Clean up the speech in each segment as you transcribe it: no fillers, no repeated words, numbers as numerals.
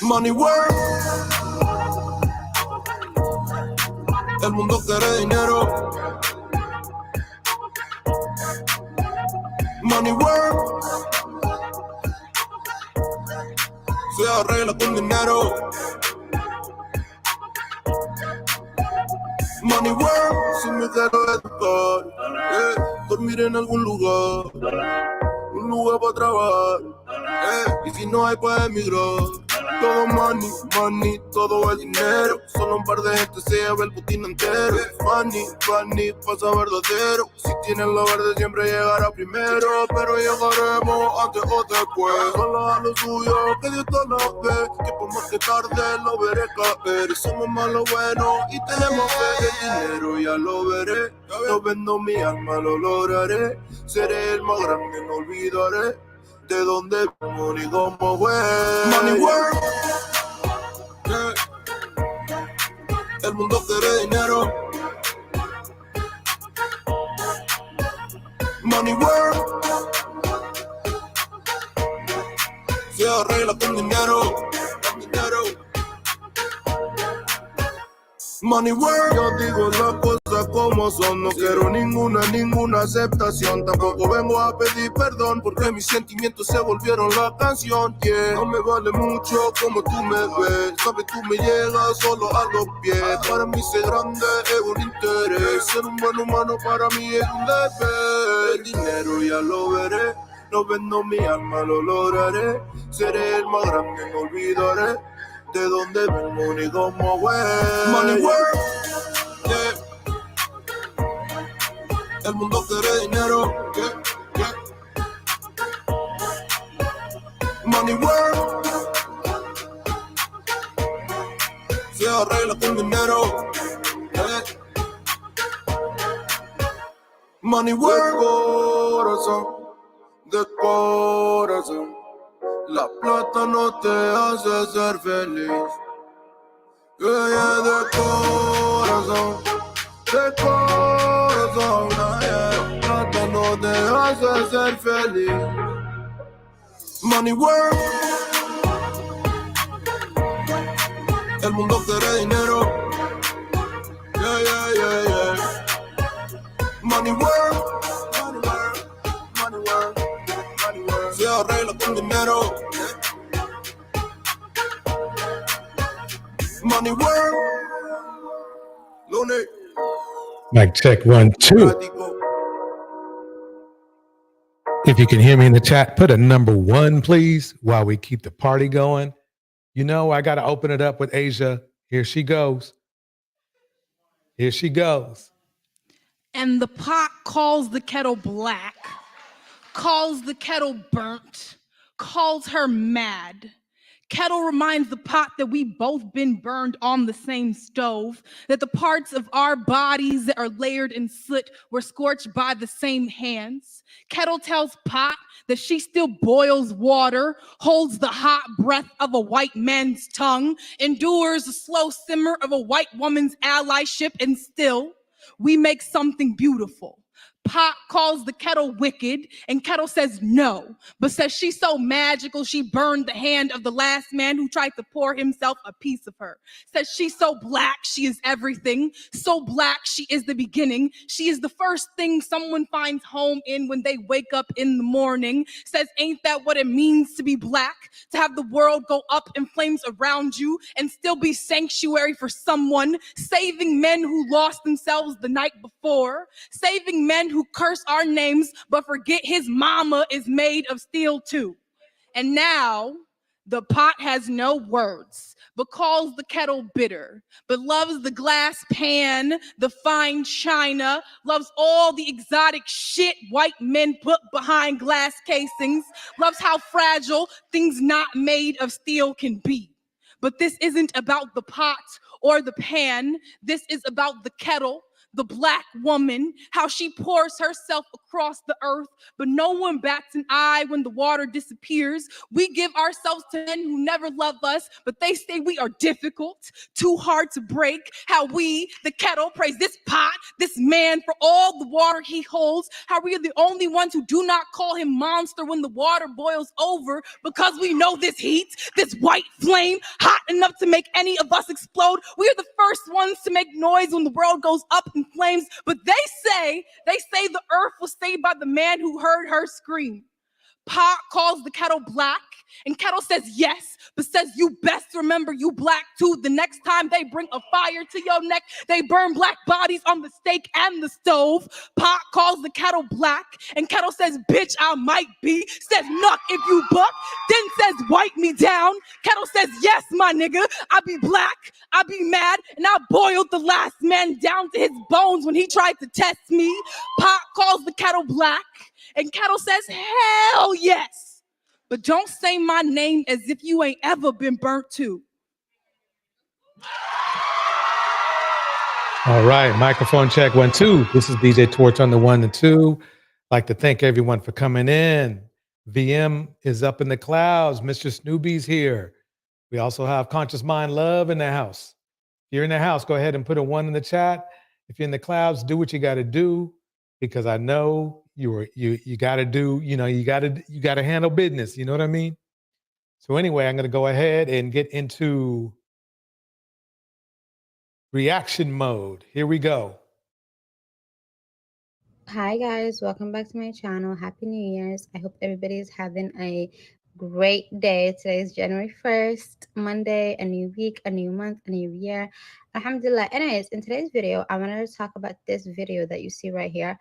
Money work. El mundo quiere dinero. Money work. Se arregla con dinero. Money work. Si me quiero educar, dormir en algún lugar, un lugar para trabajar, y si no hay para emigrar. Todo money, money, todo el dinero. Solo un par de gente se lleva el putín entero. Funny, funny, pasa verdadero. Si tienes lo verde siempre llegará primero. Pero llegaremos antes o después. Solo a lo suyo, que Dios te lo ve. Que por más que tarde lo veré caer. Somos más lo bueno y tenemos fe. El dinero ya lo veré. No vendo mi alma, lo lograré. Seré el más grande, no olvidaré de dónde vengo ni cómo fue. Money work. Yeah. El mundo quiere dinero. Money work. Se arregla con dinero. Money work. Yo digo las cosas como son. No quiero ninguna aceptación. Tampoco vengo a pedir perdón porque mis sentimientos se volvieron la canción. Yeah. No me vale mucho como tú me ves. Sabes, tú me llegas solo a los pies. Para mí ser grande es un interés. Ser un buen humano para mí es un deber. El dinero ya lo veré. No vendo mi alma, lo lograré. Seré el más grande, no olvidaré de dónde vengo ni cómo fue. Money work. Yeah. El mundo quiere dinero. Yeah. Yeah. Money work. Se arregla con dinero. Yeah. Money work. Corazón, de corazón. La plata no te hace ser feliz. Yeah, de corazón, yeah. La plata no te hace ser feliz. Money work. El mundo quiere dinero. Yeah, yeah, yeah, yeah. Money work. Money work. Money work. Money work. Se arregla con dinero. Money work. Looney. Mic check 1, 2. If you can hear me in the chat, put a number 1, please, while we keep the party going. You know, I got to open it up with Asia. Here she goes. Here she goes. And the pot calls the kettle black, calls the kettle burnt, calls her mad. Kettle reminds the pot that we both been burned on the same stove, that the parts of our bodies that are layered in soot were scorched by the same hands. Kettle tells pot that she still boils water, holds the hot breath of a white man's tongue, endures the slow simmer of a white woman's allyship, and still we make something beautiful. Pot calls the kettle wicked, and kettle says no, but says she's so magical she burned the hand of the last man who tried to pour himself a piece of her. Says she's so black she is everything, so black she is the beginning. She is the first thing someone finds home in when they wake up in the morning. Says ain't that what it means to be black? To have the world go up in flames around you and still be sanctuary for someone, saving men who lost themselves the night before, saving men who curse our names but forget his mama is made of steel too. And now the pot has no words but calls the kettle bitter, but loves the glass pan, the fine china, loves all the exotic shit white men put behind glass casings, loves how fragile things not made of steel can be. But this isn't about the pot or the pan. This is about the kettle, the black woman, how she pours herself across the earth, but no one bats an eye when the water disappears. We give ourselves to men who never love us, but they say we are difficult, too hard to break. How we, the kettle, praise this pot, this man for all the water he holds. How we are the only ones who do not call him monster when the water boils over, because we know this heat, this white flame, hot enough to make any of us explode. We are the first ones to make noise when the world goes up in flames, but they say the earth was saved by the man who heard her scream. Pot calls the kettle black, and kettle says yes, but says you best remember you black too. The next time they bring a fire to your neck, they burn black bodies on the stake and the stove. Pot calls the kettle black, and kettle says bitch I might be, says nuck if you buck, then says wipe me down. Kettle says yes my nigga, I be black, I be mad, and I boiled the last man down to his bones when he tried to test me. Pot calls the kettle black, and kettle says hell yes, but don't say my name as if you ain't ever been burnt too. All right, microphone check 1 2. This is DJ Torch on the 1 and 2. Like to thank everyone for coming in. VM is up in the clouds. Mr. Snoopy's here. We also have Conscious Mind Love in the house. If you're in the house, go ahead and put a 1 in the chat. If you're in the clouds, do what you got to do, because I know you got to do, you got to handle business. You know what I mean? So anyway, I'm going to go ahead and get into reaction mode. Here we go. Hi guys, welcome back to my channel. Happy New Year's. I hope everybody is having a great day. Today is January 1st, Monday, a new week, a new month, a new year. Alhamdulillah. Anyways, in today's video, I wanted to talk about this video that you see right here.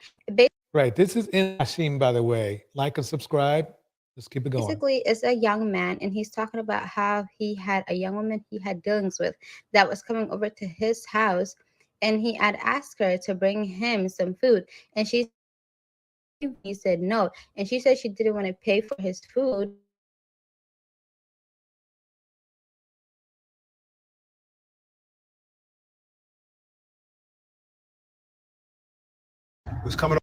Right, this is in Hashim, by the way. Like and subscribe. Let's keep it going. Basically, it's a young man, and he's talking about how he had a young woman he had dealings with that was coming over to his house, and he had asked her to bring him some food, and he said no, and she said she didn't want to pay for his food. Was coming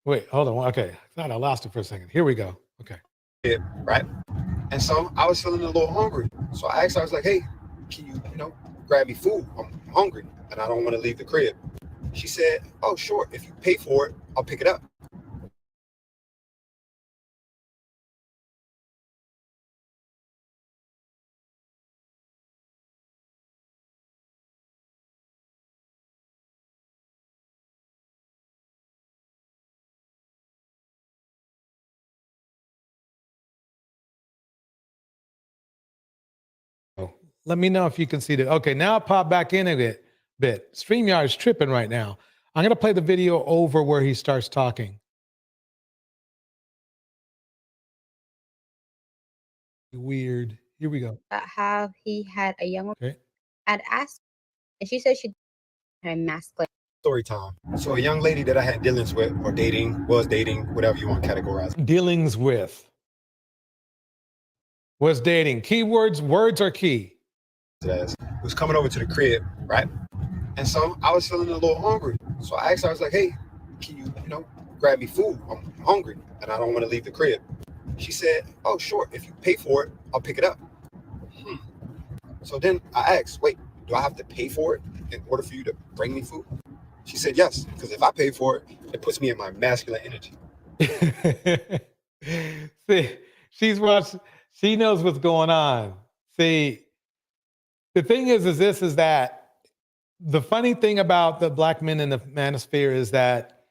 Wait, hold on. Okay, I thought I lost it for a second. Here we go. Okay. up, right? And so I was feeling a little hungry. So I asked her, I was like, hey, can you, grab me food? I'm hungry and I don't want to leave the crib. She said, oh, sure. If you pay for it, I'll pick it up. Let me know if you can see that. Okay, now I'll pop back in a bit. StreamYard is tripping right now. I'm going to play the video over where he starts talking. Weird. Here we go. How he had a young woman Okay. had asked, and she said she her masculine. Story time. So a young lady that I had dealings with or was dating, whatever you want to categorize. Dealings with. Was dating. Keywords, words are key. As was coming over to the crib, right? And so I was feeling a little hungry. So I asked her, I was like, hey, can you, grab me food? I'm hungry and I don't want to leave the crib. She said, oh, sure. If you pay for it, I'll pick it up. So then I asked, wait, do I have to pay for it in order for you to bring me food? She said, yes, because if I pay for it, it puts me in my masculine energy. See, she knows what's going on. See, the thing is that the funny thing about the black men in the manosphere is that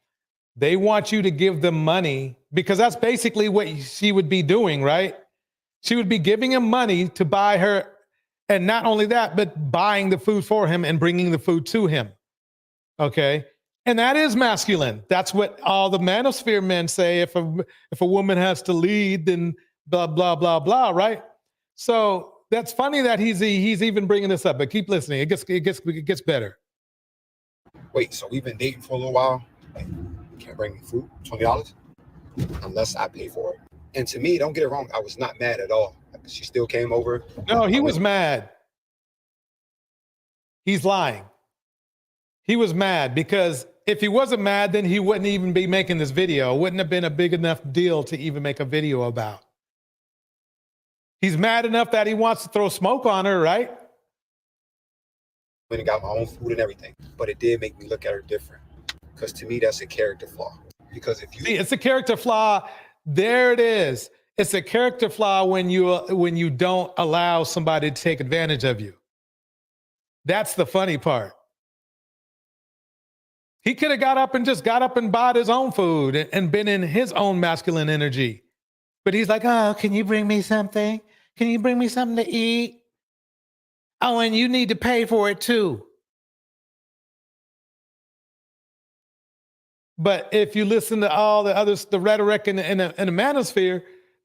they want you to give them money, because that's basically what she would be doing, right? She would be giving him money to buy her, and not only that, but buying the food for him and bringing the food to him. Okay. And that is masculine. That's what all the manosphere men say. If a woman has to lead, then blah, blah, blah, blah, right? So that's funny that he's even bringing this up, but keep listening. It gets better. Wait, so we've been dating for a little while. Like, you can't bring me food, $20, unless I pay for it. And to me, don't get it wrong, I was not mad at all. She still came over. No, he was mad. He's lying. He was mad because If he wasn't mad, then he wouldn't even be making this video. It wouldn't have been a big enough deal to even make a video about. He's mad enough that he wants to throw smoke on her, right? Went and got my own food and everything, but it did make me look at her different. Because to me, that's a character flaw. Because if you see, it's a character flaw. There it is. It's a character flaw when you don't allow somebody to take advantage of you. That's the funny part. He could have got up and bought his own food and been in his own masculine energy. But he's like, oh, can you bring me something? Can you bring me something to eat? Oh, and you need to pay for it too. But if you listen to all the others, the rhetoric in the manosphere,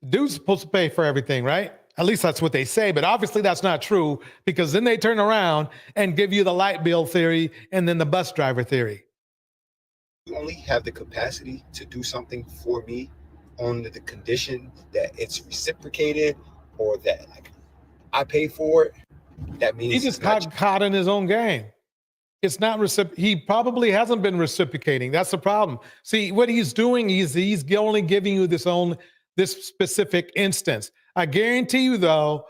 dude's supposed to pay for everything, right? At least that's what they say, but obviously that's not true, because then they turn around and give you the light bill theory and then the bus driver theory. You only have the capacity to do something for me on the condition that it's reciprocated, or that like I pay for it. That means he just got caught in his own game. It's not he probably hasn't been reciprocating. That's the problem. See, what he's doing, he's only giving you this specific instance. I guarantee you, though,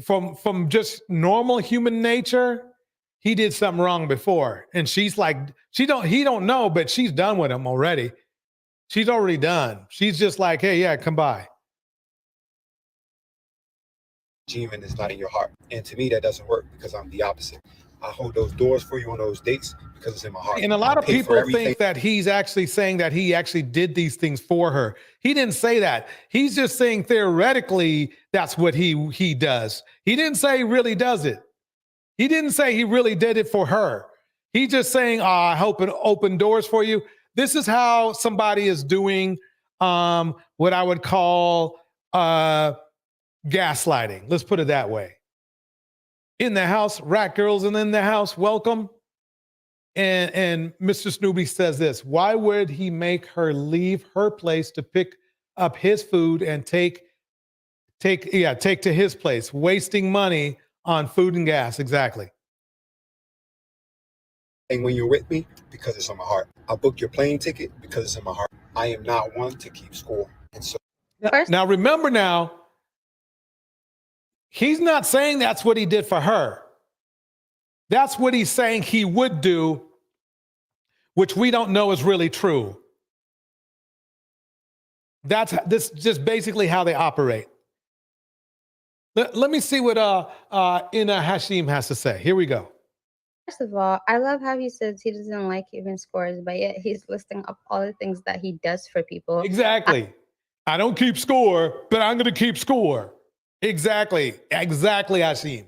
from just normal human nature, he did something wrong before. And she's like, he don't know, but she's done with him already. She's already done. She's just like, hey, yeah, come by. Demon is not in your heart. And to me, that doesn't work, because I'm the opposite. I hold those doors for you on those dates because it's in my heart. And a lot of people think that he's actually saying that he actually did these things for her. He didn't say that. He's just saying theoretically that's what he does. He didn't say he really does it. He didn't say he really did it for her. He's just saying, I hope it opened doors for you. This is how somebody is doing what I would call gaslighting. Let's put it that way. In the house, rat girls, and in the house, welcome. And Mr. Snoopy says this: why would he make her leave her place to pick up his food and take to his place, wasting money on food and gas? Exactly. And when you're with me, because it's on my heart. I'll book your plane ticket because it's in my heart. I am not one to keep score. And so now remember now, he's not saying that's what he did for her. That's what he's saying he would do, which we don't know is really true. This just basically how they operate. Let me see what Ina Hashim has to say. Here we go. First of all, I love how he says he doesn't like keeping scores, but yet he's listing up all the things that he does for people. Exactly. I don't keep score, but I'm going to keep score. Exactly, Hashim.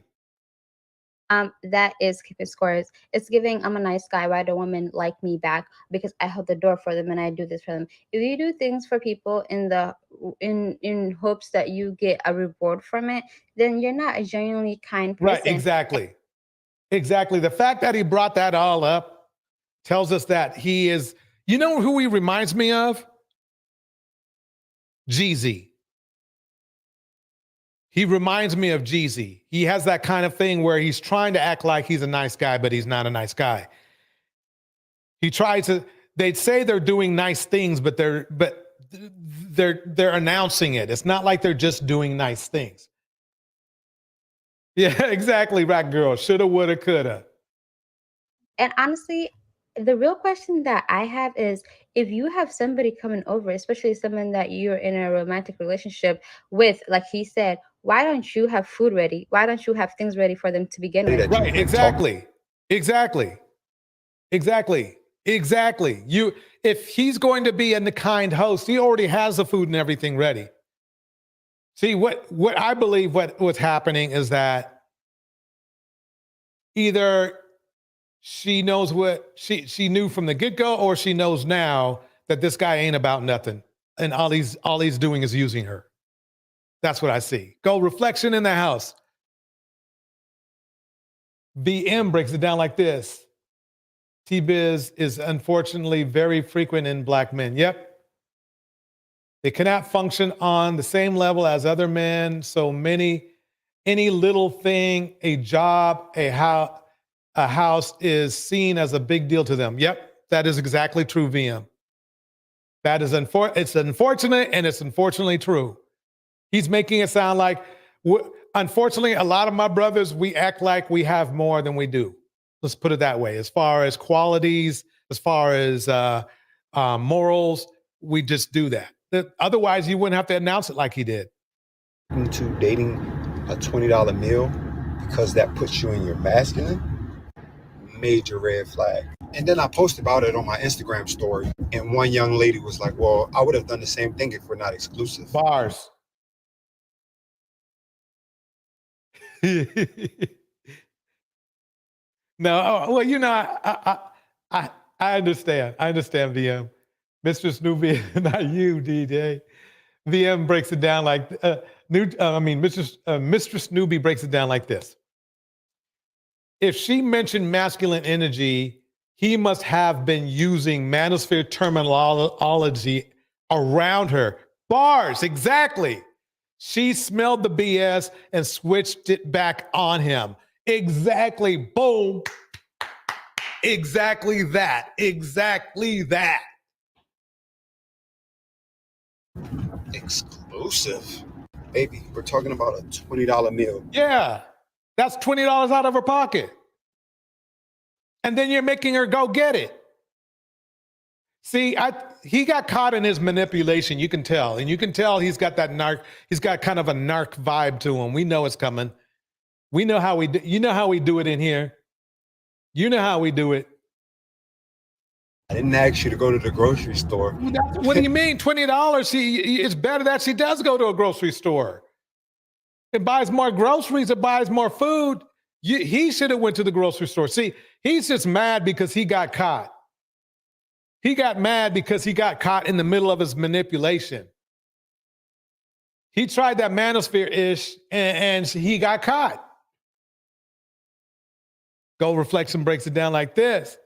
That is keeping scores. It's giving I'm a nice guy. Why do women like me back? Because I hold the door for them and I do this for them. If you do things for people in hopes that you get a reward from it, then you're not a genuinely kind person. Right, exactly. Exactly. The fact that he brought that all up tells us that he is, you know who he reminds me of? Jeezy. He reminds me of Jeezy. He has that kind of thing where he's trying to act like he's a nice guy, but he's not a nice guy. They'd say they're doing nice things, but they're announcing it. It's not like they're just doing nice things. Yeah, exactly, rat girl. Shoulda, woulda, coulda. And honestly, the real question that I have is, if you have somebody coming over, especially someone that you're in a romantic relationship with, like he said, why don't you have food ready? Why don't you have things ready for them to begin with? Right, exactly. If he's going to be a kind host, he already has the food and everything ready. See, what I believe what's happening is that either she knows what she knew from the get-go, or she knows now that this guy ain't about nothing, and all he's doing is using her. That's what I see. Go reflection in the house. BM breaks it down like this. T-Biz is unfortunately very frequent in Black men. Yep. They cannot function on the same level as other men. So any little thing, a job, a house is seen as a big deal to them. Yep. That is exactly true, VM. That is it's unfortunate, and it's unfortunately true. He's making it sound like, unfortunately, a lot of my brothers, we act like we have more than we do. Let's put it that way. As far as qualities, as far as morals, we just do that. Otherwise, you wouldn't have to announce it like he did. To dating a $20 meal because that puts you in your masculine, major red flag. And then I posted about it on my Instagram story, and one young lady was like, well, I would have done the same thing if we're not exclusive. Bars. No, well, you know, I understand. I understand, VM. Mistress Newbie, not you, DJ. VM breaks it down like Mistress Newbie breaks it down like this. If she mentioned masculine energy, he must have been using manosphere terminology around her. Bars, exactly. She smelled the BS and switched it back on him. Exactly. Boom. Exactly that. Exactly that. Exclusive? Baby, we're talking about a $20 meal. Yeah. That's $20 out of her pocket. And then you're making her go get it. See, he got caught in his manipulation. You can tell. And you can tell he's got that he's got kind of a narc vibe to him. We know it's coming. We know how you know how we do it in here. You know how we do it. I didn't ask you to go to the grocery store. What do you mean? $20? It's better that she does go to a grocery store. It buys more groceries. It buys more food. He should have went to the grocery store. See, he's just mad because he got caught. He got mad because he got caught in the middle of his manipulation. He tried that manosphere-ish and he got caught. Goal Reflection breaks it down like this.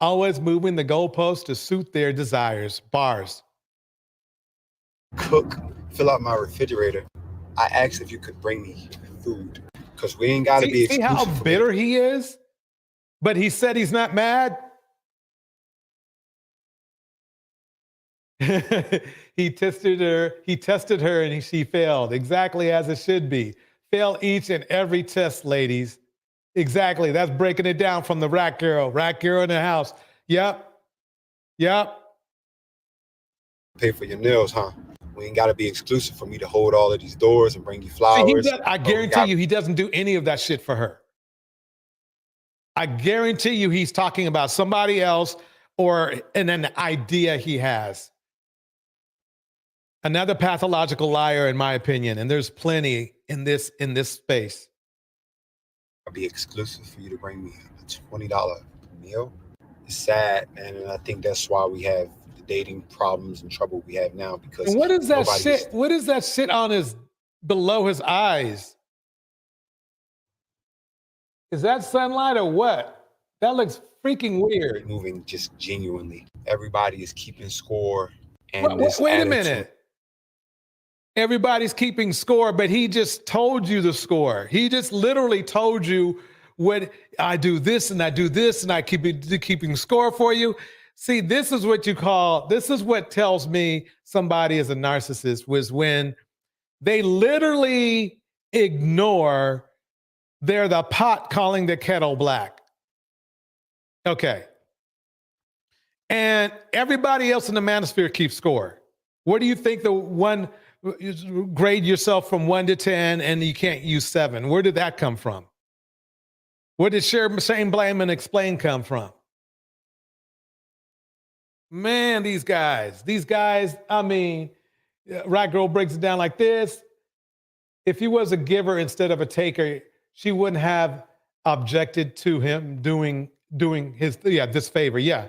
Always moving the goalposts to suit their desires. Bars. Cook, fill out my refrigerator. I asked if you could bring me food because we ain't got to be exclusive. See how bitter he is? But he said he's not mad. He tested her and she failed, exactly as it should be. Fail each and every test, ladies. Exactly. That's breaking it down from the Rat Girl. Rat Girl in the house. Yep. Pay for your nails, huh? We ain't got to be exclusive for me to hold all of these doors and bring you flowers. I guarantee you he doesn't do any of that shit for her. I guarantee you he's talking about somebody else and an idea he has. Another pathological liar, in my opinion, and there's plenty in this space. I'll be exclusive for you to bring me a $20 meal. It's sad, man, and I think that's why we have the dating problems and trouble we have now. Because and what is that shit? What is that shit on below his eyes? Is that sunlight or what? That looks freaking weird. Moving just genuinely. Everybody is keeping score. And wait a minute. Everybody's keeping score, but he just told you the score. He just literally told you what I do this and I do this and I keeping score for you. See, this is what tells me somebody is a narcissist, was when they literally ignore they're the pot calling the kettle black. Okay. And everybody else in the manosphere keeps score. What do you think grade yourself from 1 to 10 and you can't use 7? Where did that come from? Where did share, shame, blame, and explain come from? Man, these guys, I mean, Rat Girl breaks it down like this. If he was a giver instead of a taker, she wouldn't have objected to him doing this favor. Yeah.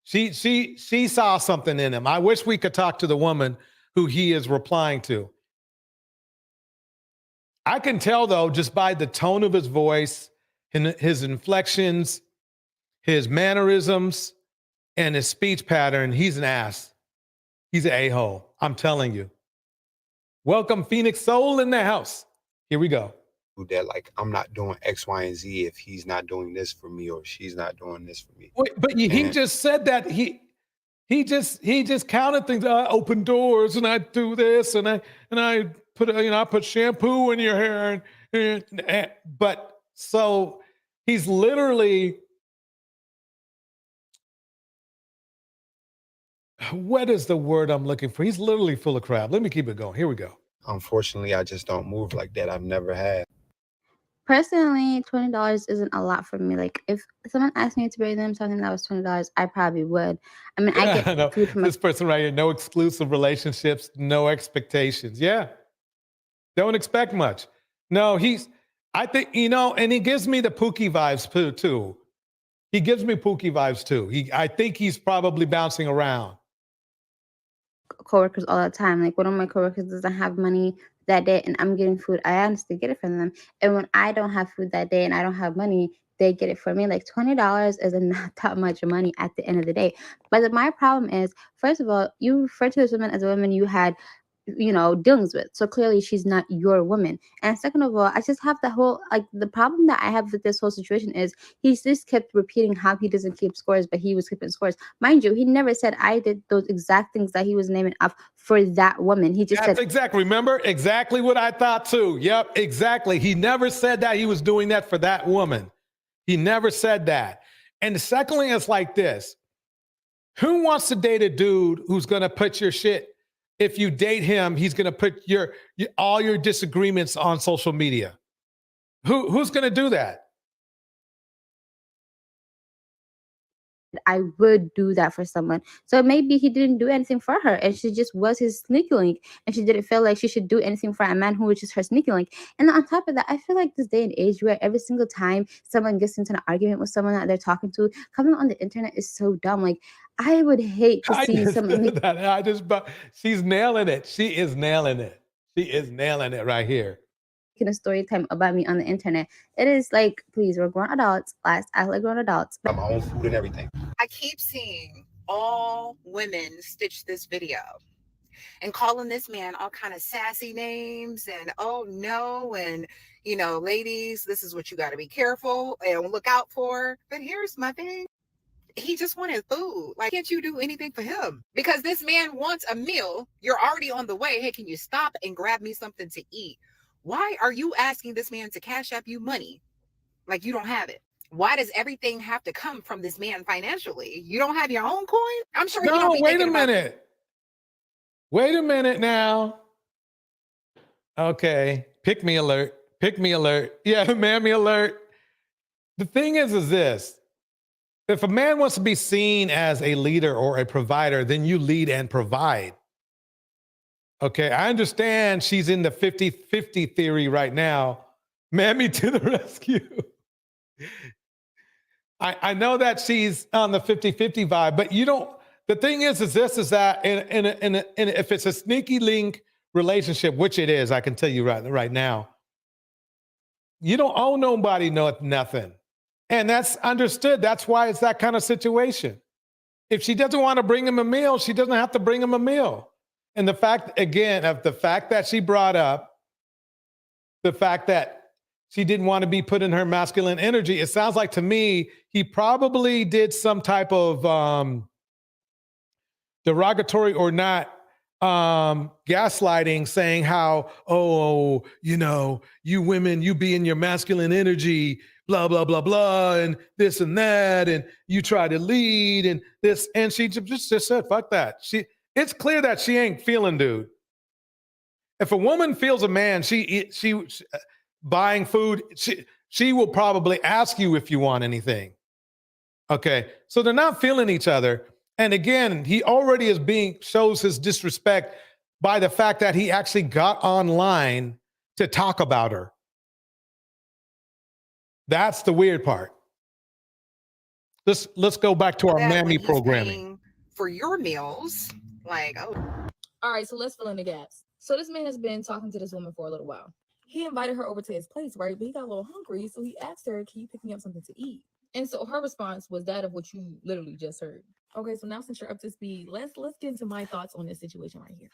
She saw something in him. I wish we could talk to the woman who he is replying to. I can tell, though, just by the tone of his voice and his inflections, his mannerisms, and his speech pattern, he's an ass. He's an a-hole. I'm telling you. Welcome, Phoenix Soul in the house. Here we go. that like I'm not doing X, Y, and Z if he's not doing this for me or she's not doing this for me. Wait, but he just said that he just counted things. I open doors and I do this and I put I put shampoo in your hair and but so he's literally, what is the word I'm looking for? He's literally full of crap. Let me keep it going. Here we go. Unfortunately, I just don't move like that. I've never had. Personally, $20 isn't a lot for me. Like, if someone asked me to bring them something that was $20, I probably would. I mean, I get food from this person right here. No exclusive relationships, no expectations. Yeah, don't expect much. No, I think and he gives me the Pookie vibes too. He gives me Pookie vibes too. I think he's probably bouncing around. coworkers all the time. Like, one of my coworkers doesn't have money that day and I'm getting food, I honestly get it from them. And when I don't have food that day and I don't have money, they get it for me. Like, $20 is not that much money at the end of the day. But my problem is, first of all, you refer to this woman as a woman you had dealings with. So clearly she's not your woman. And second of all, I just have the problem that I have with this whole situation is he's just kept repeating how he doesn't keep scores, but he was keeping scores. Mind you, he never said I did those exact things that he was naming off for that woman. He just said exactly. Remember exactly what I thought too. Yep, exactly. He never said that he was doing that for that woman. He never said that. And secondly, it's like this. Who wants to date a dude who's going to put your shit? If you date him, he's going to put all your disagreements on social media. Who's going to do that? I would do that for someone. So maybe he didn't do anything for her and she just was his sneaky link and she didn't feel like she should do anything for a man who was just her sneaky link. And on top of that, I feel like this day and age where every single time someone gets into an argument with someone that they're talking to, coming on the internet is so dumb. Like, I would hate to see someone. She's nailing it. She is nailing it. She is nailing it right here. A story time about me on the internet. It is like, please, we're grown adults. Let's act like grown adults. I have my own food and everything. I keep seeing all women stitch this video and calling this man all kind of sassy names and oh no, and ladies, this is what you got to be careful and look out for. But here's my thing. He just wanted food. Like, can't you do anything for him? Because this man wants a meal. You're already on the way. Hey, can you stop and grab me something to eat? Why are you asking this man to cash up you money? Like, you don't have it. Why does everything have to come from this man financially? You don't have your own coin? I'm sure. No, wait a minute. Wait a minute now. Okay. Pick me alert. Pick me alert. Yeah, mammy alert. The thing is this. If a man wants to be seen as a leader or a provider, then you lead and provide. Okay, I understand she's in the 50-50 theory right now. Mammy to the rescue. I know that she's on the 50-50 vibe, but the thing is that if it's a sneaky link relationship, which it is, I can tell you right now, you don't owe nobody nothing. And that's understood. That's why it's that kind of situation. If she doesn't want to bring him a meal, she doesn't have to bring him a meal. And the fact that she brought up the fact that she didn't want to be put in her masculine energy, it sounds like to me, he probably did some type of derogatory or not gaslighting, saying how, you women, you be in your masculine energy, blah, blah, blah, blah, and this and that, and you try to lead and this. And she just said, fuck that. It's clear that she ain't feeling dude. If a woman feels a man, she buying food, she will probably ask you if you want anything. Okay, so they're not feeling each other. And again, he already shows his disrespect by the fact that he actually got online to talk about her. That's the weird part. Let's go back to our mammy programming. For your meals, all right, so let's fill in the gaps. So this man has been talking to this woman for a little while. He invited her over to his place, right? But he got a little hungry, so he asked her, can you pick me up something to eat? And so her response was that of what you literally just heard. Okay, so now since you're up to speed, let's get into my thoughts on this situation right here.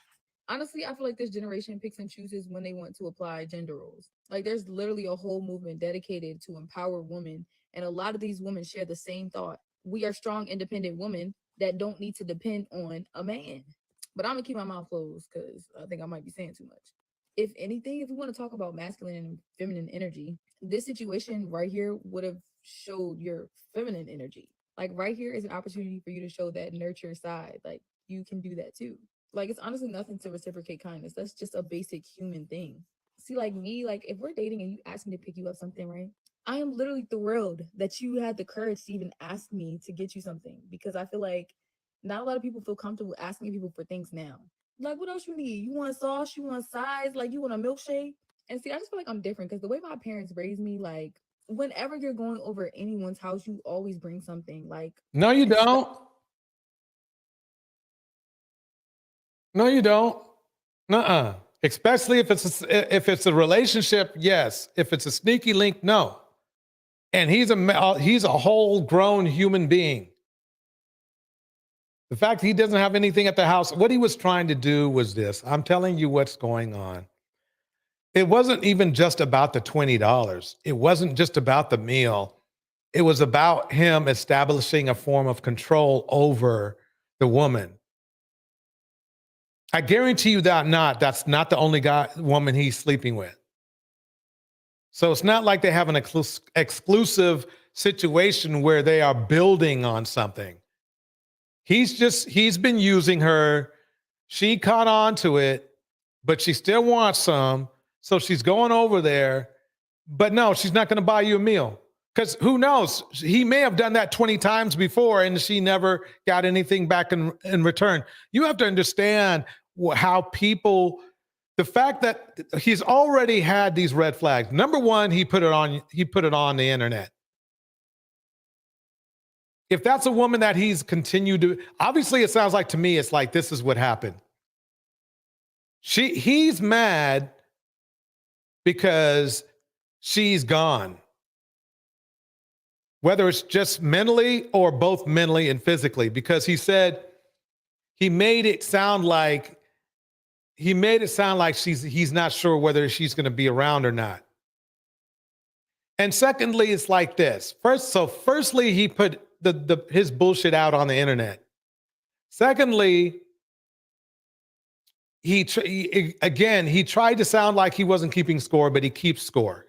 Honestly, I feel like this generation picks and chooses when they want to apply gender roles. Like there's literally a whole movement dedicated to empower women, and a lot of these women share the same thought. We are strong, independent women that don't need to depend on a man. But I'm gonna keep my mouth closed because I think I might be saying too much. If anything, if we want to talk about masculine and feminine energy, this situation right here would have showed your feminine energy. Like right here is an opportunity for you to show that nurture side. Like you can do that too. Like it's honestly nothing to reciprocate kindness. That's just a basic human thing. See, like me, like if we're dating and you ask me to pick you up something, right? I am literally thrilled that you had the courage to even ask me to get you something because I feel like not a lot of people feel comfortable asking people for things now. Like, what else you need? You want sauce? You want size? Like, you want a milkshake? And see, I just feel like I'm different because the way my parents raised me, like, whenever you're going over anyone's house, you always bring something. Like, No, you don't. No, you don't. Nuh-uh. Especially if it's a relationship, yes. If it's a sneaky link, no. And he's a whole grown human being. The fact he doesn't have anything at the house, what he was trying to do was this. I'm telling you what's going on. It wasn't even just about the $20. It wasn't just about the meal. It was about him establishing a form of control over the woman. I guarantee you that's not the only woman he's sleeping with. So it's not like they have an exclusive situation where they are building on something. He's been using her. She caught on to it, but she still wants some. So she's going over there, but no, she's not going to buy you a meal. Because who knows? He may have done that 20 times before and she never got anything back in return. You have to understand how people, the fact that he's already had these red flags. Number one, he put it on the internet. If that's a woman that he's continued to, obviously it sounds like to me, it's like this is what happened. He's mad because she's gone. Whether it's just mentally or both mentally and physically, because he said he made it sound like he's not sure whether she's going to be around or not. And secondly, it's like this. Firstly, he put his bullshit out on the internet. Secondly, he tried to sound like he wasn't keeping score, but he keeps score.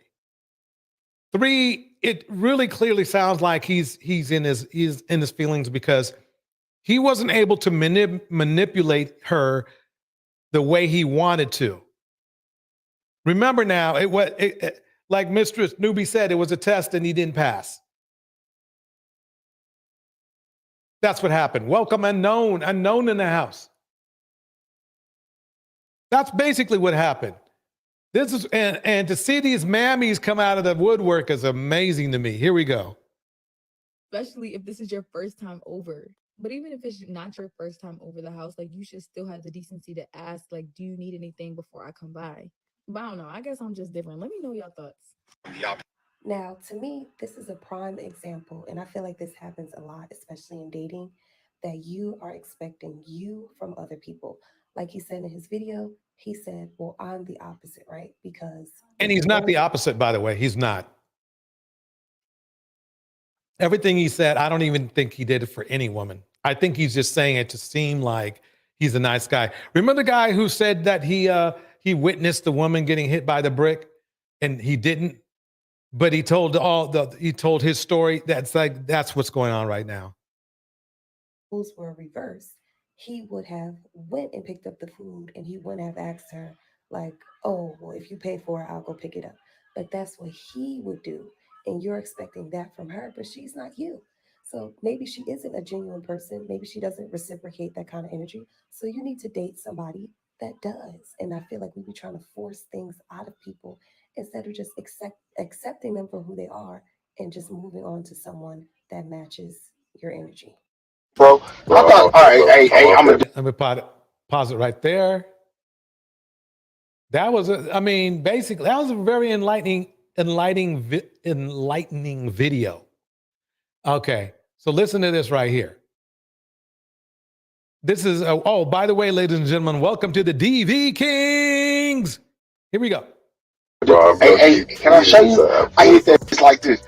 3, it really clearly sounds like he's in his feelings because he wasn't able to manipulate her the way he wanted to. Remember now, like Mistress Newbie said, it was a test and he didn't pass. That's what happened. Welcome unknown in the house. That's basically what happened. This is and to see these mammies come out of the woodwork is amazing to me. Here we go. Especially if this is your first time over. But even if it's not your first time over the house, like you should still have the decency to ask, like, do you need anything before I come by? But I don't know. I guess I'm just different. Let me know your thoughts. Now, to me, this is a prime example, and I feel like this happens a lot, especially in dating, that you are expecting you from other people. Like he said in his video, he said, well, I'm the opposite, right? Because... And he's not the opposite, by the way. He's not. Everything he said, I don't even think he did it for any woman. I think he's just saying it to seem like he's a nice guy. Remember the guy who said that he witnessed the woman getting hit by the brick and he didn't, but he told his story. That's what's going on right now. Rules were reversed. He would have went and picked up the food and he wouldn't have asked her like, oh, well, if you pay for it, I'll go pick it up. But that's what he would do. And you're expecting that from her, but she's not you. So maybe she isn't a genuine person. Maybe she doesn't reciprocate that kind of energy. So you need to date somebody that does. And I feel like we be trying to force things out of people instead of just accepting them for who they are and just moving on to someone that matches your energy. Bro, I thought, all right, hey, I'm gonna... Let me pause it right there. That was, basically, that was a very enlightening video. Okay, so listen to this right here. This is, oh, by the way, ladies and gentlemen, welcome to the DV Kings. Here we go. Hey, can I show you? I hit that bitch like this.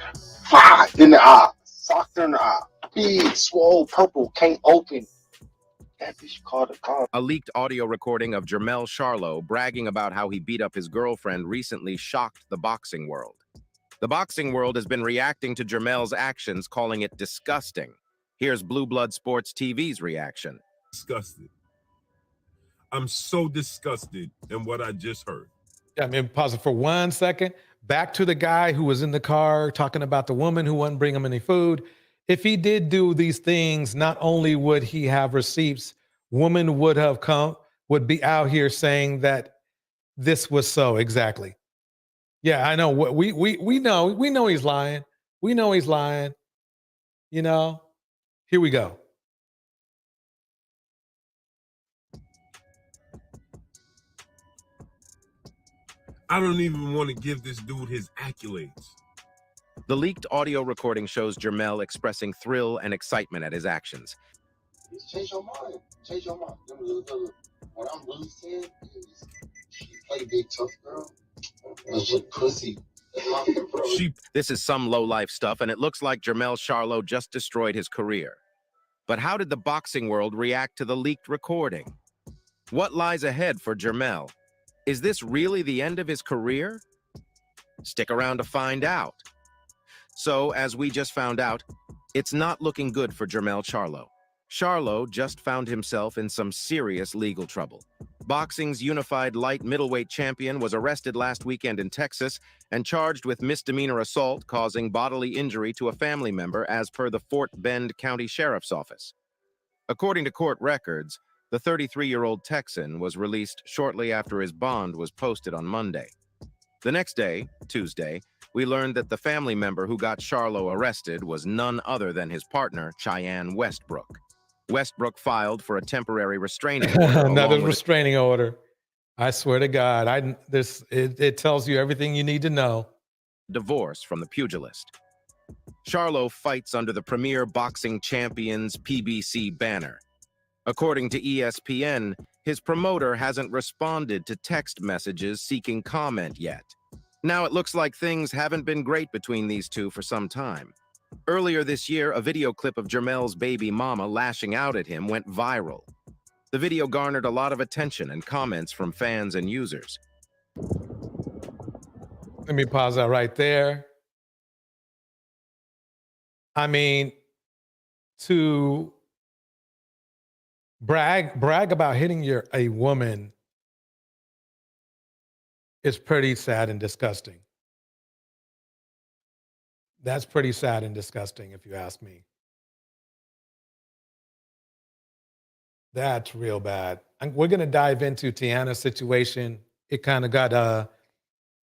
Fire in the eye. Socked in the eye. Big, swole, purple, can't open. That bitch called a car. A leaked audio recording of Jermell Charlo bragging about how he beat up his girlfriend recently shocked the boxing world. The boxing world has been reacting to Jermell's actions, calling it disgusting. Here's Blue Blood Sports TV's reaction. Disgusted. I'm so disgusted in what I just heard. Yeah, I mean, pause it for 1 second. Back to the guy who was in the car talking about the woman who wouldn't bring him any food. If he did do these things, not only would he have receipts, woman would be out here saying that this was so. Exactly. Yeah, I know. We know he's lying. We know he's lying. You know, here we go. I don't even want to give this dude his accolades. The leaked audio recording shows Jermell expressing thrill and excitement at his actions. Change your mind. Change your mind. What I'm really saying is she play big tough girl, but she pussy. This is some low-life stuff, and it looks like Jermell Charlo just destroyed his career. But how did the boxing world react to the leaked recording? What lies ahead for Jermell? Is this really the end of his career? Stick around to find out. So, as we just found out, it's not looking good for Jermell Charlo. Charlo just found himself in some serious legal trouble. Boxing's unified light middleweight champion was arrested last weekend in Texas and charged with misdemeanor assault causing bodily injury to a family member as per the Fort Bend County Sheriff's Office. According to court records, the 33-year-old Texan was released shortly after his bond was posted on Monday. The next day, Tuesday, we learned that the family member who got Charlo arrested was none other than his partner, Cheyenne Westbrook. Westbrook filed for a temporary restraining order. Another restraining order. I swear to God, it tells you everything you need to know. Divorce from the pugilist. Charlo fights under the Premier Boxing Champions PBC banner. According to ESPN, his promoter hasn't responded to text messages seeking comment yet. Now it looks like things haven't been great between these two for some time. Earlier this year, a video clip of Jermell's baby mama lashing out at him went viral. The video garnered a lot of attention and comments from fans and users. Let me pause that right there. I mean, to brag about hitting a woman is pretty sad and disgusting. That's pretty sad and disgusting, if you ask me. That's real bad. We're going to dive into Tiana's situation. It kind of got,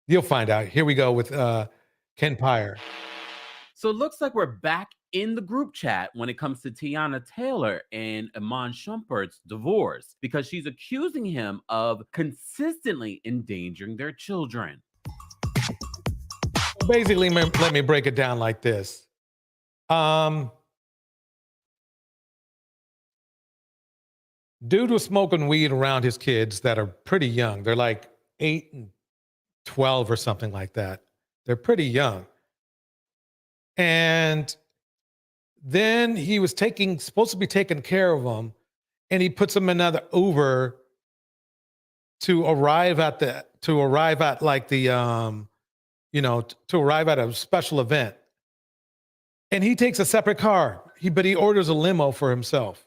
you'll find out. Here we go with Ken Pyre. So it looks like we're back in the group chat when it comes to Tiana Taylor and Iman Shumpert's divorce, because she's accusing him of consistently endangering their children. Basically, let me break it down like this. Dude was smoking weed around his kids that are pretty young. They're like 8 and 12 or something like that. They're pretty young. And then he was supposed to be taking care of them, and he puts them in another Uber to arrive at a special event. And he takes a separate car, but he orders a limo for himself.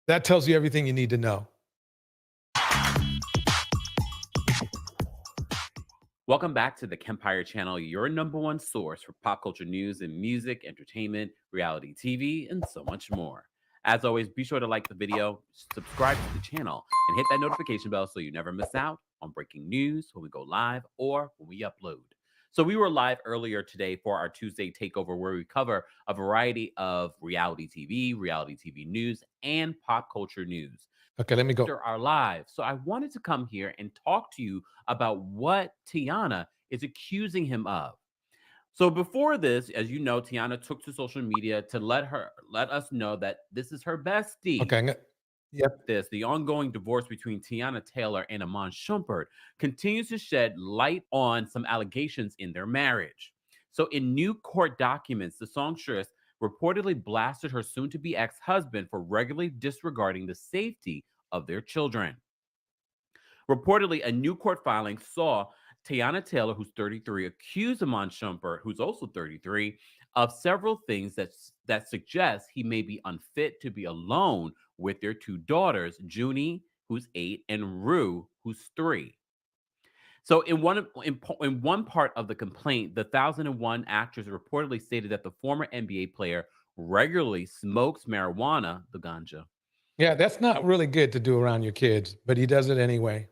That tells you everything you need to know. Welcome back to the Kempire channel, your #1 source for pop culture news and music, entertainment, reality TV, and so much more. As always, be sure to like the video, subscribe to the channel, and hit that notification bell so you never miss out on breaking news when we go live or when we upload. So we were live earlier today for our Tuesday takeover, where we cover a variety of reality TV news, and pop culture news. Okay, let me go. Our live. So I wanted to come here and talk to you about what Tiana is accusing him of. So before this, as you know, Tiana took to social media to let us know that this is her bestie. Okay. Yep. The ongoing divorce between Tiana Taylor and Amon Shumpert continues to shed light on some allegations in their marriage. So in new court documents, the songstress reportedly blasted her soon-to-be ex-husband for regularly disregarding the safety of their children. Reportedly, a new court filing saw Tiana Taylor, who's 33, accused Amon Shumpert, who's also 33, of several things that suggest he may be unfit to be alone with their two daughters, Junie, who's 8, and Rue, who's 3. So in one part of the complaint, the 2001 actress reportedly stated that the former NBA player regularly smokes marijuana, the ganja. Yeah, that's not really good to do around your kids, but he does it anyway.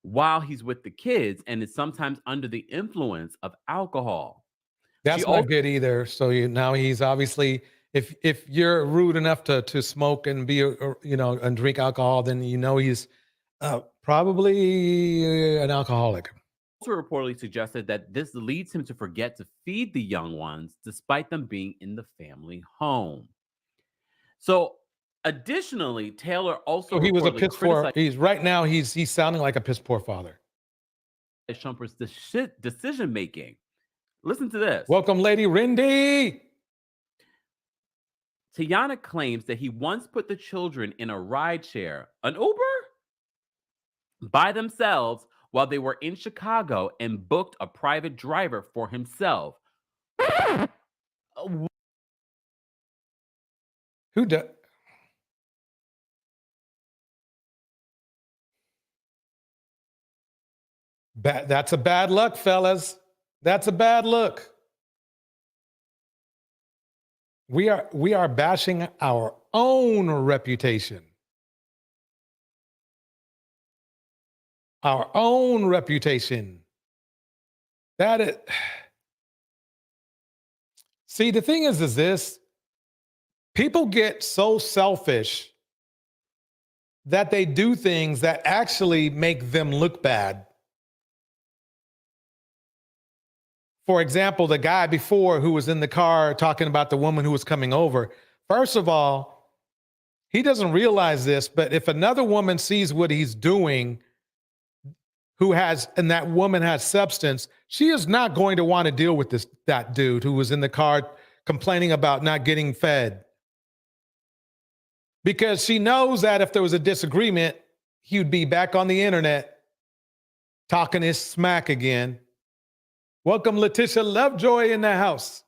While he's with the kids and is sometimes under the influence of alcohol. That's not good either. So now he's obviously, if you're rude enough to smoke and be, and drink alcohol, then he's probably an alcoholic. Also reportedly suggested that this leads him to forget to feed the young ones, despite them being in the family home. So additionally, Taylor also he was a piss poor. He's sounding like a piss poor father. Shumpert's decision making. Listen to this. Welcome, Lady Rindy. Tiana claims that he once put the children in a rideshare, an Uber, by themselves while they were in Chicago and booked a private driver for himself. Who does? That's a bad look, fellas. That's a bad look. We are bashing our own reputation. Our own reputation. That is. See, the thing is this. People get so selfish that they do things that actually make them look bad. For example, the guy before who was in the car talking about the woman who was coming over. First of all, he doesn't realize this, but if another woman sees what he's doing, and that woman has substance, she is not going to want to deal with that dude who was in the car complaining about not getting fed. Because she knows that if there was a disagreement, he would be back on the internet talking his smack again. Welcome, Letitia Lovejoy, in the house.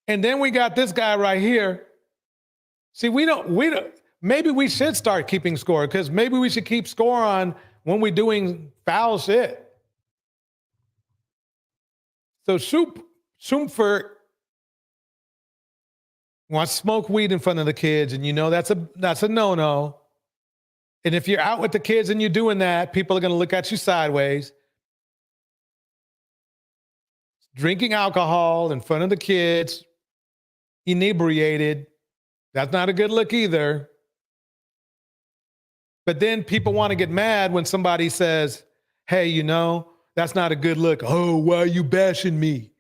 And then we got this guy right here. See, we don't, maybe we should start keeping score, because maybe we should keep score on when we're doing foul shit. So Shumpert wants to smoke weed in front of the kids, and that's a no-no. And if you're out with the kids and you're doing that, people are going to look at you sideways. Drinking alcohol in front of the kids, inebriated, that's not a good look either. But then people want to get mad when somebody says, hey, that's not a good look. Oh, why are you bashing me?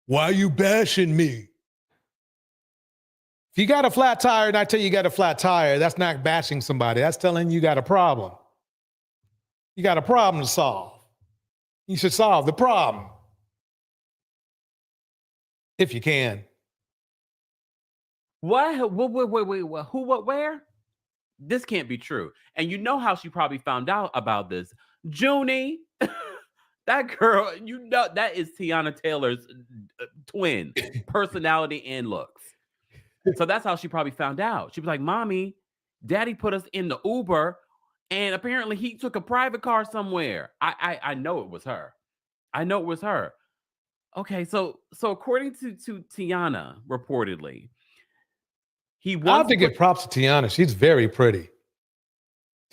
Why are you bashing me? If you got a flat tire and I tell you got a flat tire, that's not bashing somebody. That's telling you got a problem. You got a problem to solve. You should solve the problem. If you can. What? Wait. Who, what, where? This can't be true. And you know how she probably found out about this. Junie, that girl, that is Tiana Taylor's twin, personality and looks. So that's how she probably found out. She was like, Mommy, Daddy put us in the Uber, and apparently he took a private car somewhere. I know it was her. I know it was her. Okay, so according to Tiana, reportedly, he wants I have to give props to Tiana. She's very pretty.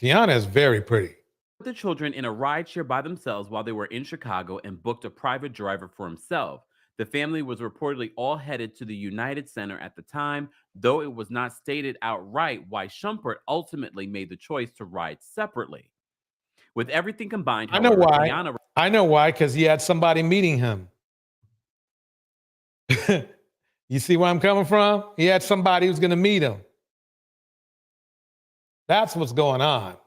Tiana is very pretty. Put the children in a rideshare by themselves while they were in Chicago and booked a private driver for himself. The family was reportedly all headed to the United Center at the time, though it was not stated outright why Shumpert ultimately made the choice to ride separately. With everything combined, I know however, why. Tiana I know why, because he had somebody meeting him. You see where I'm coming from? He had somebody who's going to meet him. That's what's going on.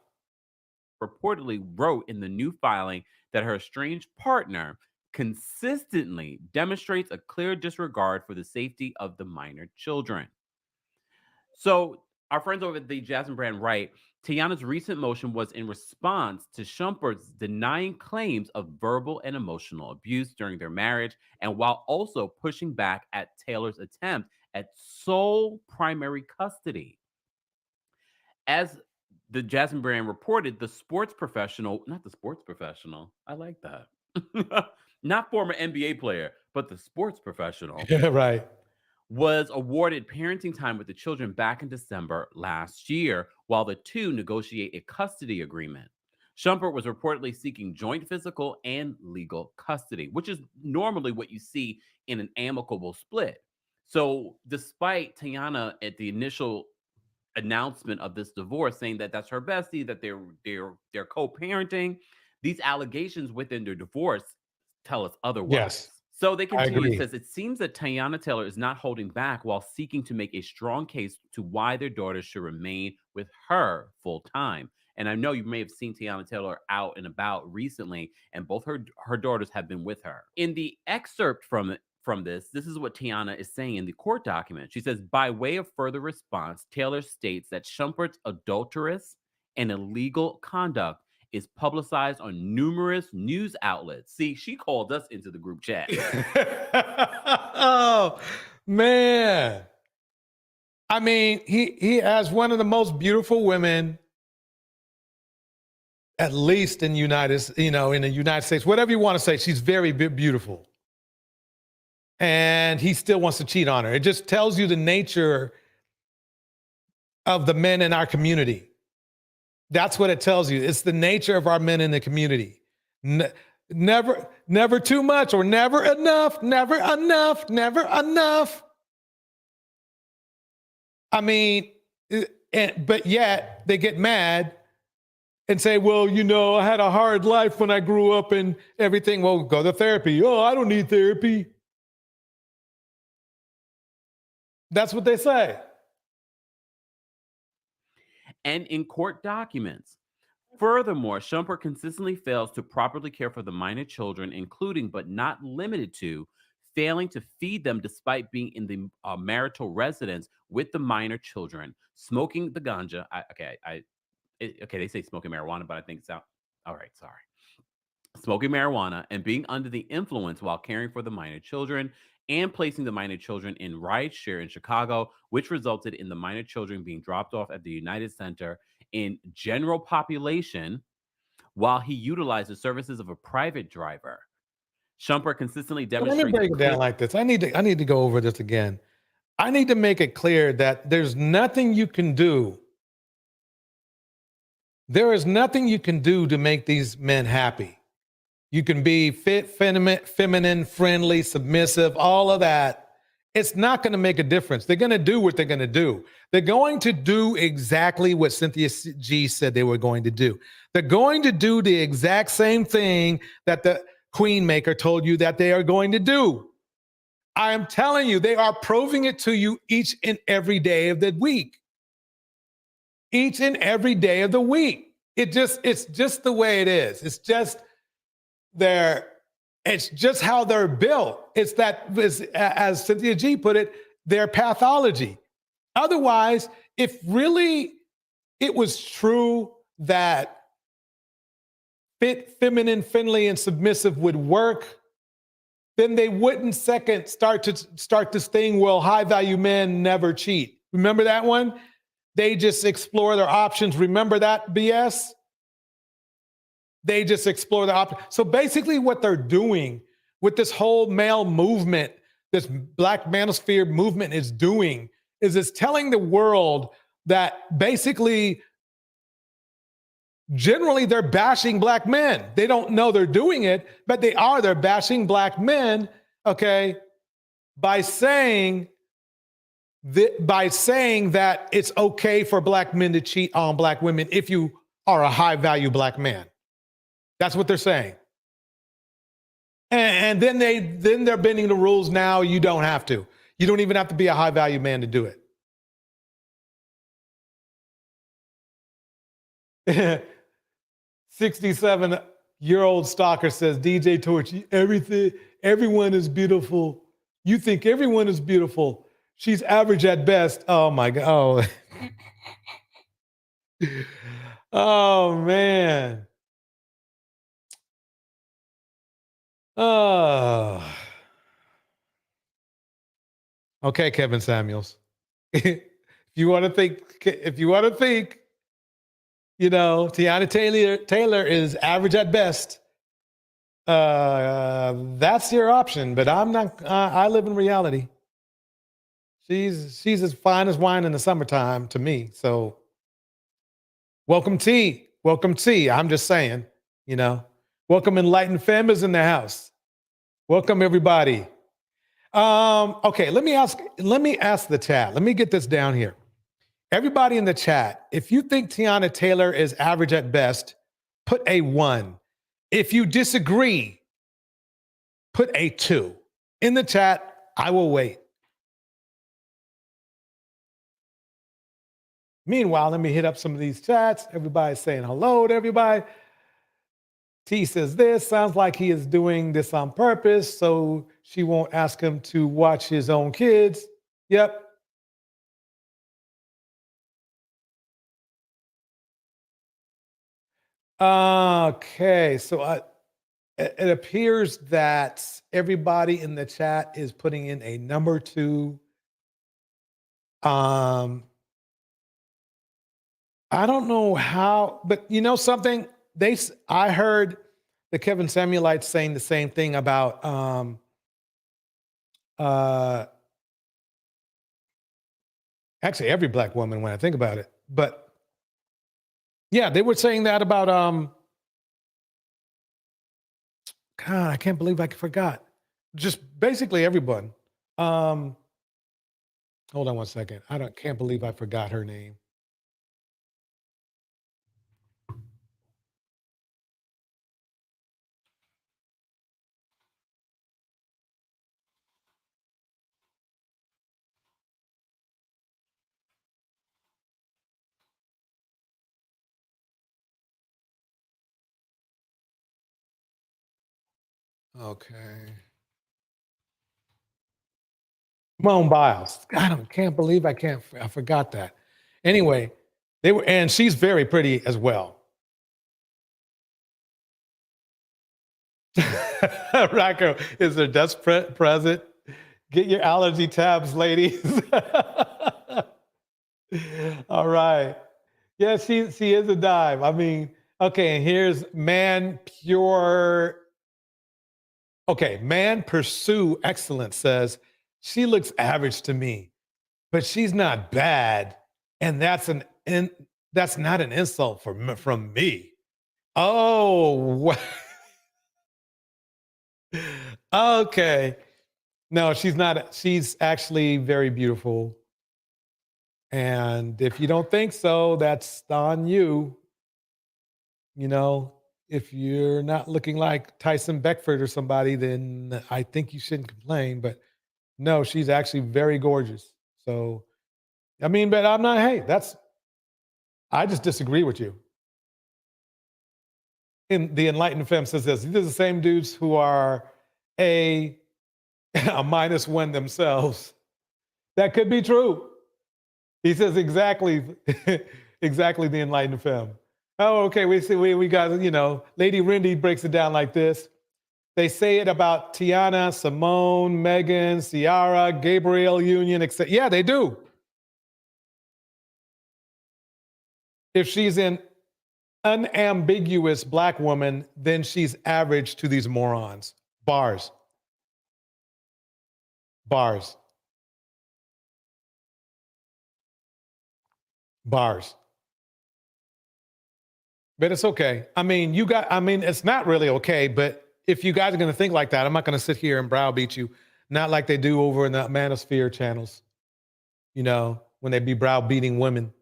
reportedly wrote in the new filing that her estranged partner consistently demonstrates a clear disregard for the safety of the minor children. So, our friends over at the Jasmine Brand write, Tiana's recent motion was in response to Shumpert's denying claims of verbal and emotional abuse during their marriage, and while also pushing back at Taylor's attempt at sole primary custody. As the Jasmine Brand reported, the sports professional, not the sports professional, I like that. Not former NBA player, but the sports professional. Yeah, right. Was awarded parenting time with the children back in December last year, while the two negotiate a custody agreement. Shumpert was reportedly seeking joint physical and legal custody, which is normally what you see in an amicable split. So, despite Tiana at the initial announcement of this divorce saying that that's her bestie, that they're co-parenting, these allegations within their divorce tell us otherwise. Yes. So they I continue. agree. It says it seems that Tiana Taylor is not holding back while seeking to make a strong case to why their daughters should remain with her full time. And I know you may have seen Tiana Taylor out and about recently, and both her daughters have been with her. In the excerpt from this is what Tiana is saying in the court document. She says, by way of further response, Taylor states that Shumpert's adulterous and illegal conduct is publicized on numerous news outlets. See, she called us into the group chat. Oh, man. I mean, he has one of the most beautiful women, at least in the United States, whatever you want to say. She's very beautiful. And he still wants to cheat on her. It just tells you the nature of the men in our community. That's what it tells you. It's the nature of our men in the community. Never too much or never enough, never enough, never enough. I mean, but yet they get mad and say, well, I had a hard life when I grew up and everything. Well, go to therapy. Oh, I don't need therapy. That's what they say. And in court documents. Furthermore, Shumpert consistently fails to properly care for the minor children, including but not limited to failing to feed them despite being in the marital residence with the minor children, smoking the ganja. They say smoking marijuana, but I think it's out. All right, sorry. Smoking marijuana and being under the influence while caring for the minor children, and placing the minor children in rideshare in Chicago, which resulted in the minor children being dropped off at the United Center in general population while he utilized the services of a private driver. Shumpert consistently demonstrates. Let me break it down like this. I need to go over this again. I need to make it clear that there's nothing you can do. There is nothing you can do to make these men happy. You can be fit, feminine, friendly, submissive, all of that. It's not going to make a difference. They're going to do what they're going to do. They're going to do exactly what Cynthia G said they were going to do. They're going to do the exact same thing that the Queen Maker told you that they are going to do. I am telling you, they are proving it to you each and every day of the week. Each and every day of the week. It's just the way it is. It's just how they're built. It's as Cynthia G put it, their pathology. Otherwise, if really it was true that fit, feminine, friendly, and submissive would work, then they wouldn't start this thing, well, high-value men never cheat. Remember that one? They just explore their options. Remember that BS? They just explore the options. So basically what they're doing with this whole male movement, this Black manosphere movement is doing, is it's telling the world that basically, generally they're bashing Black men. They don't know they're doing it, but they are. They're bashing Black men, okay, by saying that it's okay for Black men to cheat on Black women if you are a high-value Black man. That's what they're saying. And then they're bending the rules now. You don't have to. You don't even have to be a high value man to do it. 67-year-old stalker says, DJ Torch, everyone is beautiful. You think everyone is beautiful. She's average at best. Oh my God. Oh, oh man. Oh. Okay, Kevin Samuels. if you want to think, Tiana Taylor is average at best. That's your option, but I'm not. I live in reality. She's as fine as wine in the summertime to me. So, welcome T. I'm just saying, welcome Enlightened Femmes in the house. Welcome everybody. Okay, let me ask the chat. Let me get this down here. Everybody in the chat, if you think Tiana Taylor is average at best, put a 1. If you disagree, put a 2. In the chat, I will wait. Meanwhile, let me hit up some of these chats. Everybody's saying hello to everybody. T says this, sounds like he is doing this on purpose so she won't ask him to watch his own kids. Yep. Okay, so it appears that everybody in the chat is putting in a number 2. I don't know how, but you know something? I heard the Kevin Samuelites saying the same thing about actually every black woman when I think about it. But yeah, they were saying that about God, I can't believe I forgot. Just basically everyone. Hold on one second. Can't believe I forgot her name. Okay. Simone Biles. God, I can't believe I forgot that. Anyway, and she's very pretty as well. Rocco is their desperate present. Get your allergy tabs, ladies. All right. Yeah, she is a dime. I mean, okay, and here's Man Pursue Excellence says, she looks average to me, but she's not bad. And that's not an insult from me. Oh, okay. No, she's not. She's actually very beautiful. And if you don't think so, that's on you. If you're not looking like Tyson Beckford or somebody, then I think you shouldn't complain. But no, she's actually very gorgeous. So, I mean, but I'm not, hey, I just disagree with you. In the Enlightened Femme says this, these are the same dudes who are a -1 themselves. That could be true. He says exactly the Enlightened Femme. Oh, okay, we got, Lady Rindy breaks it down like this. They say it about Tiana, Simone, Megan, Ciara, Gabrielle Union, etc. Yeah, they do. If she's an unambiguous black woman, then she's average to these morons. Bars. But it's okay. I mean, it's not really okay, but if you guys are going to think like that, I'm not going to sit here and browbeat you, not like they do over in the Manosphere channels, when they be browbeating women.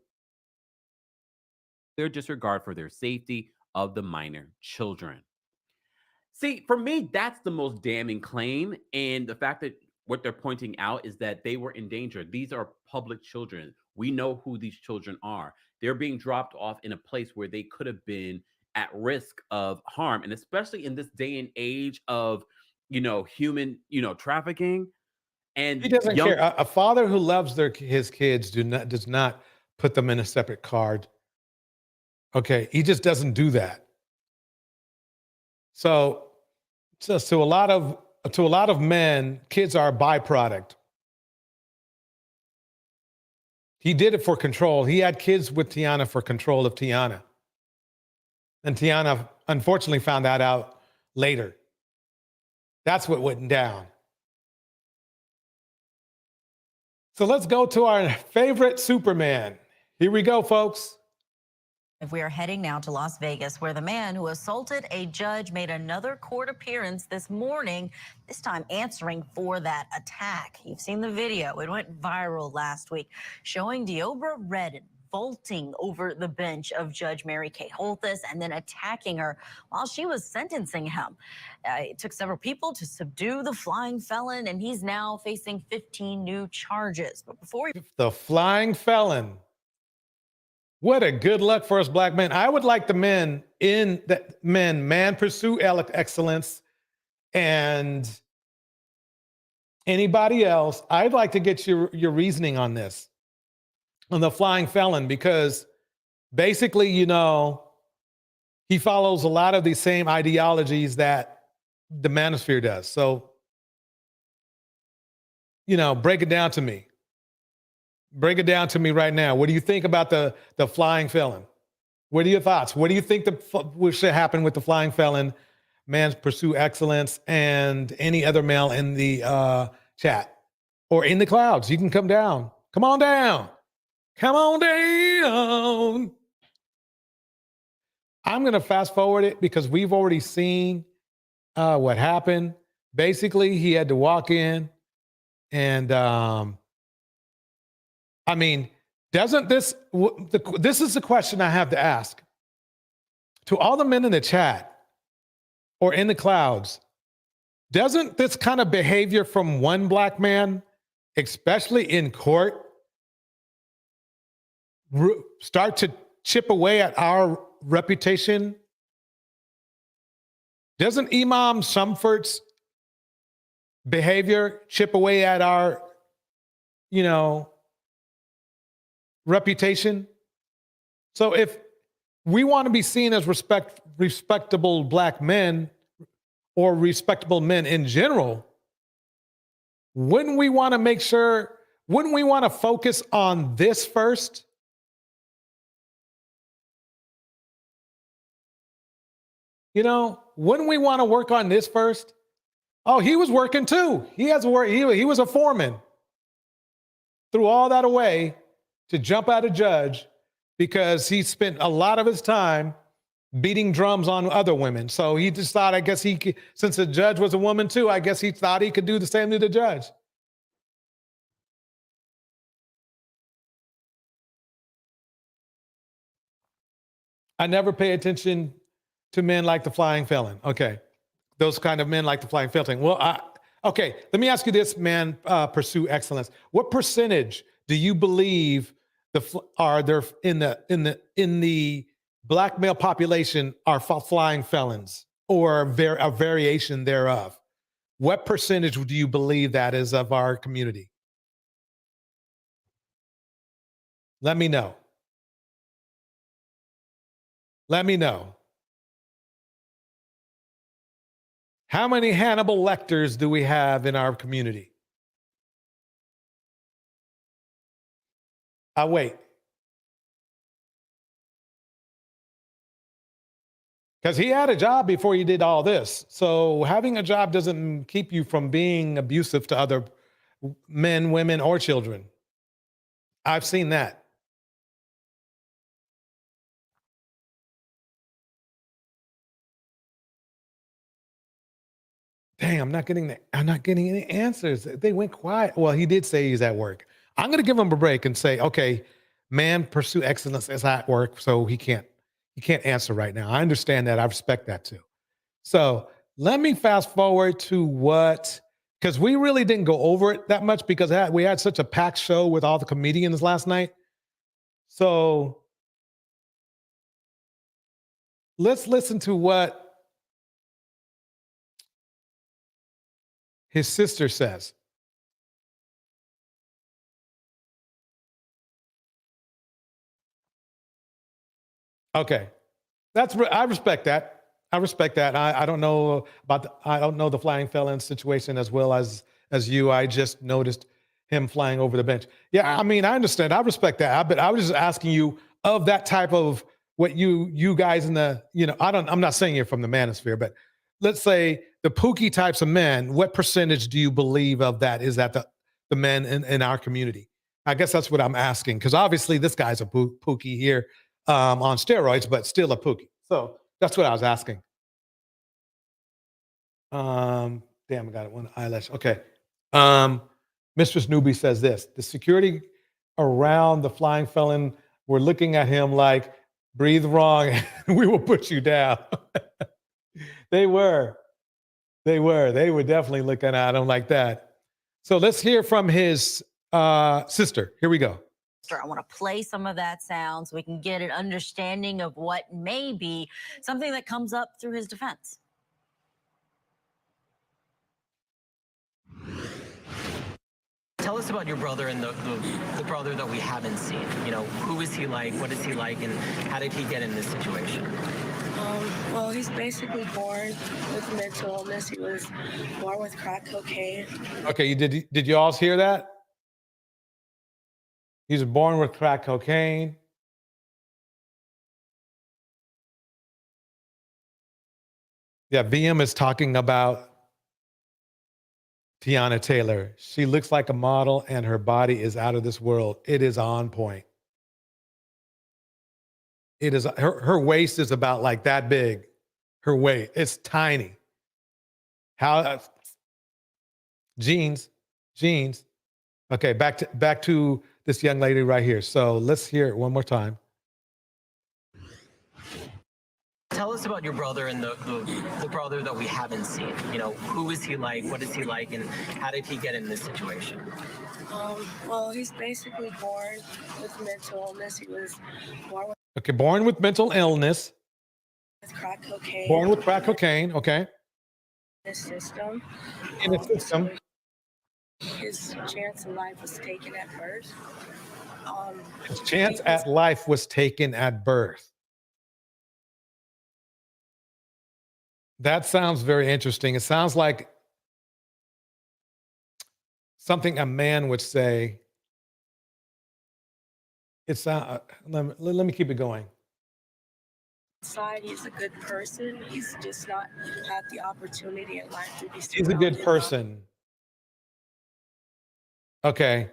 Their disregard for their safety of the minor children. See, for me, that's the most damning claim. And the fact that what they're pointing out is that they were in danger. These are public children. We know who these children are. They're being dropped off in a place where they could have been at risk of harm. And especially in this day and age of, human, trafficking. And He doesn't care. A father who loves his kids does not put them in a separate card. Okay, he just doesn't do that. So to a lot of men, kids are a byproduct. He did it for control. He had kids with Tiana for control of Tiana. And Tiana unfortunately found that out later. That's what went down. So let's go to our favorite Superman. Here we go, folks. If we are heading now to Las Vegas, where the man who assaulted a judge made another court appearance this morning, this time answering for that attack. You've seen the video. It went viral last week, showing Deobra Redden vaulting over the bench of Judge Mary Kay Holthus and then attacking her while she was sentencing him. It took several people to subdue the flying felon, and he's now facing 15 new charges. But before the flying felon. What a good luck for us black men. I would like the men pursue excellence, and anybody else, I'd like to get your reasoning on this, on the flying felon, because basically, he follows a lot of the same ideologies that the manosphere does. So, break it down to me. Break it down to me right now. What do you think about the flying felon? What are your thoughts? What do you think should happen with the flying felon, man pursue excellence, and any other male in the chat or in the clouds? You can come down. Come on down. Come on down. I'm going to fast forward it because we've already seen what happened. Basically, he had to walk in and doesn't this is the question I have to ask to all the men in the chat or in the clouds. Doesn't this kind of behavior from one black man, especially in court, start to chip away at our reputation? Doesn't Imam Shumfert's behavior chip away at our, reputation? So if we want to be seen as respectable black men or respectable men in general, wouldn't we want to focus on this first? Wouldn't we want to work on this first? Oh, he was working too. He has work. He was a foreman. Threw all that away to jump out a judge because he spent a lot of his time beating drums on other women. So he just thought, I guess since the judge was a woman too, I guess he thought he could do the same to the judge. I never pay attention to men like the flying felon. Okay. Those kind of men like the flying felon. Well, okay. Let me ask you this, man, pursue excellence. What percentage do you believe are there in the black male population are flying felons or a variation thereof? What percentage do you believe that is of our community? Let me know. Let me know. How many Hannibal Lecters do we have in our community? I'll wait. Because he had a job before he did all this. So having a job doesn't keep you from being abusive to other men, women, or children. I've seen that. Dang, I'm not getting any answers. They went quiet. Well, he did say he's at work. I'm going to give him a break and say, okay, man, pursue excellence is at work, so he can't answer right now. I understand that. I respect that too. So Let me fast forward to what, because we really didn't go over it that much because we had such a packed show with all the comedians last night. So let's listen to what his sister says. Okay. I respect that. I respect that. I don't know I don't know the flying felon situation as well as you. I just noticed him flying over the bench. Yeah, I mean, I understand. I respect that. But I was just asking you of that type of what you guys in the, I'm not saying you're from the manosphere, but let's say the Pookie types of men, what percentage do you believe of that is that the men in our community? I guess that's what I'm asking, because obviously this guy's a Pookie here on steroids, but still a Pookie. So that's what I was asking. Damn, I got it. One eyelash. Okay. Mistress Newbie says this: the security around the flying felon were looking at him like, breathe wrong, and we will put you down. They were definitely looking at him like that. So let's hear from his sister. Here we go. I want to play some of that sound so we can get an understanding of what may be something that comes up through his defense. Tell us about your brother and the brother that we haven't seen. You know, who is he like? What is he like? And how did he get in this situation? Well, he's basically born with mental illness. He was born with crack cocaine. Okay, did you all hear that? He's born with crack cocaine. Yeah, VM is talking about Tiana Taylor. She looks like a model and her body is out of this world. It is on point. It is her waist is about like that big. Her waist, it's tiny. How jeans. Okay, back to this young lady right here. So let's hear it one more time. Tell us about your brother and the brother that we haven't seen. You know, who is he like? What is he like? And how did he get in this situation? Well, he's basically born with mental illness. He was born with born with mental illness. Crack cocaine. Born with crack cocaine. Okay. In his system. In his system. His chance in life was taken at birth. His chance at life was taken at birth. That sounds very interesting. It sounds like something a man would say. Let me keep it going. Inside, he's a good person. He's just not had the opportunity in life to be. He's a good person. Okay.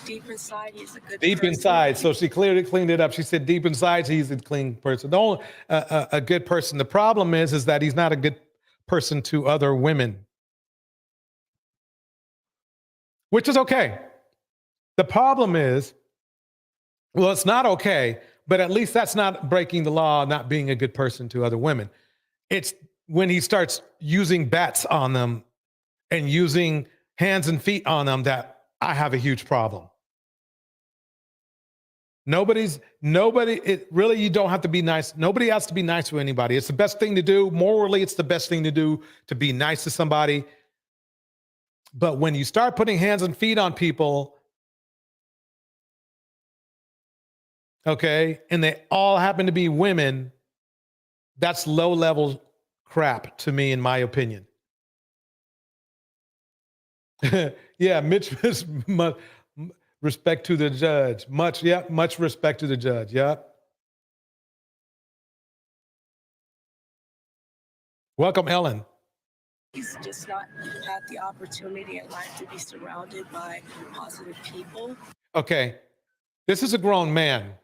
Deep inside, he's a good deep person. Inside. So she clearly cleaned it up. She said deep inside, he's a clean person. A good person. The problem is that he's not a good person to other women, which is okay. The problem is, well, it's not okay, but at least that's not breaking the law, not being a good person to other women. It's when he starts using bats on them and using hands and feet on them that I have a huge problem. Nobody, you don't have to be nice. Nobody has to be nice to anybody. It's the best thing to do. Morally, it's the best thing to do to be nice to somebody. But when you start putting hands and feet on people, okay, and they all happen to be women, that's low-level crap to me, in my opinion. Yeah, Mitch, respect to the judge. Much respect to the judge. Yep. Welcome, Ellen. He's just not had the opportunity in life to be surrounded by positive people. Okay, this is a grown man.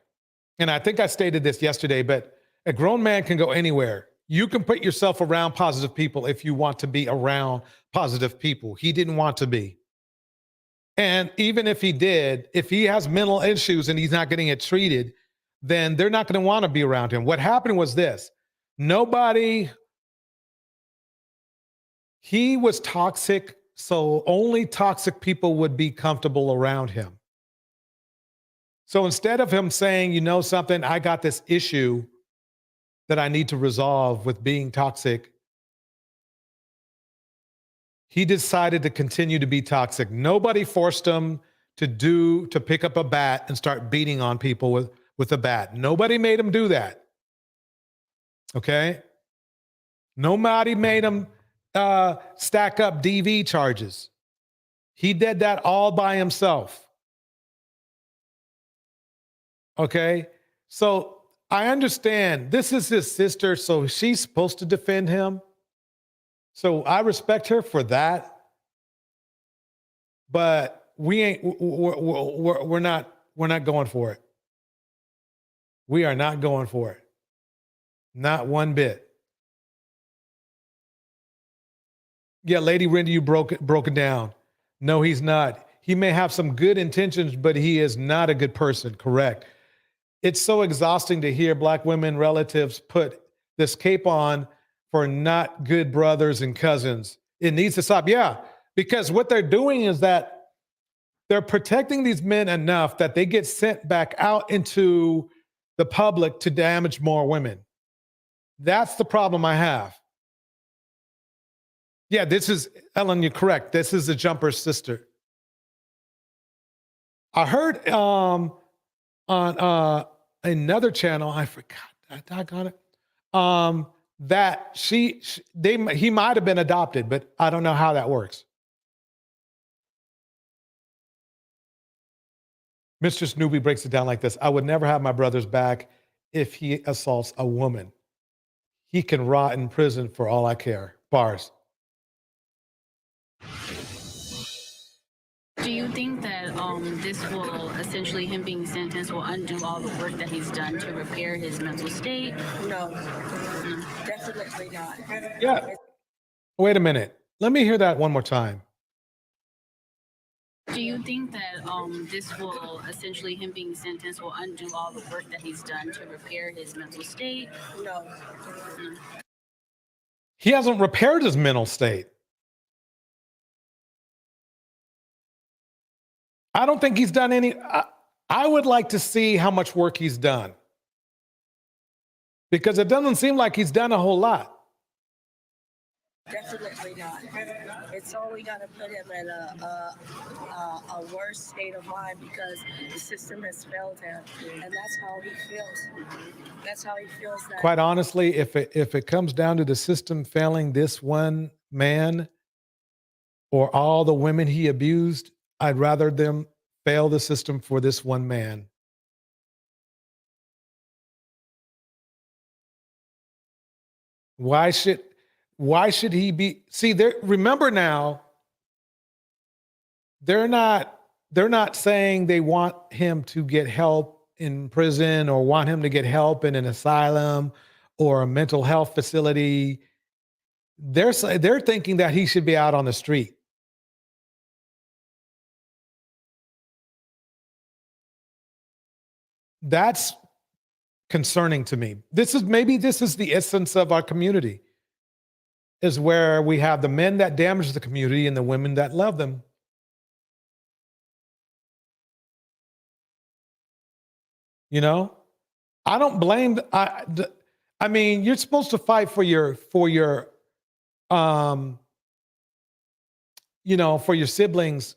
And I think I stated this yesterday, but a grown man can go anywhere. You can put yourself around positive people if you want to be around positive people. He didn't want to be. And even if he did, if he has mental issues and he's not getting it treated, then they're not going to want to be around him. What happened was this. He was toxic, so only toxic people would be comfortable around him. So instead of him saying, you know something, I got this issue that I need to resolve with being toxic, he decided to continue to be toxic. Nobody forced him to pick up a bat and start beating on people with a bat. Nobody made him do that. Okay? Nobody made him stack up DV charges. He did that all by himself. Okay? So I understand this is his sister, so she's supposed to defend him. So I respect her for that. But we're not going for it. We are not going for it. Not one bit. Yeah, Lady Randy, you broke it down. No, he's not. He may have some good intentions, but he is not a good person. Correct. It's so exhausting to hear Black women relatives put this cape on for not good brothers and cousins. It needs to stop. Yeah, because what they're doing is that they're protecting these men enough that they get sent back out into the public to damage more women. That's the problem I have. Yeah, this is, Ellen, you're correct. This is the Jumper's sister. I heard on another channel, I forgot, I got it, that he might have been adopted, but I don't know how that works. Mr. Snoopy breaks it down like this. I would never have my brother's back if he assaults a woman. He can rot in prison for all I care. Bars. Do you think that this will, essentially him being sentenced, will undo all the work that he's done to repair his mental state? No, definitely not. Yeah. Wait a minute. Let me hear that one more time. Do you think that this will, essentially him being sentenced, will undo all the work that he's done to repair his mental state? No. He hasn't repaired his mental state. I don't think he's done any. I would like to see how much work he's done, because it doesn't seem like he's done a whole lot. Definitely not. It's only going to put him in a worse state of mind because the system has failed him, and that's how he feels. That's how he feels. That Quite honestly, if it comes down to the system failing this one man or all the women he abused, I'd rather them fail the system for this one man. Why should he be? See, remember now, they're not saying they want him to get help in prison or want him to get help in an asylum or a mental health facility. They're thinking that he should be out on the street. That's concerning to me. This is the essence of our community, is where we have the men that damage the community and the women that love them. You know, I don't blame. I mean, you're supposed to fight for your siblings,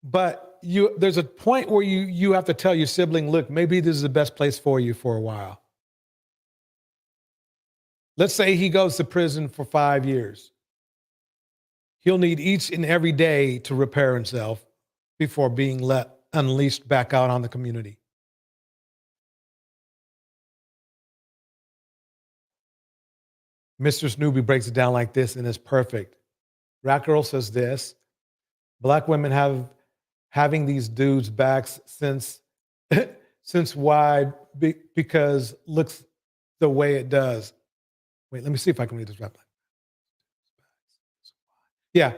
but there's a point where you have to tell your sibling, look, maybe this is the best place for you for a while. Let's say he goes to prison for 5 years. He'll need each and every day to repair himself before being unleashed back out on the community. Mr. Snoopy breaks it down like this, and it's perfect. Rat Girl says this: Black women having these dudes' backs since why? Because looks the way it does. Wait, let me see if I can read this right. Yeah,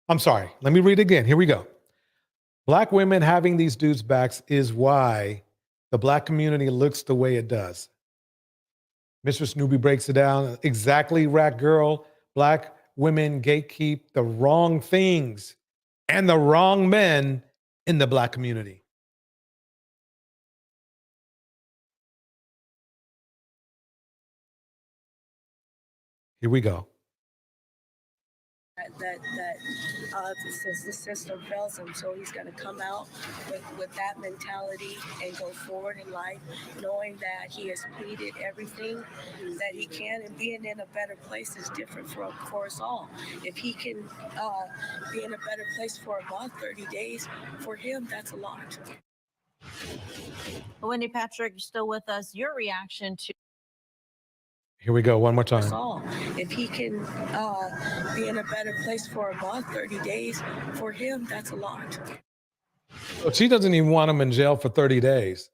I'm sorry. Let me read it again. Here we go. Black women having these dudes' backs is why the Black community looks the way it does. Mr. Snoopy breaks it down. Exactly, Rat Girl. Black women gatekeep the wrong things and the wrong men in the Black community. Here we go. Since the system fails him, so he's going to come out with that mentality and go forward in life, knowing that he has pleaded everything that he can, and being in a better place is different for us all. If he can be in a better place for a month, 30 days, for him, that's a lot. Wendy Patrick, you're still with us. Your reaction to... Here we go, one more Us time. all. If he can be in a better place for a month, 30 days, for him, that's a lot. Well, she doesn't even want him in jail for 30 days.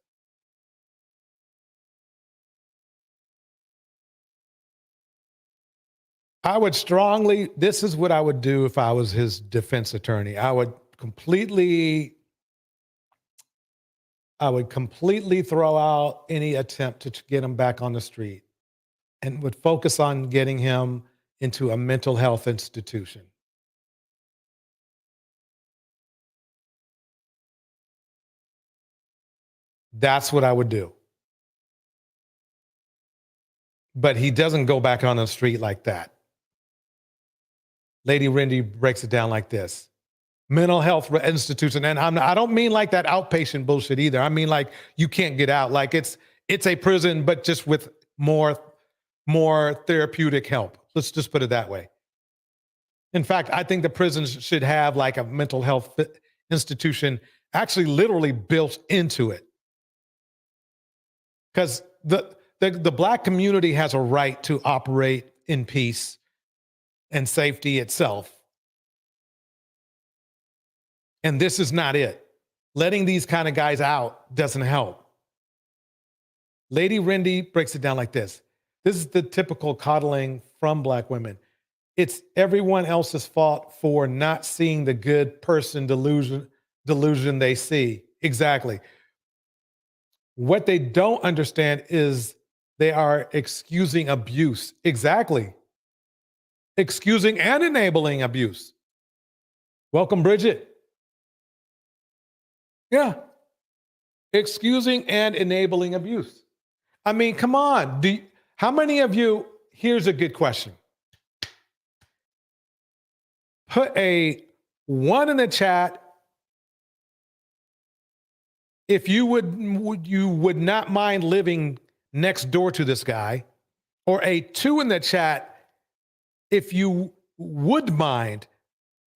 I would strongly, this is what I would do if I was his defense attorney. I would completely throw out any attempt to get him back on the street and would focus on getting him into a mental health institution. That's what I would do. But he doesn't go back on the street like that. Lady Wendy breaks it down like this. Mental health institution. And I don't mean like that outpatient bullshit either. I mean like you can't get out. Like it's a prison, but just with more therapeutic help. Let's just put it that way. In fact, I think the prisons should have like a mental health institution actually literally built into it. Because the Black community has a right to operate in peace and safety itself. And this is not it. Letting these kind of guys out doesn't help. Lady Wendy breaks it down like this. This is the typical coddling from Black women. It's everyone else's fault for not seeing the good person delusion they see. Exactly. What they don't understand is they are excusing abuse. Exactly. Excusing and enabling abuse. Welcome, Bridget. Yeah. Excusing and enabling abuse. I mean, come on. How many of you, here's a good question. Put a 1 in the chat if you would not mind living next door to this guy, or a 2 in the chat if you would mind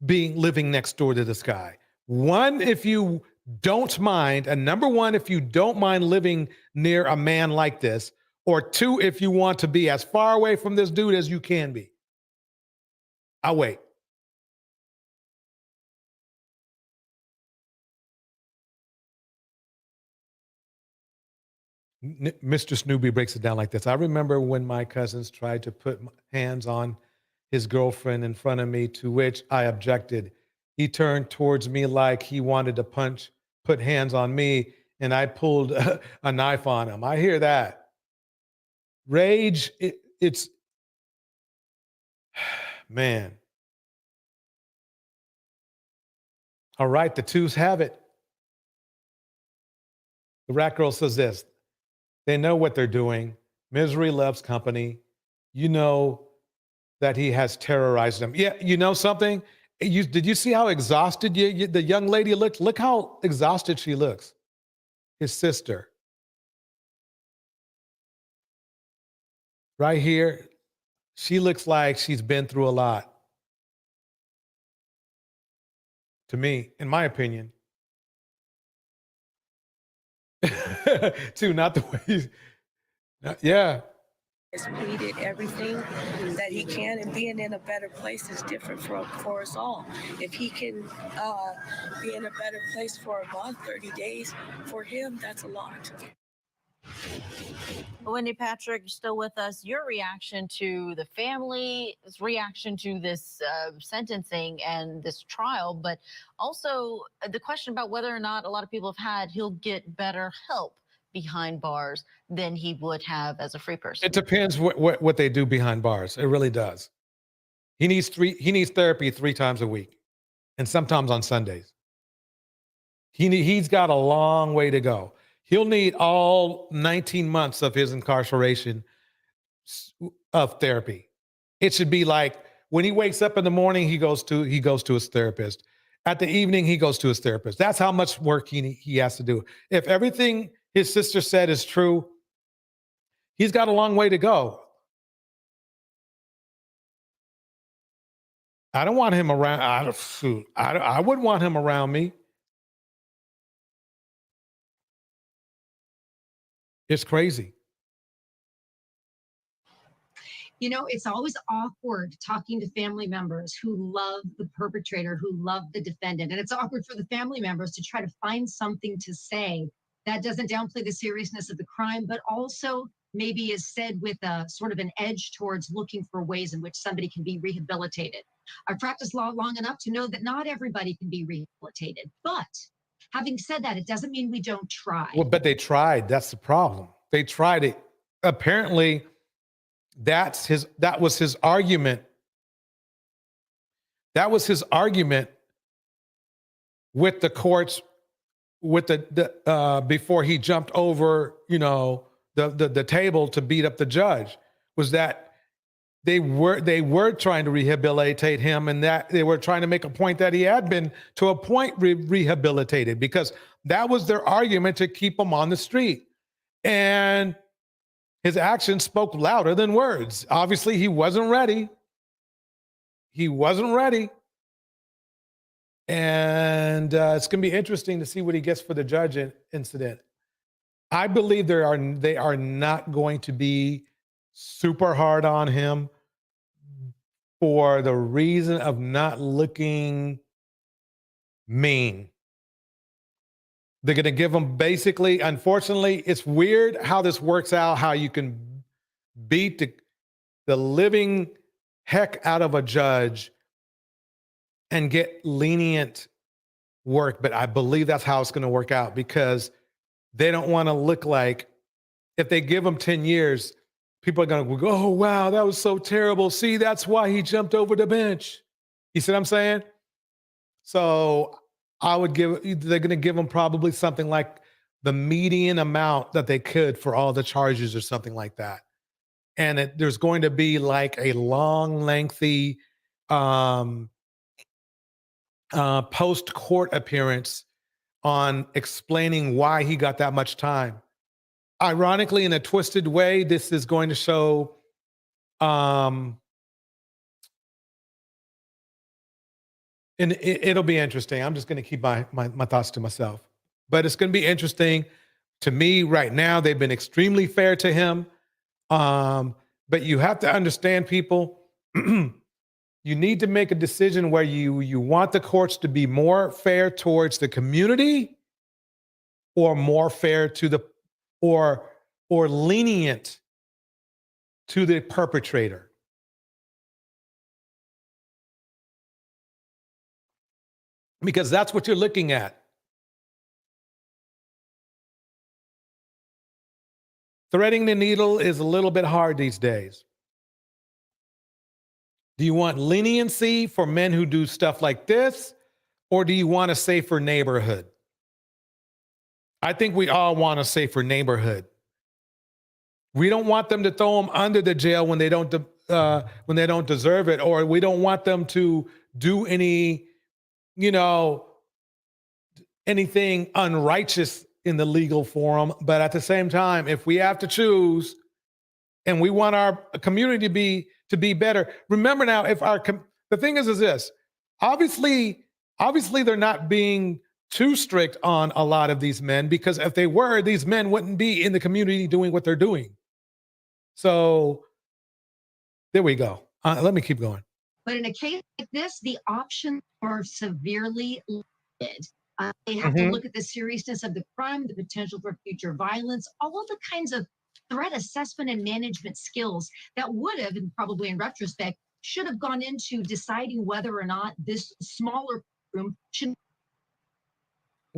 living next door to this guy. 1 if you don't mind, and number 1 if you don't mind living near a man like this, or 2 if you want to be as far away from this dude as you can be. I'll wait. Mr. Snoopy breaks it down like this. I remember when my cousins tried to put hands on his girlfriend in front of me, to which I objected. He turned towards me like he wanted to put hands on me, and I pulled a knife on him. I hear that. Rage, it's, man. All right, the 2s have it. The Rat Girl says this. They know what they're doing. Misery loves company. You know that he has terrorized them. Yeah, you know something? Did you see how exhausted the young lady looked? Look how exhausted she looks. His sister. Right here, she looks like she's been through a lot. To me, in my opinion. Too, not the way yeah. Has pleaded everything that he can, and being in a better place is different for us all. If he can be in a better place for a month, 30 days, for him, that's a lot. Wendy Patrick, you're still with us. Your reaction to the family's reaction to this sentencing and this trial, but also the question about whether or not a lot of people have had he'll get better help behind bars than he would have as a free person. It depends what they do behind bars. It really does. He needs therapy 3 times a week, and sometimes on Sundays. He's got a long way to go. He'll need all 19 months of his incarceration of therapy. It should be like when he wakes up in the morning, he goes to his therapist. At the evening, he goes to his therapist. That's how much work he has to do. If everything his sister said is true, he's got a long way to go. I don't want him around. I wouldn't want him around me. It's crazy. You know, it's always awkward talking to family members who love the perpetrator, who love the defendant. And it's awkward for the family members to try to find something to say that doesn't downplay the seriousness of the crime, but also maybe is said with a sort of an edge towards looking for ways in which somebody can be rehabilitated. I've practiced law long enough to know that not everybody can be rehabilitated. But having said that, it doesn't mean we don't try. Well, but they tried. That's the problem. They tried it. Apparently, that was his argument. That was his argument with the courts, with the before he jumped over, the table to beat up the judge, was that they were trying to rehabilitate him, and that they were trying to make a point that he had been to a point rehabilitated, because that was their argument to keep him on the street. And his actions spoke louder than words. Obviously, he wasn't ready. He wasn't ready. And it's going to be interesting to see what he gets for the judge incident. I believe they are not going to be super hard on him for the reason of not looking mean. They're going to give him basically, unfortunately, it's weird how this works out, how you can beat the living heck out of a judge and get lenient work. But I believe that's how it's going to work out, because they don't want to look like, if they give him 10 years, people are going to go, oh, wow, that was so terrible. See, that's why he jumped over the bench. You see what I'm saying? So they're going to give him probably something like the median amount that they could for all the charges or something like that. And there's going to be like a long, lengthy post-court appearance on explaining why he got that much time. Ironically, in a twisted way, this is going to show and it'll be interesting. I'm just going to keep my thoughts to myself. But it's going to be interesting. To me, right now, they've been extremely fair to him. But you have to understand, people, you need to make a decision where you want the courts to be more fair towards the community, or more fair to the, or lenient to the perpetrator. Because that's what you're looking at. Threading the needle is a little bit hard these days. Do you want leniency for men who do stuff like this, or do you want a safer neighborhood? I think we all want a safer neighborhood. We don't want them to throw them under the jail when they don't deserve it, or we don't want them to do anything unrighteous in the legal forum. But at the same time, if we have to choose, and we want our community to be better, remember now, the thing is this: obviously they're not being too strict on a lot of these men, because if they were, these men wouldn't be in the community doing what they're doing. So there we go. Let me keep going. But in a case like this, the options are severely limited. They have to look at the seriousness of the crime, the potential for future violence, all of the kinds of threat assessment and management skills that would have, and probably in retrospect, should have gone into deciding whether or not this smaller room should.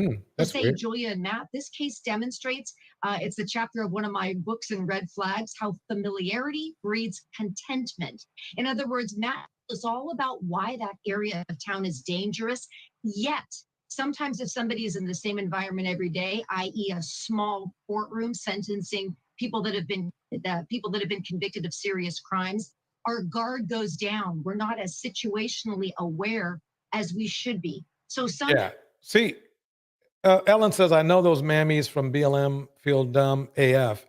For That's saying weird. Julia and Matt, this case demonstrates, it's a chapter of one of my books in Red Flags, how familiarity breeds contentment. In other words, Matt is all about why that area of town is dangerous. Yet, sometimes if somebody is in the same environment every day, i.e. a small courtroom sentencing people that have been convicted of serious crimes, our guard goes down. We're not as situationally aware as we should be. So Yeah. See, Ellen says, I know those mammies from BLM feel dumb AF.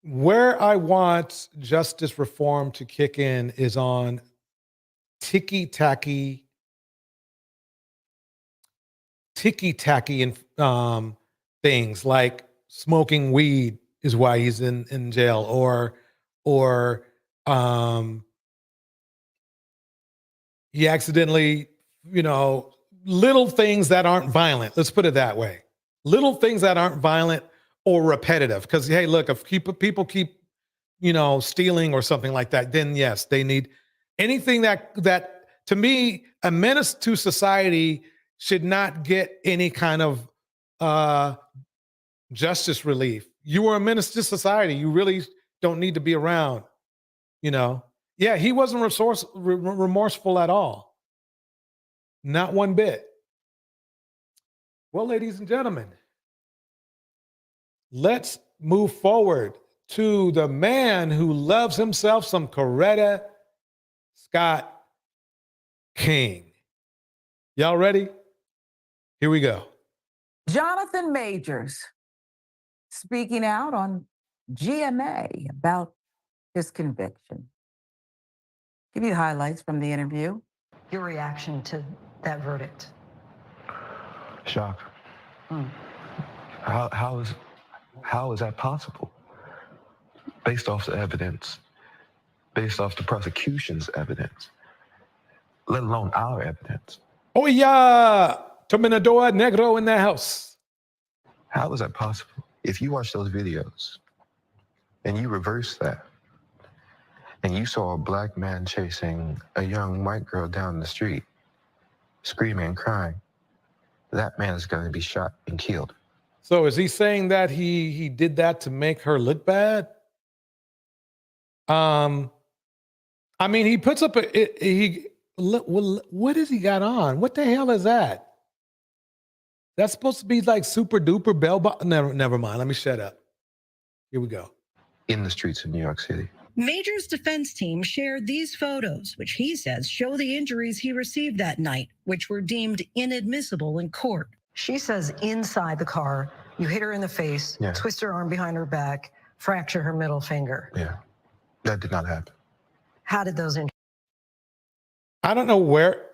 Where I want justice reform to kick in is on ticky-tacky and things like smoking weed is why he's in jail, or he accidentally, little things that aren't violent. Let's put it that way. Little things that aren't violent or repetitive. Because, hey, look, if people keep, stealing or something like that, then yes, they need anything that to me, a menace to society should not get any kind of justice relief. You are a menace to society. You really don't need to be around, Yeah, he wasn't remorseful at all. Not one bit. Well, ladies and gentlemen, let's move forward to the man who loves himself some Coretta Scott King. Y'all ready? Here we go. Jonathan Majors speaking out on GMA about his conviction. Give you highlights from the interview. Your reaction to that verdict? Shock. How is that possible? Based off the evidence, based off the prosecution's evidence, let alone our evidence. Oh yeah, Terminador Negro in the house. How is that possible? If you watch those videos and you reverse that, and you saw a black man chasing a young white girl down the street, screaming and crying, that man is going to be shot and killed. So is he saying that he did that to make her look bad? I mean, he puts up what has he got on? What the hell is that? That's supposed to be like super duper bell bottom. Never mind. Let me shut up. Here we go. In the streets of New York City. Major's defense team shared these photos, which he says show the injuries he received that night, which were deemed inadmissible in court. She says inside the car, you hit her in the face, twist her arm behind her back, fracture her middle finger. Yeah, that did not happen. How did those injuries? I don't know where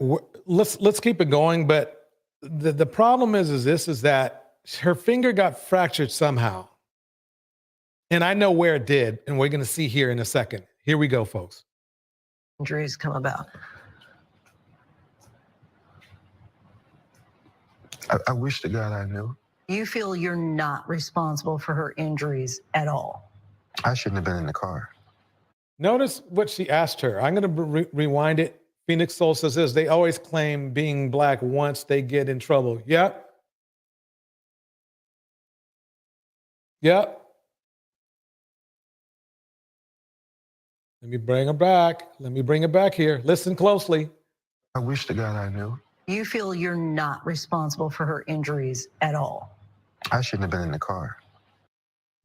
let's keep it going, but the problem is that her finger got fractured somehow. And I know where it did, and we're going to see here in a second. Here we go, folks. Injuries come about. I wish to God I knew. You feel you're not responsible for her injuries at all? I shouldn't have been in the car. Notice what she asked her. I'm going to rewind it. Phoenix Soul says this: they always claim being black once they get in trouble. Yep. Yep. Let me bring her back. Let me bring it back here. Listen closely. I wish to God I knew. You feel you're not responsible for her injuries at all? I shouldn't have been in the car.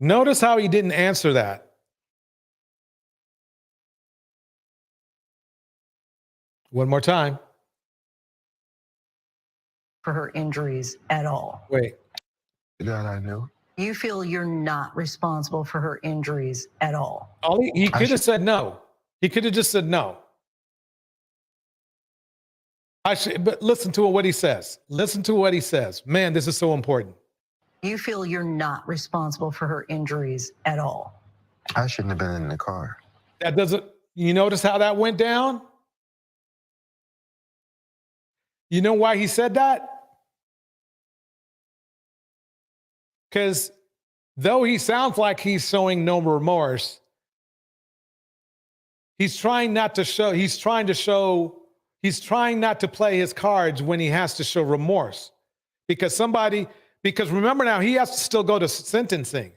Notice how he didn't answer that. One more time. For her injuries at all? Wait. God I knew. You feel you're not responsible for her injuries at all? He could have said no. He could have just said no. But listen to what he says. Listen to what he says. Man, this is so important. You feel you're not responsible for her injuries at all? I shouldn't have been in the car. That doesn't, you notice how that went down? You know why he said that? Because though he sounds like he's showing no remorse, he's trying to show He's trying not to play his cards when he has to show remorse. Because remember now, he has to still go to sentencing.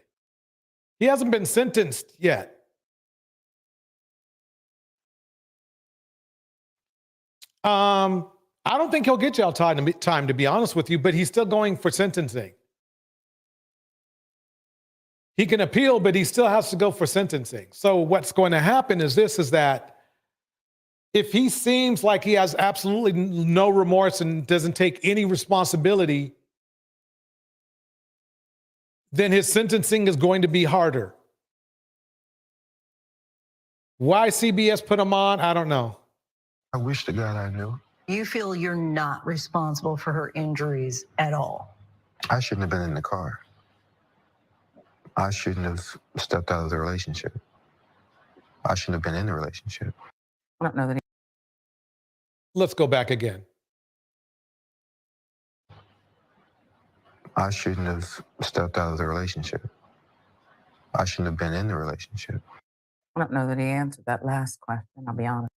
He hasn't been sentenced yet. I don't think he'll get jail time, to be honest with you, but he's still going for sentencing. He can appeal, but he still has to go for sentencing. So what's going to happen is that if he seems like he has absolutely no remorse and doesn't take any responsibility, then his sentencing is going to be harder. Why CBS put him on, I don't know. I wish to God I knew. You feel you're not responsible for her injuries at all? I shouldn't have been in the car. I shouldn't have stepped out of the relationship. I shouldn't have been in the relationship. I don't know that. Let's go back again. I shouldn't have stepped out of the relationship. I shouldn't have been in the relationship. I don't know that he answered that last question, I'll be honest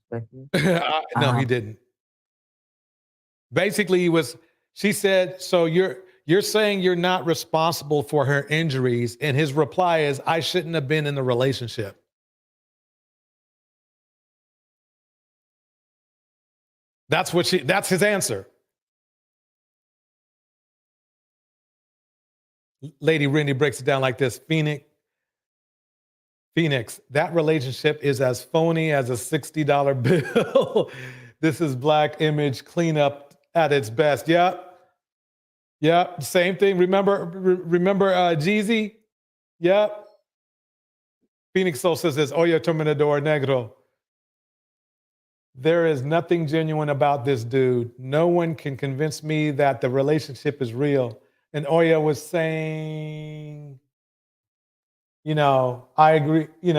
with you. No, he didn't. Basically, she said, so you're saying you're not responsible for her injuries, and his reply is, I shouldn't have been in the relationship. That's his answer. Lady Rennie breaks it down like this. Phoenix, that relationship is as phony as a $60 bill. This is black image cleanup at its best. Yep. Same thing. Remember Jeezy? Yep. Phoenix Soul says this, Oye Terminador Negro. There is nothing genuine about this dude. No one can convince me that the relationship is real. And Oya was saying, I agree, and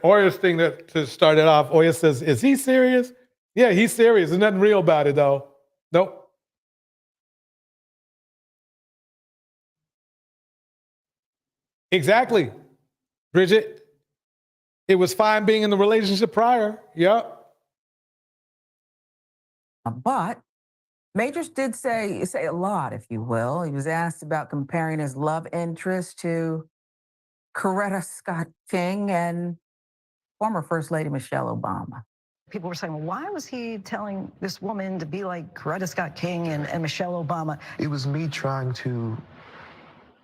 Oya's thing to start it off, Oya says, is he serious? Yeah, he's serious. There's nothing real about it, though. Nope. Exactly. Bridget, it was fine being in the relationship prior. Yep. But Majors did say a lot, if you will. He was asked about comparing his love interest to Coretta Scott King and former First Lady Michelle Obama. People were saying, well, why was he telling this woman to be like Coretta Scott King and Michelle Obama? It was me trying to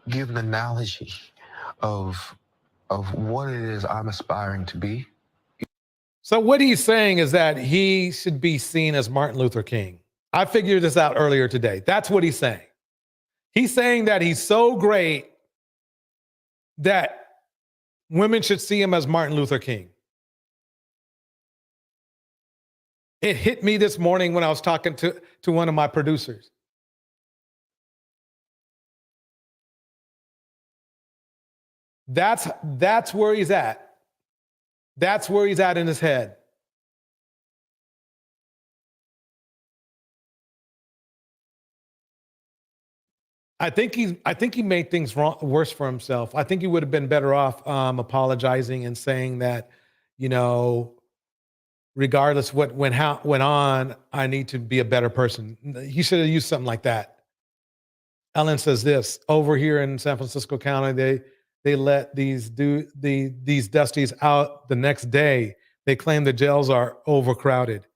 give an analogy of what it is I'm aspiring to be. So what he's saying is that he should be seen as Martin Luther King. I figured this out earlier today. That's what he's saying. He's saying that he's so great that women should see him as Martin Luther King. It hit me this morning when I was talking to one of my producers. That's where he's at. That's where he's at in his head. I think he made things worse for himself. I think he would have been better off apologizing and saying that, regardless what went on, I need to be a better person. He should have used something like that. Ellen says this, over here in San Francisco County, they let these dusties out the next day. They claim the jails are overcrowded.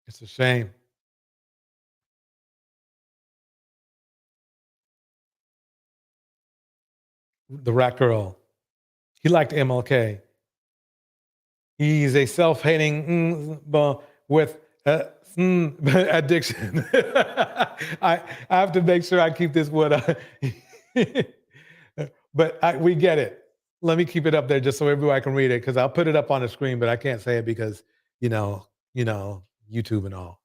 It's a shame. The rat girl. He liked MLK. He's a self-hating with addiction. I have to make sure I keep this one. But we get it. Let me keep it up there just so everybody can read it, because I'll put it up on the screen, but I can't say it because, YouTube and all.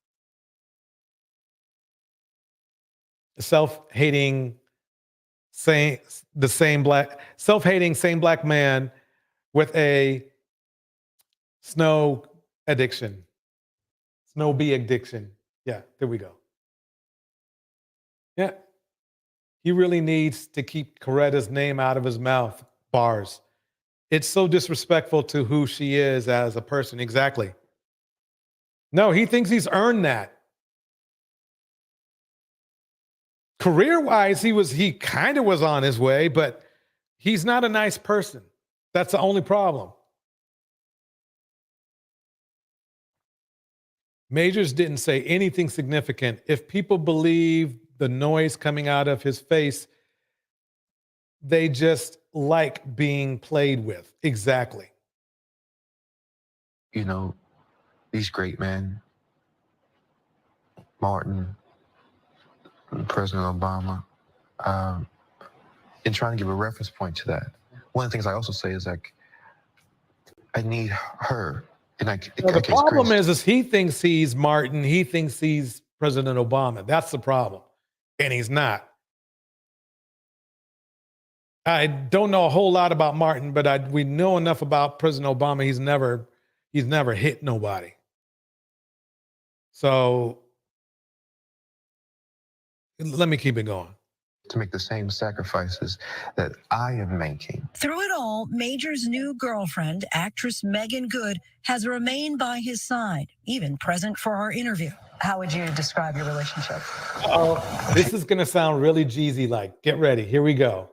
Self-hating, self-hating same black man with a snow addiction. Snow bee addiction. Yeah, there we go. Yeah. He really needs to keep Coretta's name out of his mouth. Bars. It's so disrespectful to who she is as a person. Exactly. No, he thinks he's earned that. Career-wise, he kind of was on his way, but he's not a nice person. That's the only problem. Majors didn't say anything significant. If people believe the noise coming out of his face, they just like being played with. Exactly. You know, these great men, Martin, President Obama, and trying to give a reference point to that. One of the things I also say is like, I need her. And the problem is he thinks he's Martin. He thinks he's President Obama. That's the problem. And he's not. I don't know a whole lot about Martin, but we know enough about President Obama. He's never hit nobody. So let me keep it going. To make the same sacrifices that I am making. Through it all, Major's new girlfriend, actress Megan Good, has remained by his side, even present for our interview. How would you describe your relationship? Oh, this is going to sound really Jeezy-like. Get ready. Here we go.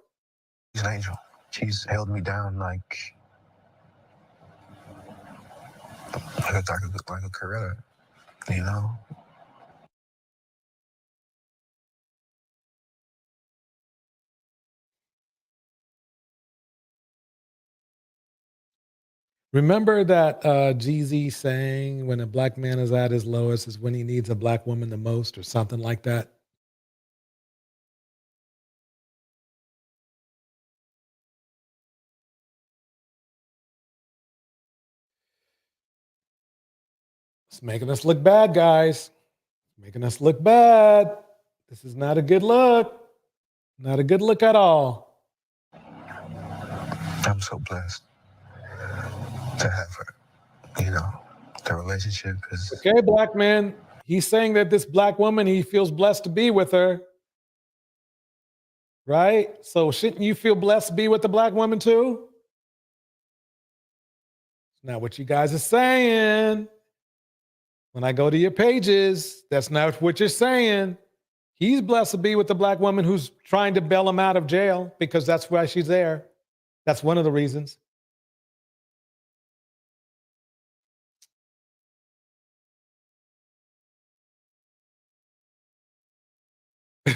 She's an angel. She's held me down like a Coretta, you know? Remember that Jeezy saying when a black man is at his lowest is when he needs a black woman the most, or something like that? It's making us look bad, guys. Making us look bad. This is not a good look. Not a good look at all. I'm so blessed to have her. You know, the relationship is... Okay, black man. He's saying that this black woman, he feels blessed to be with her. Right? So shouldn't you feel blessed to be with the black woman too? It's not what you guys are saying. When I go to your pages, that's not what you're saying. He's blessed to be with the black woman who's trying to bail him out of jail because that's why she's there. That's one of the reasons.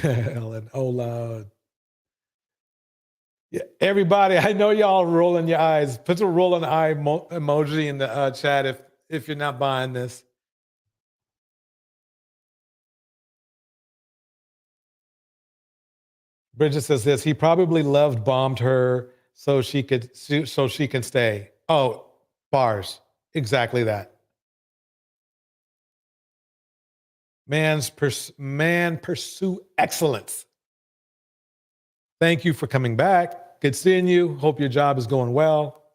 Ellen, oh Lord. Yeah, everybody, I know y'all rolling your eyes. Put a rolling eye emoji in the chat if you're not buying this. Bridget says this. He probably bombed her so she can stay. Oh, bars. Exactly that. Man pursue excellence. Thank you for coming back. Good seeing you. Hope your job is going well.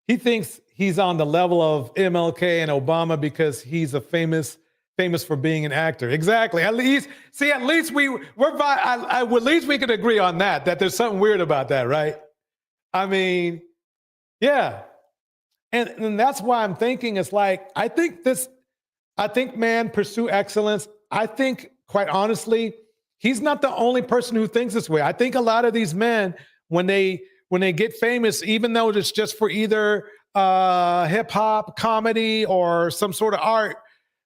He thinks he's on the level of MLK and Obama because he's a famous for being an actor. Exactly. At least we could agree on that there's something weird about that, right? I mean, yeah. And that's why I'm thinking it's like, I think man pursue excellence. I think, quite honestly, he's not the only person who thinks this way. I think a lot of these men, when they get famous, even though it's just for either hip hop, comedy, or some sort of art,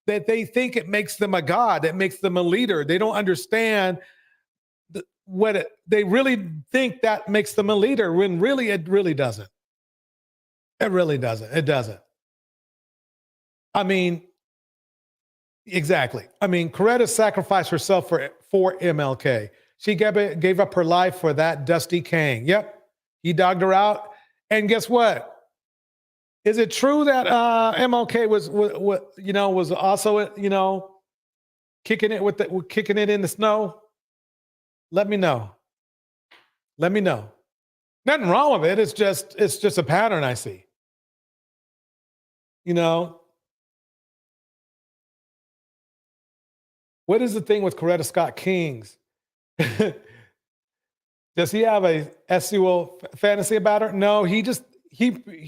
that they think it makes them a god, it makes them a leader. They don't understand they really think that makes them a leader when really it really doesn't. It really doesn't. It doesn't. I mean, exactly. I mean, Coretta sacrificed herself for MLK. She gave up her life for that Dusty Kang. Yep. He dogged her out. And guess what? Is it true that MLK was also, kicking it in the snow? Let me know. Let me know. Nothing wrong with it. It's just a pattern I see. What is the thing with Coretta Scott King's? Does he have a sexual fantasy about her? No, he just he thinks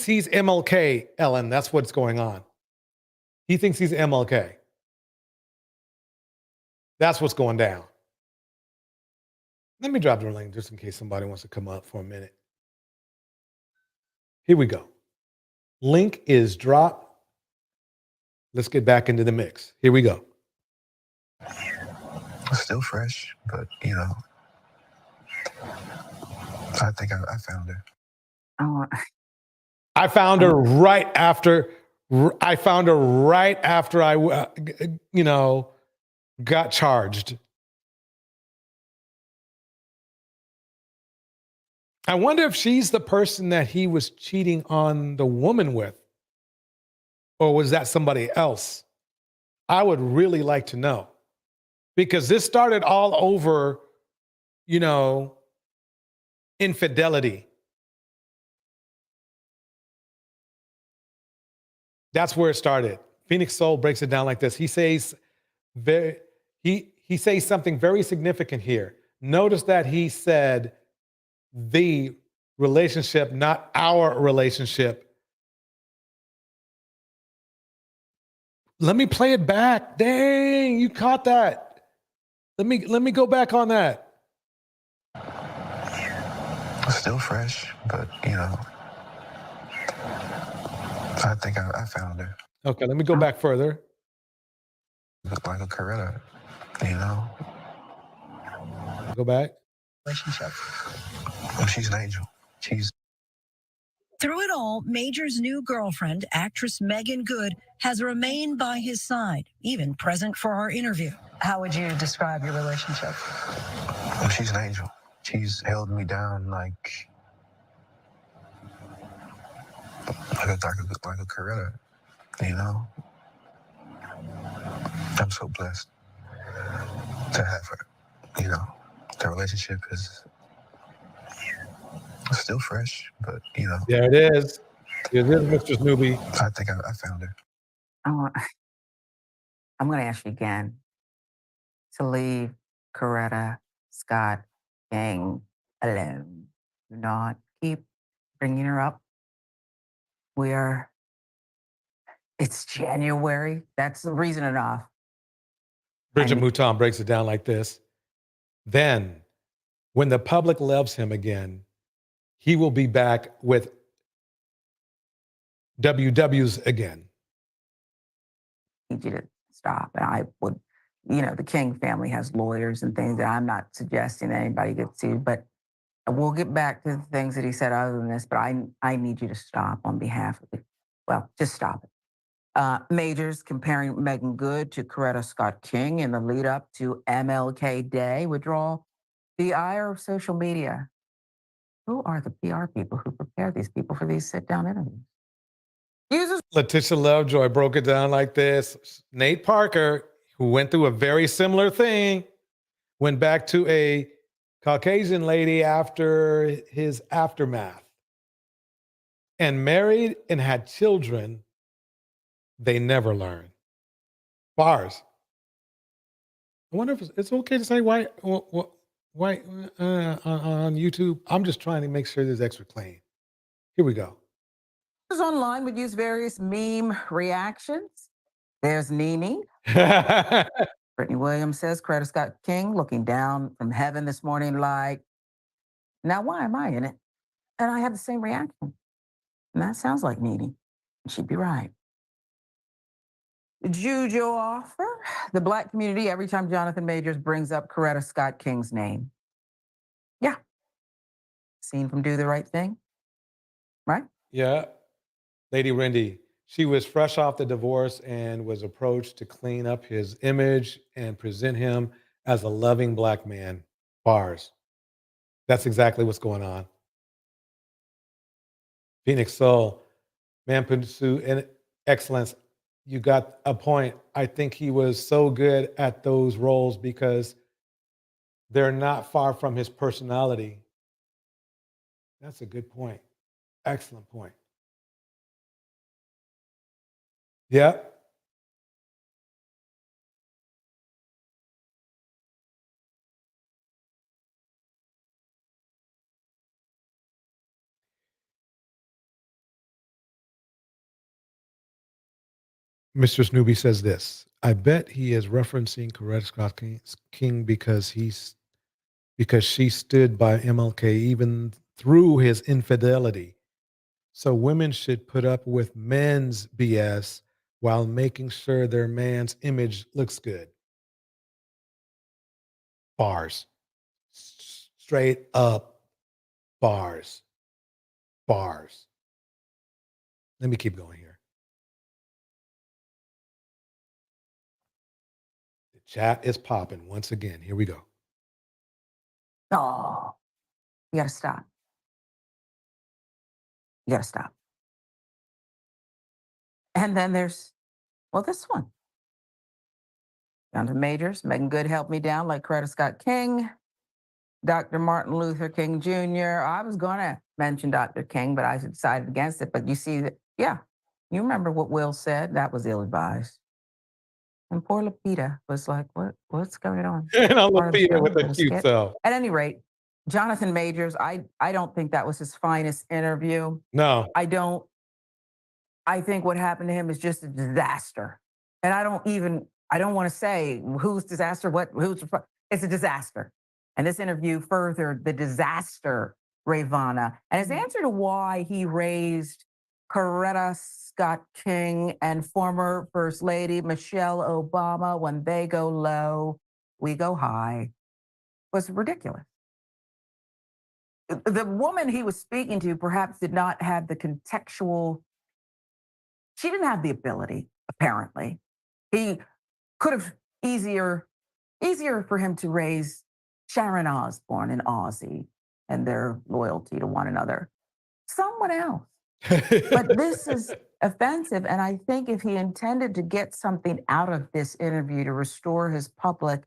he's MLK, Ellen. That's what's going on. He thinks he's MLK. That's what's going down. Let me drop the link just in case somebody wants to come up for a minute. Here we go. Link is dropped. Let's get back into the mix. Here we go. Still fresh, but you know, I think I found her. Oh, I found her right after. I found her right after I, got charged. I wonder if she's the person that he was cheating on the woman with, or was that somebody else? I would really like to know, because this started all over, infidelity. That's where it started. Phoenix Soul breaks it down like this. He says he says something very significant here. Notice that he said the relationship, not our relationship. Let me play it back. Dang, you caught that. Let me go back on that. Still fresh, but you know, I think I found her. Okay, let me go back further. Look like a Coretta, you know. Go back. Relationship. Well, she's an angel. She's. Through it all, Major's new girlfriend, actress Megan Good, has remained by his side, even present for our interview. How would you describe your relationship? Well, she's an angel. She's held me down like a Coretta, you know. I'm so blessed to have her. You know, the relationship is still fresh, but you know. There it is. It is Mr. Snoopy. I think I found her. I'm going to ask you again to leave Coretta Scott King alone. Do not keep bringing her up. It's January. That's reason enough. Bridget Mouton breaks it down like this. Then, when the public loves him again, he will be back with WWs again. I need you to stop. And I would, the King family has lawyers and things that I'm not suggesting that anybody gets sued, but we'll get back to the things that he said other than this, but I need you to stop on behalf of it. Well, just stop it. Majors comparing Megan Good to Coretta Scott King in the lead up to MLK Day would draw the ire of social media. Who are the PR people who prepare these people for these sit-down interviews? Letitia Lovejoy broke it down like this. Nate Parker, who went through a very similar thing, went back to a Caucasian lady after his aftermath and married and had children. They never learn. Bars. I wonder if it's okay to say white on YouTube. I'm just trying to make sure there's extra clean. Here we go. Online would use various meme reactions. There's Nene. Brittany Williams says, Coretta Scott King looking down from heaven this morning like, now why am I in it? And I had the same reaction. And that sounds like Nene. She'd be right. Juju offer the Black community every time Jonathan Majors brings up Coretta Scott King's name. Yeah. Seen from Do the Right Thing, right? Yeah. Lady Rendy, she was fresh off the divorce and was approached to clean up his image and present him as a loving Black man. Bars. That's exactly what's going on. Phoenix Soul, man pursue excellence. You got a point. I think he was so good at those roles because they're not far from his personality. That's a good point. Excellent point. Yeah. Mr. Snoopy says this. I bet he is referencing Coretta Scott King because she stood by MLK even through his infidelity. So women should put up with men's BS while making sure their man's image looks good. Bars. Straight up bars. Bars. Let me keep going here. The chat is popping once again. Here we go. Oh, you gotta stop. You gotta stop. And then there's, well, this one. Jonathan Majors, Megan Good helped me down like Coretta Scott King, Dr. Martin Luther King Jr. I was gonna mention Dr. King, but I decided against it. But you see that, yeah, you remember what Will said? That was ill-advised. And poor Lupita was like, what's going on? And I Part of the Lupita show, with the little cute skit. self. At any rate, Jonathan Majors, I don't think that was his finest interview. No. I think what happened to him is just a disaster. And I don't want to say whose disaster, it's a disaster. And this interview furthered the disaster, Ravana. And his answer to why he raised Coretta Scott King and former First Lady Michelle Obama, when they go low, we go high, was ridiculous. The woman he was speaking to perhaps did not have the contextual, she didn't have the ability, apparently. He could have easier for him to raise Sharon Osbourne and Ozzy and their loyalty to one another. Someone else. But this is offensive. And I think if he intended to get something out of this interview to restore his public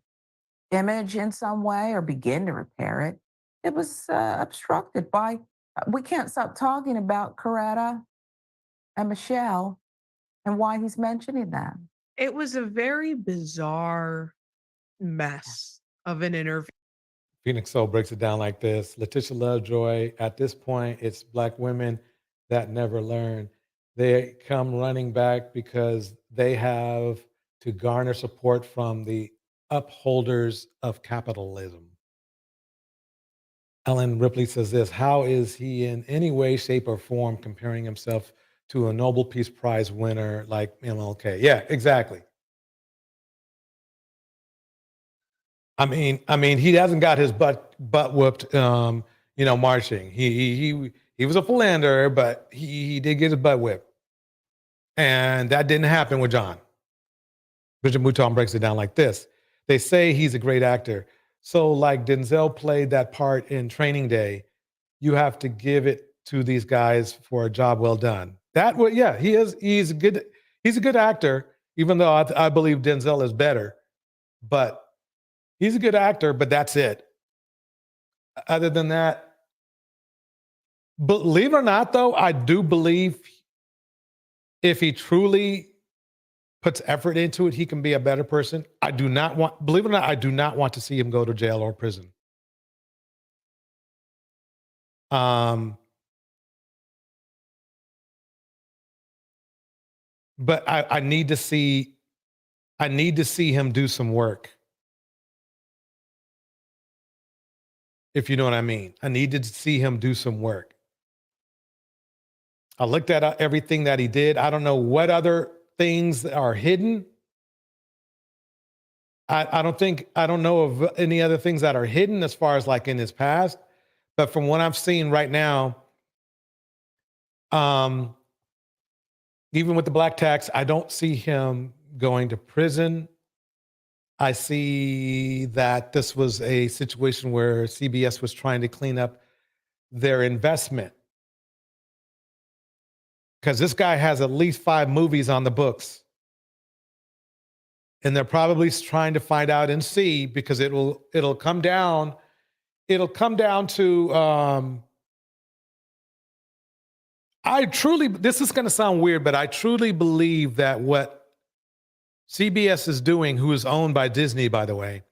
image in some way or begin to repair it, it was obstructed by, we can't stop talking about Coretta and Michelle and why he's mentioning them. It was a very bizarre mess of an interview. Phoenix Soul breaks it down like this. Letitia Lovejoy, at this point, it's Black women that never learn. They come running back because they have to garner support from the upholders of capitalism. Ellen Ripley says this, how is he in any way, shape, or form comparing himself to a Nobel Peace Prize winner like MLK? Yeah, exactly. I mean, he hasn't got his butt whooped, marching. He was a philanderer, but he did get his butt whipped, and that didn't happen with John. Bridget Mouton breaks it down like this: they say he's a great actor, so like Denzel played that part in Training Day, you have to give it to these guys for a job well done. He is. He's a good actor, even though I believe Denzel is better, but. He's a good actor, but that's it. Other than that, believe it or not, though, I do believe if he truly puts effort into it, he can be a better person. Believe it or not, I do not want to see him go to jail or prison. But I need to see him do some work. If you know what I mean. I needed to see him do some work. I looked at everything that he did. I don't know what other things are hidden. I don't know of any other things that are hidden as far as like in his past. But from what I'm seeing right now, even with the black tax, I don't see him going to prison. I see that this was a situation where CBS was trying to clean up their investment. Because this guy has at least 5 movies on the books. And they're probably trying to find out and see, because it'll come down to this is going to sound weird, but I truly believe that what CBS is doing, who is owned by Disney, by the way,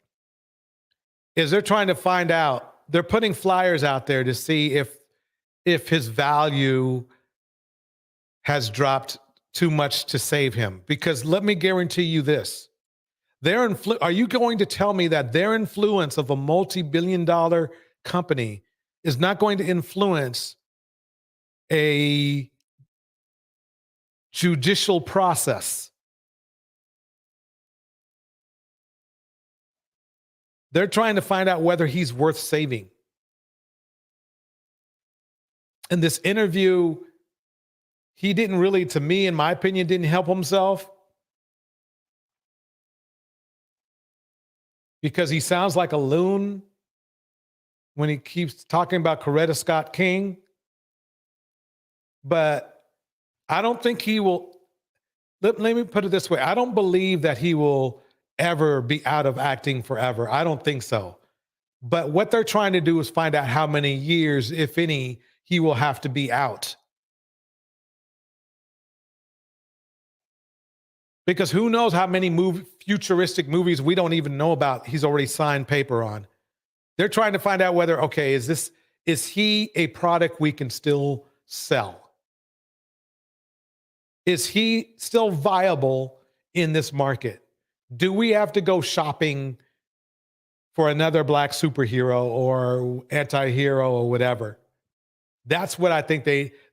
is they're trying to find out, they're putting flyers out there to see if his value has dropped too much to save him. Because let me guarantee you this. Are you going to tell me that their influence of a multi-billion-dollar company is not going to influence a judicial process? They're trying to find out whether he's worth saving. In this interview, he didn't really, to me, in my opinion, didn't help himself. Because he sounds like a loon when he keeps talking about Coretta Scott King. But I don't think he will, let me put it this way. I don't believe that he will ever be out of acting forever. I don't think so. But what they're trying to do is find out how many years, if any, he will have to be out. Because who knows how many futuristic movies we don't even know about he's already signed paper on. They're trying to find out whether, okay, is he a product we can still sell? Is he still viable in this market? Do we have to go shopping for another black superhero or anti-hero or whatever? That's what I think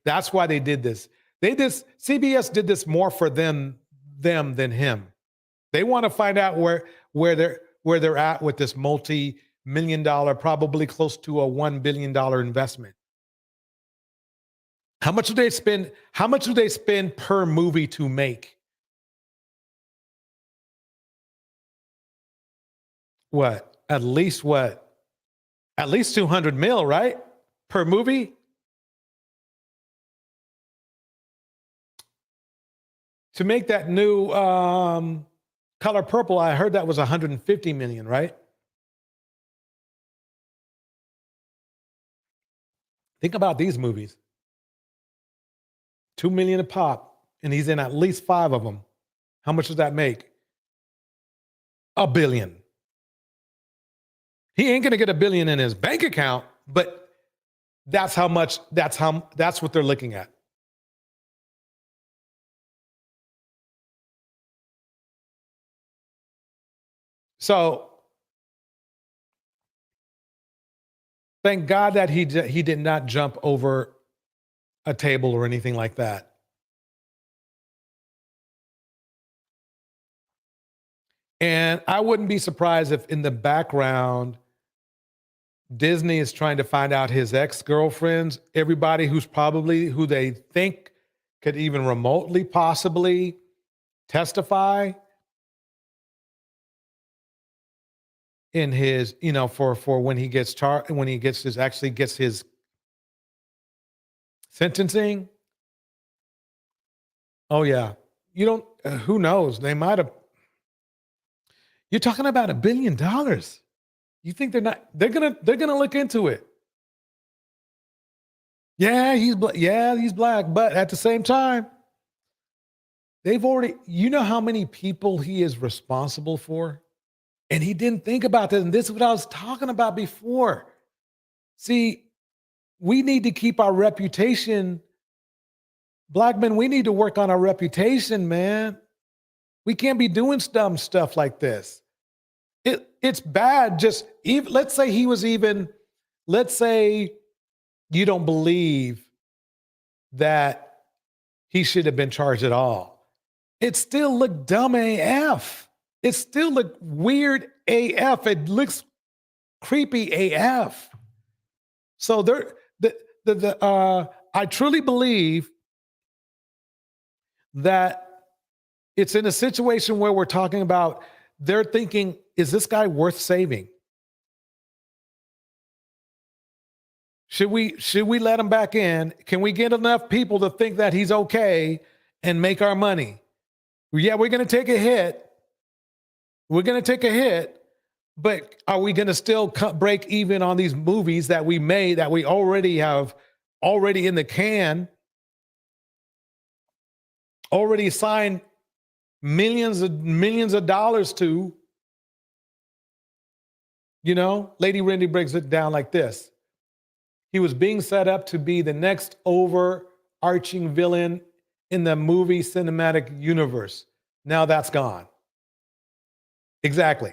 that's why they did this. CBS did this more for them than him. They want to find out where they're at with this multi-million-dollar, probably close to a $1 billion investment. How much do they spend? How much do they spend per movie to make? At least 200 mil, right? Per movie? To make that new Color Purple, I heard that was 150 million, right? Think about these movies. 2 million a pop, and he's in at least 5 of them. How much does that make? $1 billion. He ain't gonna get $1 billion in his bank account, but that's what they're looking at. So thank God that he did not jump over a table or anything like that. And I wouldn't be surprised if in the background, Disney is trying to find out his ex-girlfriends, everybody who they think could even remotely possibly testify in his, for when he gets charged, when he gets his sentencing. Oh yeah. Who knows? They might have. You're talking about $1 billion. You think they're gonna look into it. Yeah, he's black, but at the same time, they've already, how many people he is responsible for? And he didn't think about this. And this is what I was talking about before. See, we need to keep our reputation. Black men, we need to work on our reputation, man. We can't be doing dumb stuff like this. It's bad. Let's say you don't believe that he should have been charged at all. It still looked dumb AF. It still looked weird AF. It looks creepy AF. So I truly believe that it's in a situation where we're talking about, they're thinking, is this guy worth saving? Should we let him back in? Can we get enough people to think that he's okay and make our money? Yeah, we're going to take a hit. But are we going to still break even on these movies that we made, that we already have in the can, already signed millions of dollars to? Lady Rendy breaks it down like this. He was being set up to be the next overarching villain in the movie cinematic universe. Now that's gone. Exactly.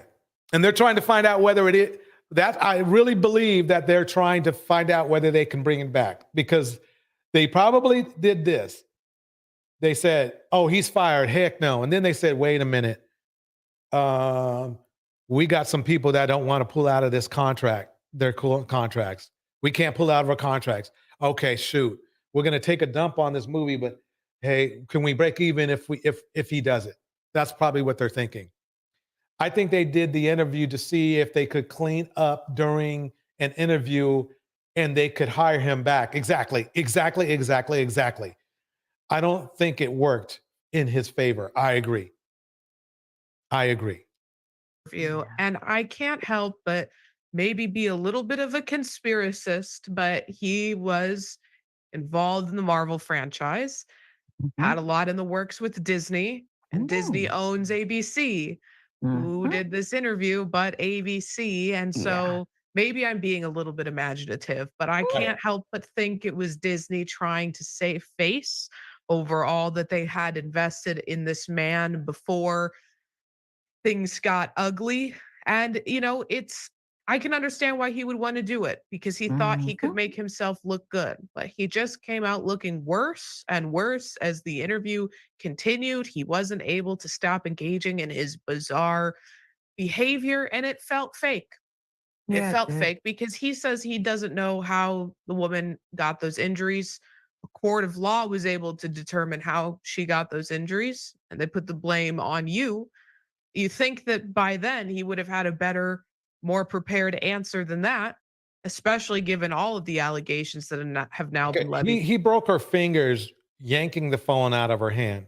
And they're trying to find out whether it is that. I really believe that they're trying to find out whether they can bring it back, because they probably did this. They said, oh, he's fired. Heck no. And then they said, wait a minute. We got some people that don't want to pull out of this contract, their contracts. We can't pull out of our contracts. Okay, shoot. We're going to take a dump on this movie, but hey, can we break even if he does it? That's probably what they're thinking. I think they did the interview to see if they could clean up during an interview and they could hire him back. Exactly. I don't think it worked in his favor. I agree. You and I can't help but maybe be a little bit of a conspiracist, but he was involved in the Marvel franchise, had a lot in the works with Disney, and Disney owns ABC. Who did this interview but ABC? And so maybe I'm being a little bit imaginative, but I can't help but think it was Disney trying to save face over all that they had invested in this man before things got ugly. And, I can understand why he would want to do it, because he thought he could make himself look good. But he just came out looking worse and worse as the interview continued. He wasn't able to stop engaging in his bizarre behavior, and it felt fake. It felt fake because he says he doesn't know how the woman got those injuries. A court of law was able to determine how she got those injuries, and they put the blame on you. You think that by then he would have had a better, more prepared answer than that, especially given all of the allegations that have now been levied. He broke her fingers yanking the phone out of her hand.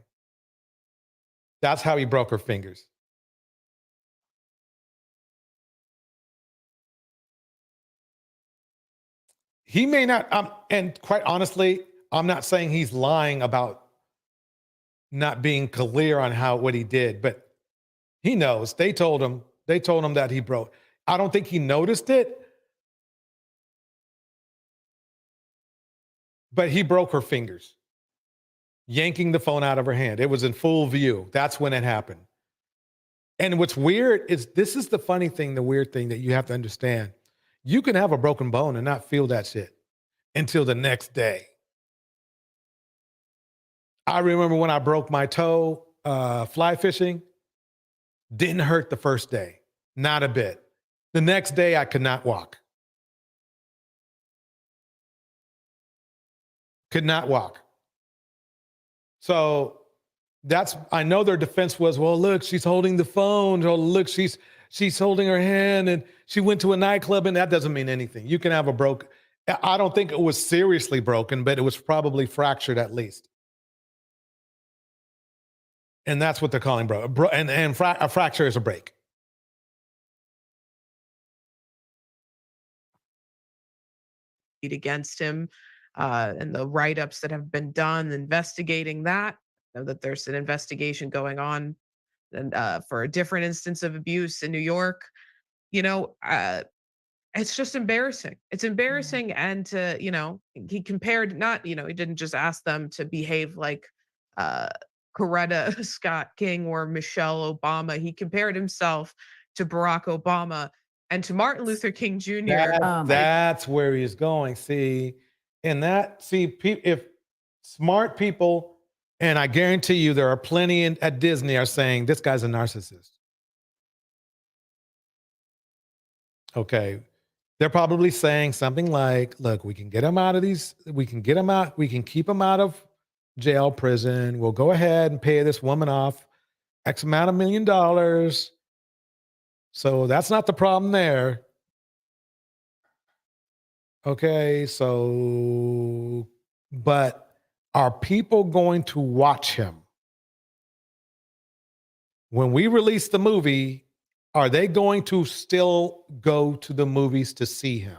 That's how he broke her fingers. He may not, and quite honestly, I'm not saying he's lying about not being clear on what he did, but he knows. They told him that he broke. I don't think he noticed it, but he broke her fingers, yanking the phone out of her hand. It was in full view. That's when it happened. And what's weird is, this is the funny thing, the weird thing that you have to understand. You can have a broken bone and not feel that shit until the next day. I remember when I broke my toe fly fishing, didn't hurt the first day, not a bit. The next day I could not walk. Could not walk. So I know their defense was, well, look, she's holding the phone. Oh, look, she's holding her hand, and she went to a nightclub, and that doesn't mean anything. You can have a broken. I don't think it was seriously broken, but it was probably fractured at least. And that's what they're calling a fracture is a break. Against him, and the write-ups that have been done investigating that. Know that there's an investigation going on, and for a different instance of abuse in New York. It's just embarrassing. It's embarrassing, and he compared he didn't just ask them to behave like Coretta Scott King or Michelle Obama. He compared himself to Barack Obama and to Martin Luther King Jr. That's where he's going. If smart people, and I guarantee you there are plenty at Disney, are saying this guy's a narcissist. Okay. They're probably saying something like, look, we can get him out of we can keep him out of jail, prison. We'll go ahead and pay this woman off X amount of $1 million. So that's not the problem there. Okay, but are people going to watch him? When we release the movie, are they going to still go to the movies to see him?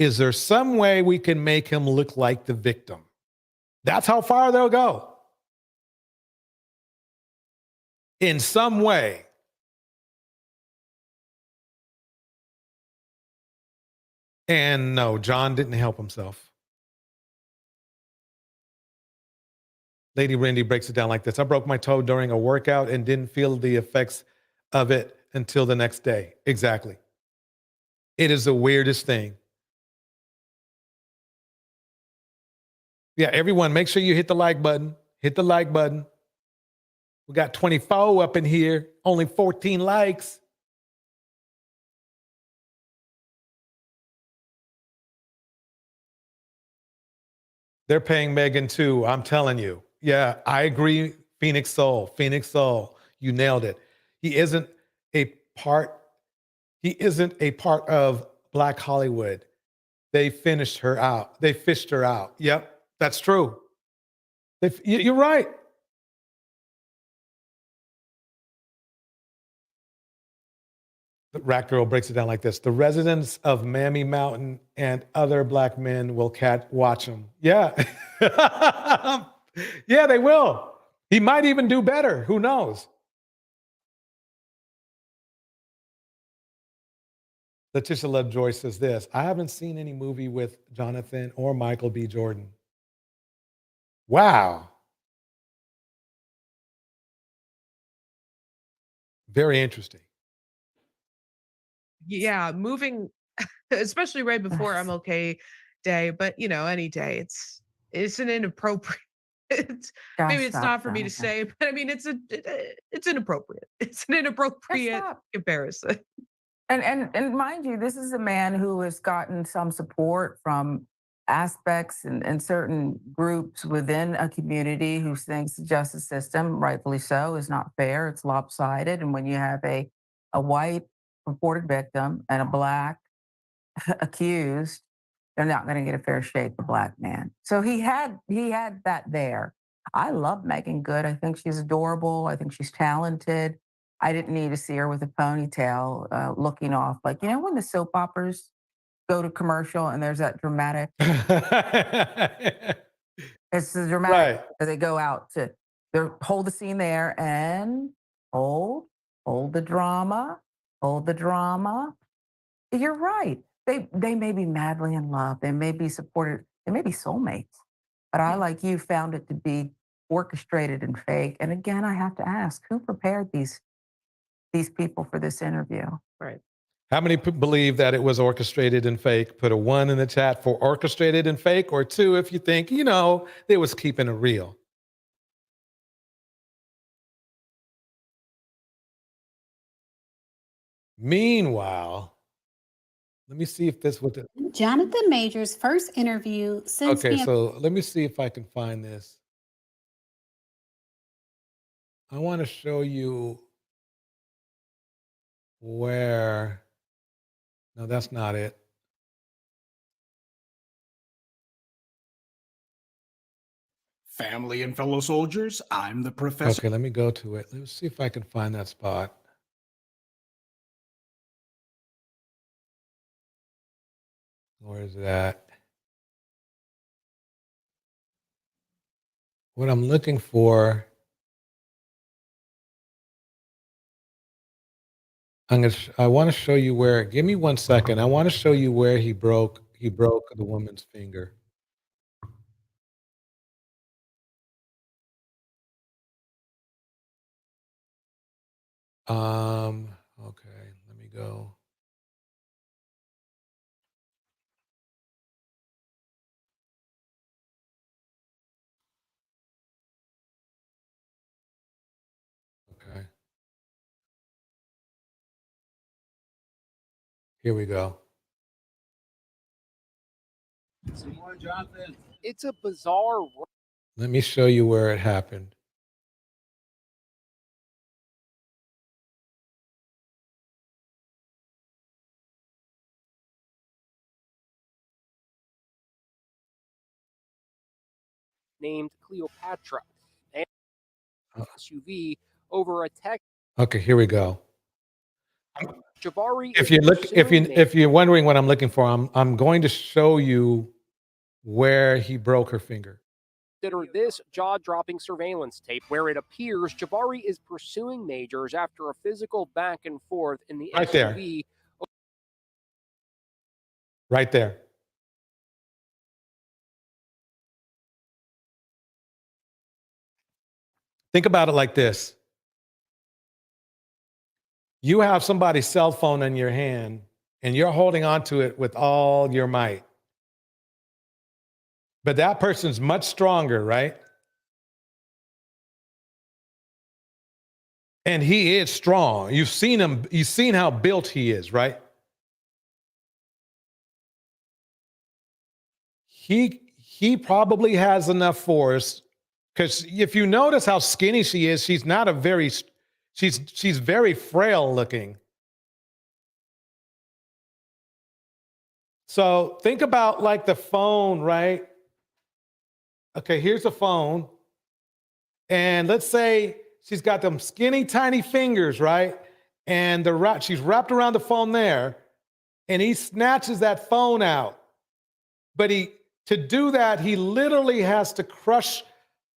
Is there some way we can make him look like the victim? That's how far they'll go. In some way. And no, John didn't help himself. Lady Randy breaks it down like this. I broke my toe during a workout and didn't feel the effects of it until the next day. Exactly. It is the weirdest thing. Yeah, everyone, make sure you hit the like button. Hit the like button. We got 24 up in here, only 14 likes. They're paying Megan too, I'm telling you. Yeah, I agree. Phoenix Soul, Phoenix Soul. You nailed it. He isn't a part, he isn't a part of Black Hollywood. They finished her out. They fished her out. Yep, that's true. You're right. The Rat Girl breaks it down like this. The residents of Mammy Mountain and other Black men will watch him. Yeah. Yeah, they will. He might even do better. Who knows? Letitia Lovejoy says this. I haven't seen any movie with Jonathan or Michael B. Jordan. Wow. Very interesting. Yeah, moving, especially right before MLK Day, but you know, any day, it's an inappropriate. Maybe it's not for me to say, but I mean, it's inappropriate. It's an inappropriate comparison. And mind you, this is a man who has gotten some support from aspects and certain groups within a community who thinks the justice system, rightfully so, is not fair. It's lopsided. And when you have a white reported victim and a Black accused, they're not going to get a fair shake, the Black man. So he had that there. I love Megan Good. I think she's adorable. I think she's talented. I didn't need to see her with a ponytail looking off. Like, you know, when the soap operas go to commercial and there's that dramatic. It's the dramatic as they go out to hold the scene there and hold the drama, hold the drama. You're right. They may be madly in love. They may be supported. They may be soulmates. But I, like you, found it to be orchestrated and fake. And again, I have to ask, who prepared these people for this interview? Right. How many believe that it was orchestrated and fake? Put a 1 in the chat for orchestrated and fake, or 2 if you think, you know, they was keeping it real. Meanwhile, let me see if this was the... Jonathan Majors' first interview since Okay, so let me see if I can find this. I want to show you where... No, that's not it. Family and fellow soldiers, I'm the professor. Okay, let me go to it. Let's see if I can find that spot. Where is that? What I'm looking for... I want to show you where, give me 1 second. I want to show you where he broke the woman's finger. Okay, let me go. Okay. Here we go. Some more, Jonathan. It's a bizarre. Let me show you where it happened. Named Cleopatra and SUV over a tech. Okay, here we go. Jabari. If you're wondering what I'm looking for, I'm going to show you where he broke her finger. Consider this jaw-dropping surveillance tape where it appears Jabari is pursuing Majors after a physical back and forth in the Right SUV. there. Right there. Think about it like this. You have somebody's cell phone in your hand and you're holding onto it with all your might. But that person's much stronger, right? And he is strong. You've seen him, you've seen how built he is, right? He probably has enough force, because if you notice how skinny she is, she's not a very, she's very frail looking. So think about like the phone, right? Okay, here's the phone. And let's say she's got them skinny, tiny fingers, right? And she's wrapped around the phone there, and he snatches that phone out. But to do that, he literally has to crush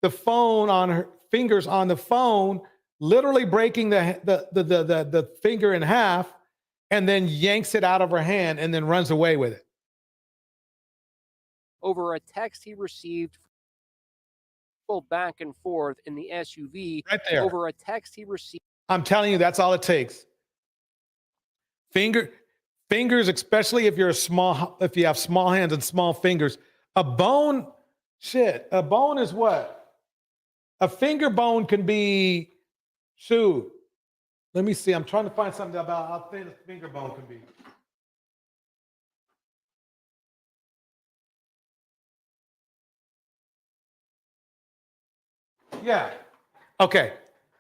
the phone on her fingers on the phone, literally breaking the finger in half, and then yanks it out of her hand and then runs away with it. Over a text he received back and forth in the SUV. Right there. Over a text he received. I'm telling you, that's all it takes. Fingers, especially if you have small hands and small fingers. A bone is what? A finger bone can be, shoot. Let me see. I'm trying to find something about how thin a finger bone can be. Yeah. Okay.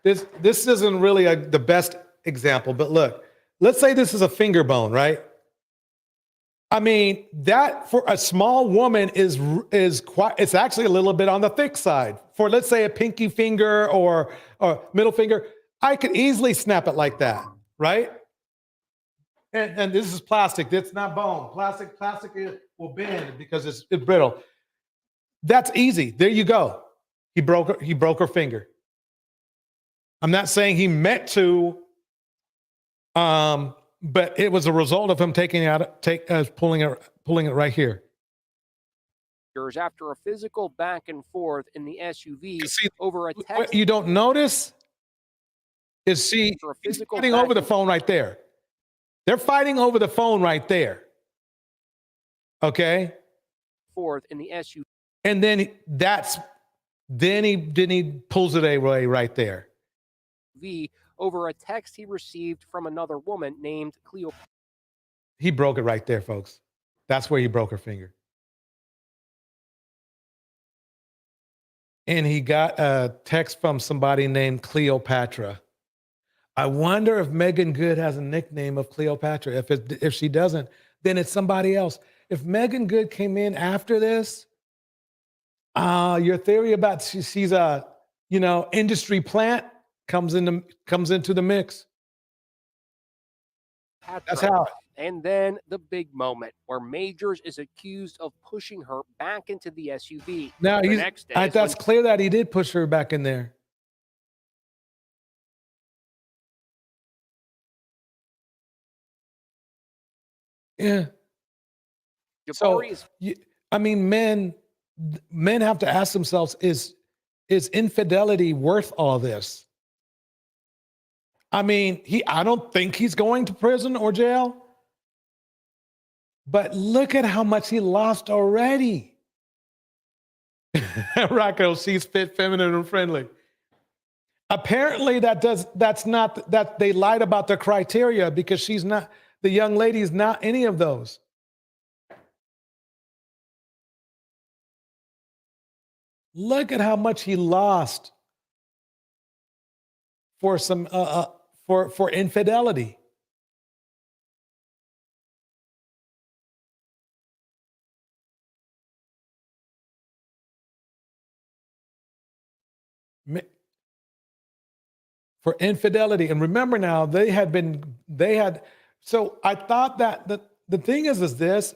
This isn't really the best example, but look, let's say this is a finger bone, right? I mean, that for a small woman is quite, it's actually a little bit on the thick side. For let's say a pinky finger or middle finger, I could easily snap it like that, right? And this is plastic. That's not bone. Plastic will bend because it's brittle. That's easy. There you go. He broke her finger. I'm not saying he meant to, but it was a result of him pulling it right here. After a physical back and forth in the SUV over a text. What you don't notice is he's fighting over the phone right there. They're fighting over the phone right there. Okay? Forth in the SUV. And then he pulls it away right there. Over a text he received from another woman named Cleo. He broke it right there, folks. That's where he broke her finger. And he got a text from somebody named Cleopatra. I wonder if Megan Good has a nickname of Cleopatra. If she doesn't, then it's somebody else. If Megan Good came in after this, your theory about she's a industry plant comes into the mix. That's how. And then the big moment where Majors is accused of pushing her back into the SUV. Now that's clear that he did push her back in there. Yeah. So, I mean, men have to ask themselves, is infidelity worth all this? I mean, I don't think he's going to prison or jail. But look at how much he lost already. Rocco, she's fit, feminine, and friendly. Apparently that they lied about the criteria, because the young lady is not any of those. Look at how much he lost for some for infidelity. For infidelity. And remember now, so I thought that the thing is this,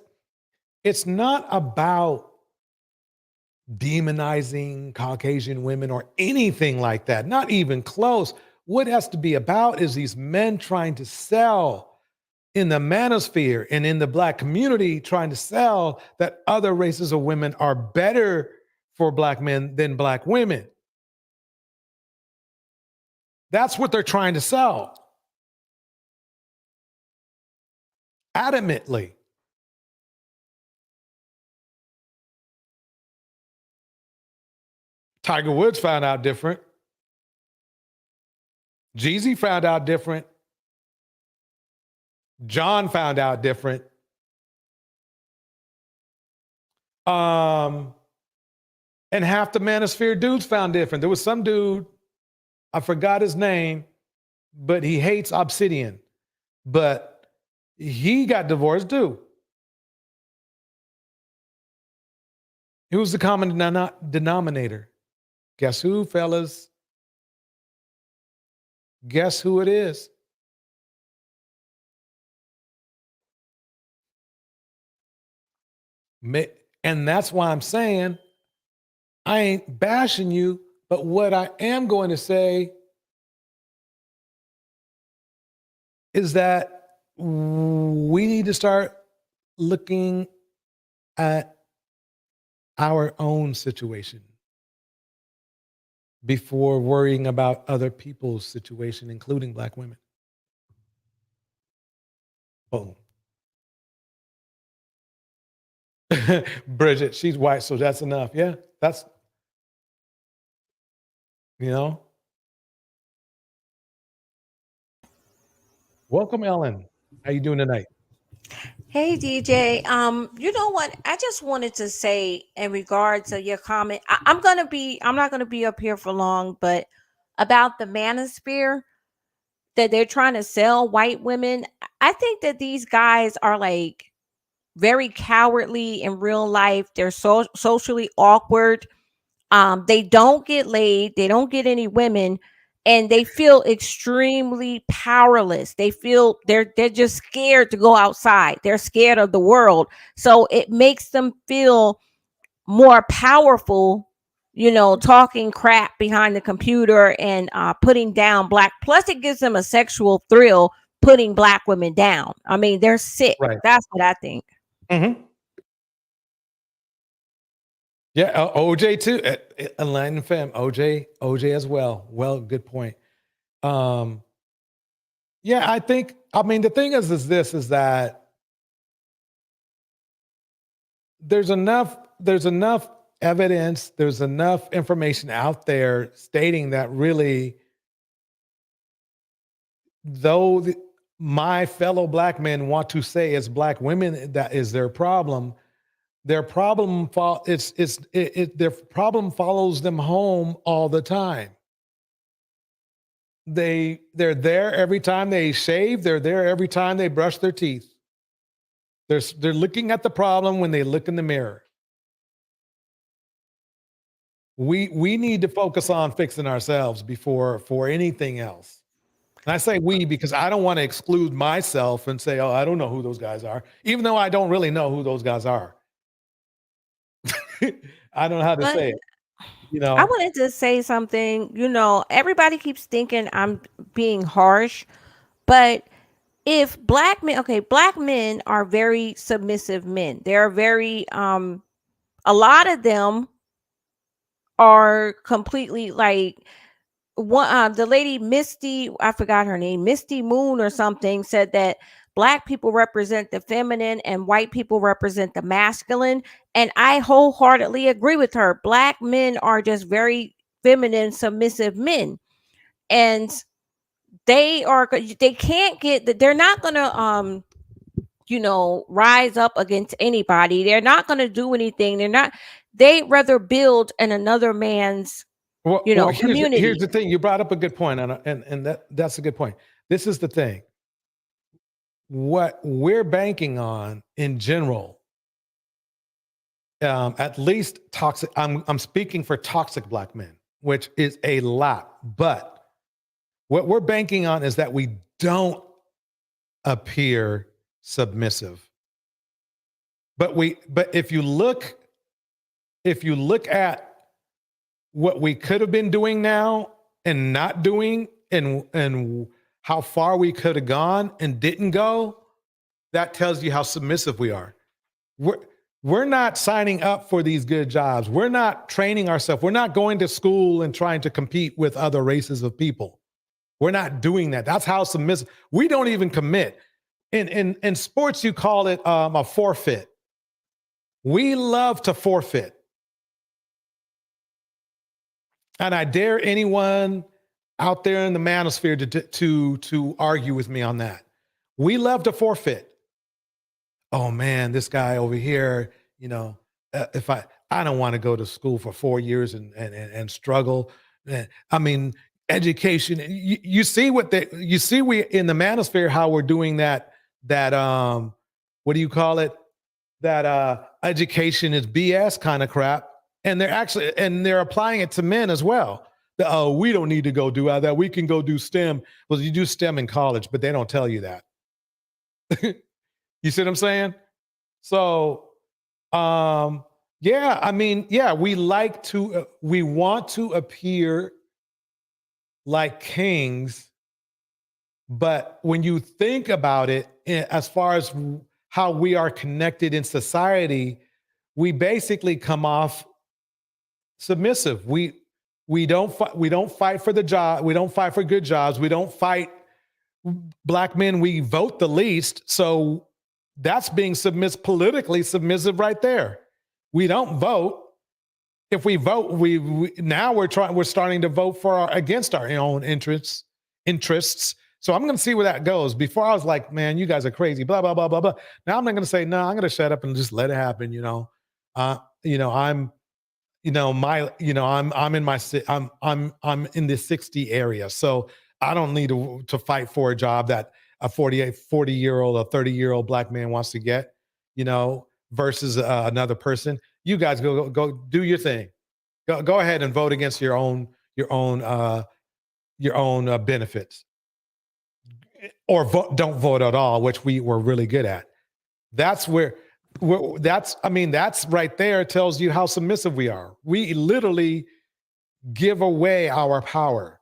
it's not about demonizing Caucasian women or anything like that, not even close. What it has to be about is these men trying to sell in the manosphere and in the Black community, trying to sell that other races of women are better for Black men than Black women. That's what they're trying to sell. Adamantly. Tiger Woods found out different. Jeezy found out different. John found out different. And half the manosphere dudes found different. There was some dude, I forgot his name, but he hates Obsidian. But he got divorced too. It was the common denominator. Guess who, fellas? Guess who it is? And that's why I'm saying I ain't bashing you, but what I am going to say is that we need to start looking at our own situation before worrying about other people's situation, including Black women. Boom. Bridget, she's white, so that's enough. Yeah, that's, you know. Welcome, Ellen. How you doing tonight? Hey DJ, you know what? I just wanted to say in regards to your comment, I'm not gonna be up here for long, but about the manosphere that they're trying to sell white women, I think that these guys are like very cowardly in real life. They're socially awkward. They don't get laid, they don't get any women, and they feel extremely powerless. They feel they're just scared to go outside. They're scared of the world. So it makes them feel more powerful, you know, talking crap behind the computer and putting down black. Plus, it gives them a sexual thrill putting Black women down. I mean, they're sick. Right. That's what I think. Mm-hmm. Yeah, OJ too. Enlightened fam, OJ as well. Well, good point. Yeah, I mean, the thing is that there's enough evidence, there's enough information out there stating that really, though my fellow Black men want to say it's Black women that is their problem, their problem their problem follows them home all the time. They're there every time they shave, they're there every time they brush their teeth. They're looking at the problem when they look in the mirror. We need to focus on fixing ourselves for anything else. And I say we because I don't want to exclude myself and say, oh, I don't know who those guys are, even though I don't really know who those guys are. I don't know how to say it. You know, I wanted to say something. You know, everybody keeps thinking I'm being harsh, but if Black men are very submissive men. They're very a lot of them are completely like one the lady Misty, I forgot her name, Misty Moon or something, said that Black people represent the feminine and white people represent the masculine. And I wholeheartedly agree with her. Black men are just very feminine, submissive men. And they can't get, they're not gonna rise up against anybody. They're not gonna do anything. They rather build in another man's community. Here's the thing. You brought up a good point, and that's a good point. This is the thing. What we're banking on in general, at least toxic. I'm speaking for toxic Black men, which is a lot. But what we're banking on is that we don't appear submissive. But if you look at what we could have been doing now and not doing, and how far we could have gone and didn't go, that tells you how submissive we are. We're not signing up for these good jobs. We're not training ourselves. We're not going to school and trying to compete with other races of people. We're not doing that. That's how submissive. We don't even commit. In sports, you call it a forfeit. We love to forfeit. And I dare anyone out there in the manosphere to argue with me on that. We love to forfeit. Oh man, this guy over here, you know, if I don't want to go to school for 4 years and struggle. I mean, education. You see we in the manosphere how we're doing that what do you call it? That education is BS kind of crap. And they're applying it to men as well. Oh, we don't need to go do that. We can go do STEM. Well, you do STEM in college, but they don't tell you that. You see what I'm saying? So, yeah, I mean, yeah, we want to appear like kings, but when you think about it, as far as how we are connected in society, we basically come off submissive. We don't fight for the job. We don't fight for good jobs. We don't fight black men. We vote the least. So that's being politically submissive right there. We don't vote. If we vote, we're starting to vote against our own interests. So I'm going to see where that goes. Before I was like, man, you guys are crazy, blah, blah, blah, blah, blah. Now I'm not going to say, no, I'm going to shut up and just let it happen. I'm in the 60 area. So I don't need to fight for a job that a 40-year-old, a 30-year-old black man wants to get, versus another person. You guys go do your thing. Go ahead and vote against your own benefits, or don't vote at all, which we were really good at. That's right there tells you how submissive we are. We literally give away our power.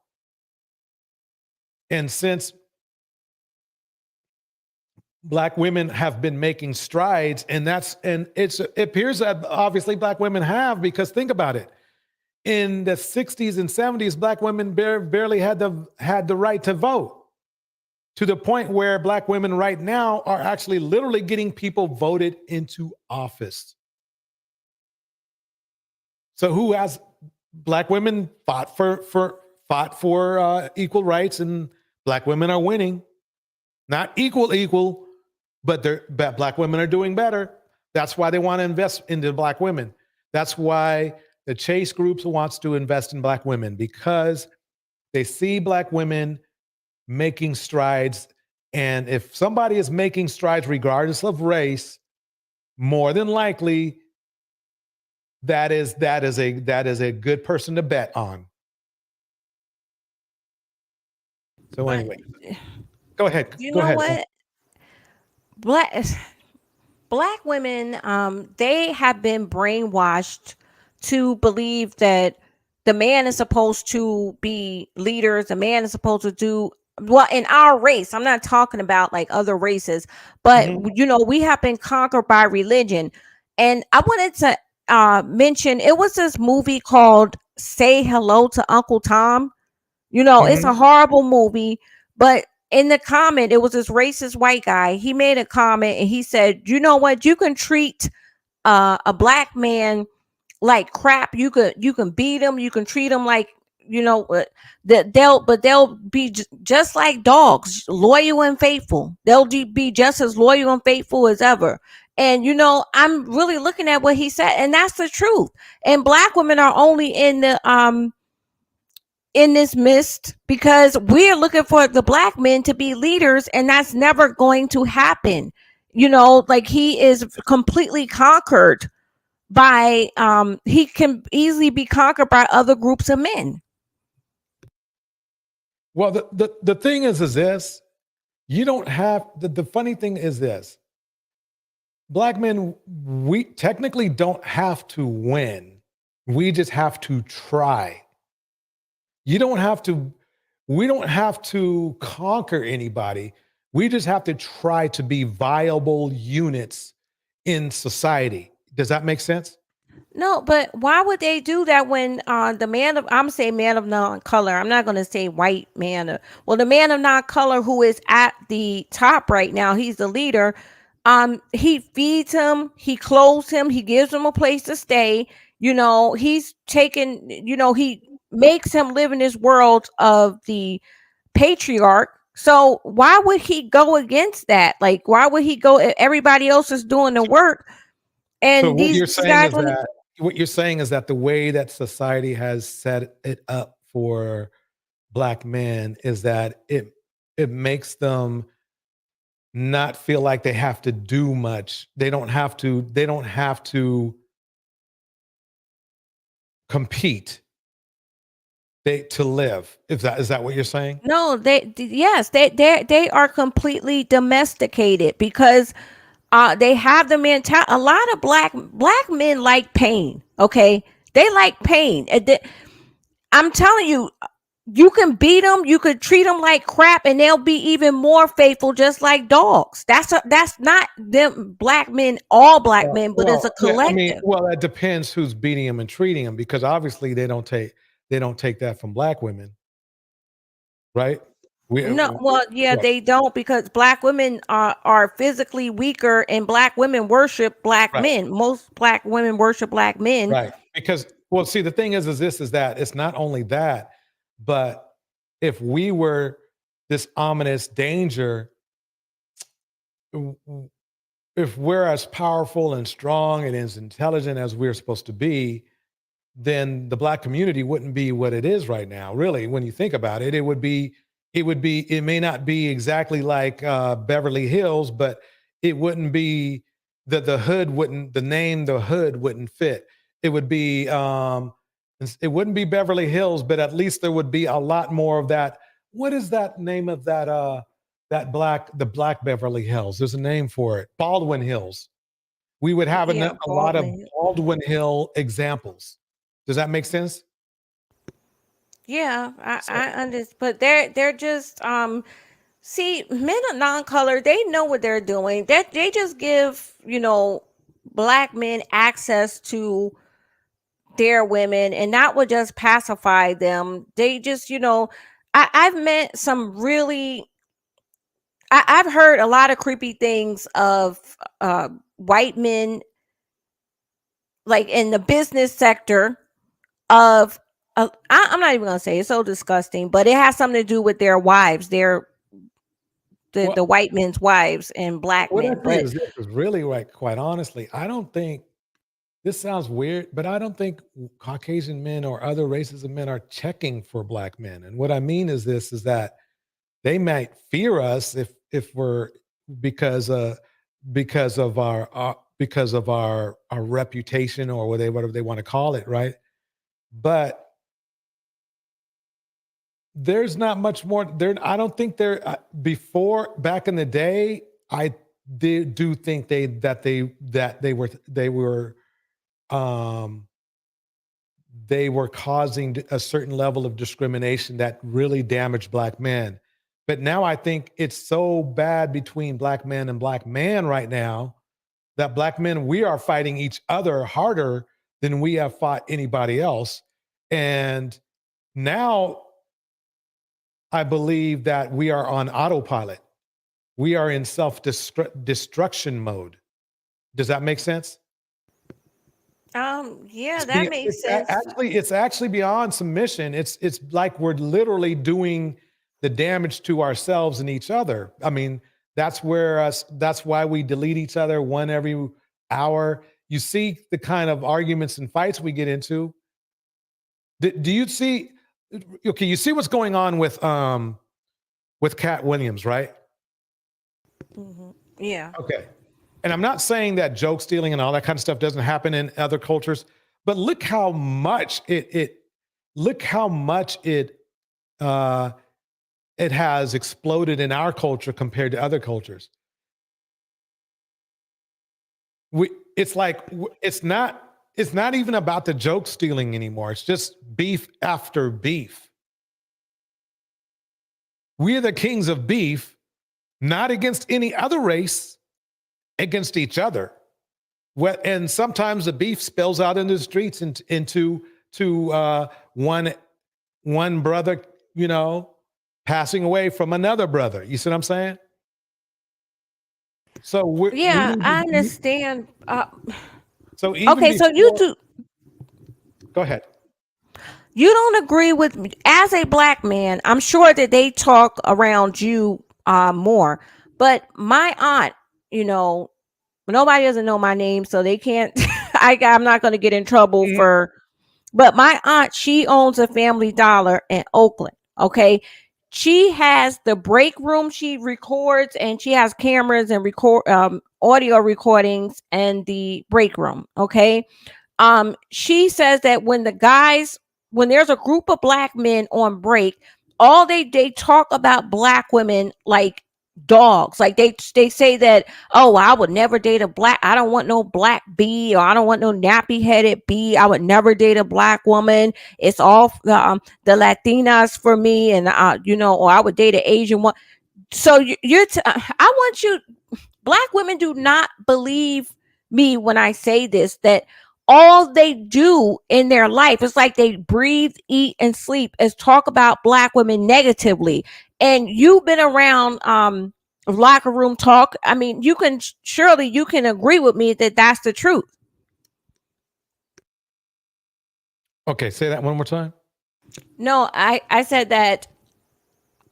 And since black women have been making strides, and it appears that obviously black women have, because think about it. In the 60s and 70s, black women barely had the right to vote, to the point where black women right now are actually literally getting people voted into office. So who has black women fought for equal rights, and black women are winning. Not equal, but black women are doing better. That's why they want to invest into black women. That's why the Chase groups wants to invest in black women, because they see black women making strides. And if somebody is making strides regardless of race, more than likely that is a good person to bet on. So anyway, go ahead. You go know ahead. what? Black women, they have been brainwashed to believe that the man is supposed to be leaders. The man is supposed to do well in our race. I'm not talking about like other races, but we have been conquered by religion. And I wanted to mention, it was this movie called Say Hello to Uncle Tom. It's a horrible movie, but in the comment, it was this racist white guy. He made a comment and he said, you know what? You can treat a black man like crap. You can beat him. You can treat him like, they'll be just like dogs, loyal and faithful. They'll be just as loyal and faithful as ever. And, I'm really looking at what he said, and that's the truth. And black women are only in this mist because we're looking for the black men to be leaders, and that's never going to happen. Like, he is completely conquered by he can easily be conquered by other groups of men. Well, the thing is this, you don't have the funny thing is this. Black men, we technically don't have to win. We just have to try. We don't have to conquer anybody. We just have to try to be viable units in society. Does that make sense? No, but why would they do that when the man of I'm saying man of non-color. I'm not gonna say white man. Well, the man of non-color who is at the top right now, he's the leader. He feeds him, he clothes him, he gives him a place to stay. He's taken, he makes him live in this world of the patriarch. So why would he go against that? Like, why would he go? Everybody else is doing the work, So and what these you're saying guys is that the way that society has set it up for black men is that it makes them not feel like they have to do much. They don't have to compete to live. Is that what you're saying? No, they are completely domesticated because they have the mentality. A lot of black men like pain. Okay, they like pain. I'm telling you, you can beat them, you could treat them like crap, and they'll be even more faithful, just like dogs. That's not them black men, all black men, but it's a Yeah, I mean, collective. well, it depends who's beating them and treating them, because obviously they don't take that from black women, right? No, well, yeah, Right, they don't, because black women are physically weaker, and black women worship black right, men. Most black women worship black men. right. Because, well, see, the thing is that it's not only that, but if we were this ominous danger, if we're as powerful and strong and as intelligent as we're supposed to be, then the black community wouldn't be what it is right now. Really, when you think about it, it may not be exactly like Beverly Hills, but it wouldn't be the name the hood wouldn't fit. It would be it wouldn't be Beverly Hills, but at least there would be a lot more of that. What is that name of the black Beverly Hills? There's a name for it. Baldwin Hills. We would have Yeah, a lot of Baldwin. Baldwin Hill examples. Does that make sense? Yeah, I, So, I understand, but they're just see, men of non-color, they know what they're doing. That they just give, black men access to their women, and that would just pacify them. They just, I've met some really I've heard a lot of creepy things of white men, like in the business sector of I'm not even gonna say it's so disgusting, but it has something to do with their wives, the white men's wives and black what I men. think But is this is really, like, quite honestly, I don't think this sounds weird, but I don't think Caucasian men or other races of men are checking for black men. And what I mean is that they might fear us if we're because because of our reputation or whatever they want to call it, right? But there's not much more there. I don't think there before back in the day. I do think um, they were causing a certain level of discrimination that really damaged black men. But now I think it's so bad between black men and black man right now that black men, we are fighting each other harder than we have fought anybody else. And now I believe that we are on autopilot. We are in self-destruction mode. Does that make sense? yeah, that makes sense. It's actually beyond submission. It's like we're literally doing the damage to ourselves and each other. I mean, that's why we delete each other one every hour. You see the kind of arguments and fights we get into. Do you see? Okay, you see what's going on with Cat Williams, right? Yeah. Okay. And I'm not saying that joke stealing and all that kind of stuff doesn't happen in other cultures, but look how much it has exploded in our culture compared to other cultures. It's like it's not even about the joke stealing anymore. It's just beef after beef. We are the kings of beef, not against any other race, against each other. And sometimes the beef spills out into the streets into one brother, passing away from another brother. You see what I'm saying? So Yeah, I understand. So even Okay, so go ahead. You don't agree with me as a black man. I'm sure that they talk around you more, but my aunt, nobody doesn't know my name, so they can't. I'm not going to get in trouble for. But my aunt, she owns a Family Dollar in Oakland. Okay, she has the break room. She records, and she has cameras and record audio recordings in the break room. Okay, she says that when there's a group of black men on break, all they talk about black women like dogs. Like they say that, oh, I would never date a black, I don't want no black B, or I don't want no nappy headed B, I would never date a black woman, it's all the Latinas for me, and or I would date an Asian one. So I want you, black women do not believe me when I say this, that all they do in their life, it's like they breathe, eat, and sleep, is talk about black women negatively. And you've been around locker room talk. I mean, you can agree with me that that's the truth. Okay, say that one more time. No, I said that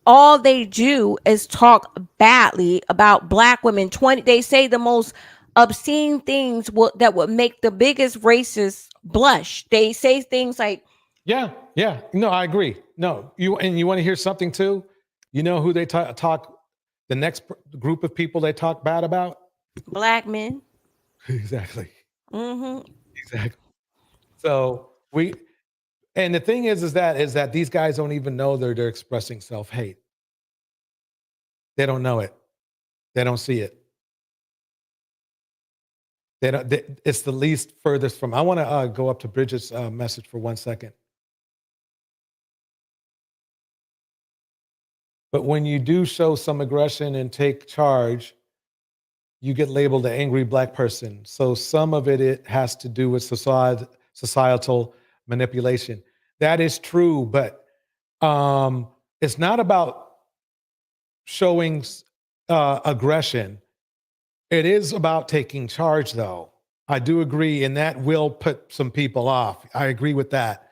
all they do is talk badly about black women. They say the most obscene things that would make the biggest racists blush. They say things like, yeah, no, I agree. No, you want to hear something too? You know who they talk, the next group of people they talk bad about? Black men. Exactly. Mm-hmm. Exactly. So and the thing is that these guys don't even know they're expressing self-hate. They don't know it. They don't see it. It's the least furthest from. I want to go up to Bridget's message for 1 second. But when you do show some aggression and take charge, you get labeled an angry black person. So some of it has to do with societal manipulation. That is true, but it's not about showing aggression. It is about taking charge, though. I do agree, and that will put some people off. I agree with that.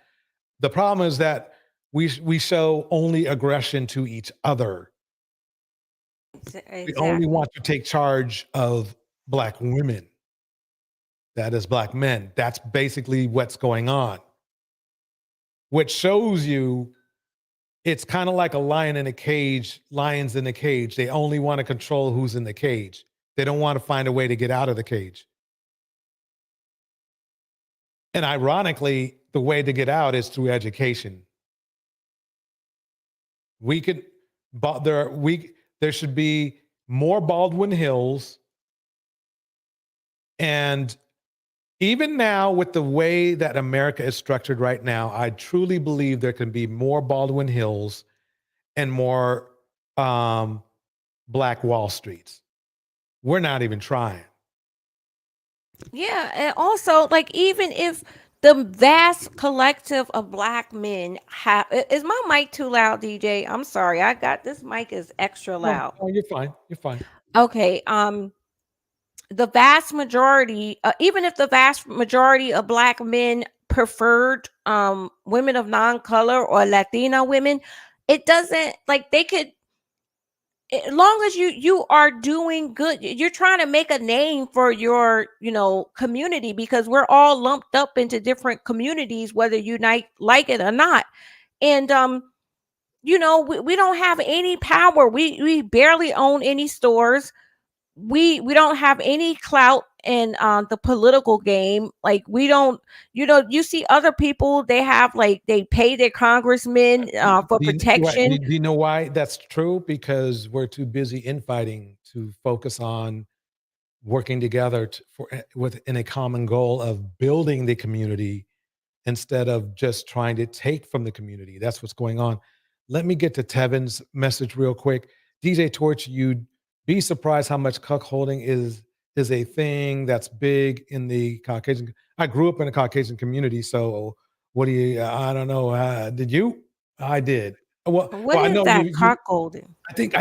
The problem is that we show only aggression to each other. Exactly. We only want to take charge of black women. That is black men. That's basically what's going on. Which shows you it's kind of like a lion in a cage, lions in a cage. They only want to control who's in the cage. They don't want to find a way to get out of the cage. And ironically, the way to get out is through education. There should be more Baldwin Hills. And even now, with the way that America is structured right now, I truly believe there can be more Baldwin Hills and more Black Wall Streets. We're not even trying. Yeah, and also, like, even if the vast collective of black men is my mic too loud, DJ? I'm sorry. This mic is extra loud. No, you're fine. You're fine. Okay. The vast majority, even if the vast majority of black men preferred women of non-color or Latina women, it doesn't, like, they could, as long as you are doing good, you're trying to make a name for your community, because we're all lumped up into different communities, whether you like it or not. And we don't have any power. We barely own any stores. We don't have any clout in the political game. Like, we don't, you see other people, they have, like, they pay their congressmen for protection. Do you know why that's true? Because we're too busy infighting to focus on working together in a common goal of building the community instead of just trying to take from the community. That's what's going on. Let me get to Tevin's message real quick. DJ Torch, you'd be surprised how much cuckolding is is a thing that's big in the Caucasian. I grew up in a Caucasian community, so what do you? I don't know. Did you? I did. Well, What I is know that you. cuckolding? I think.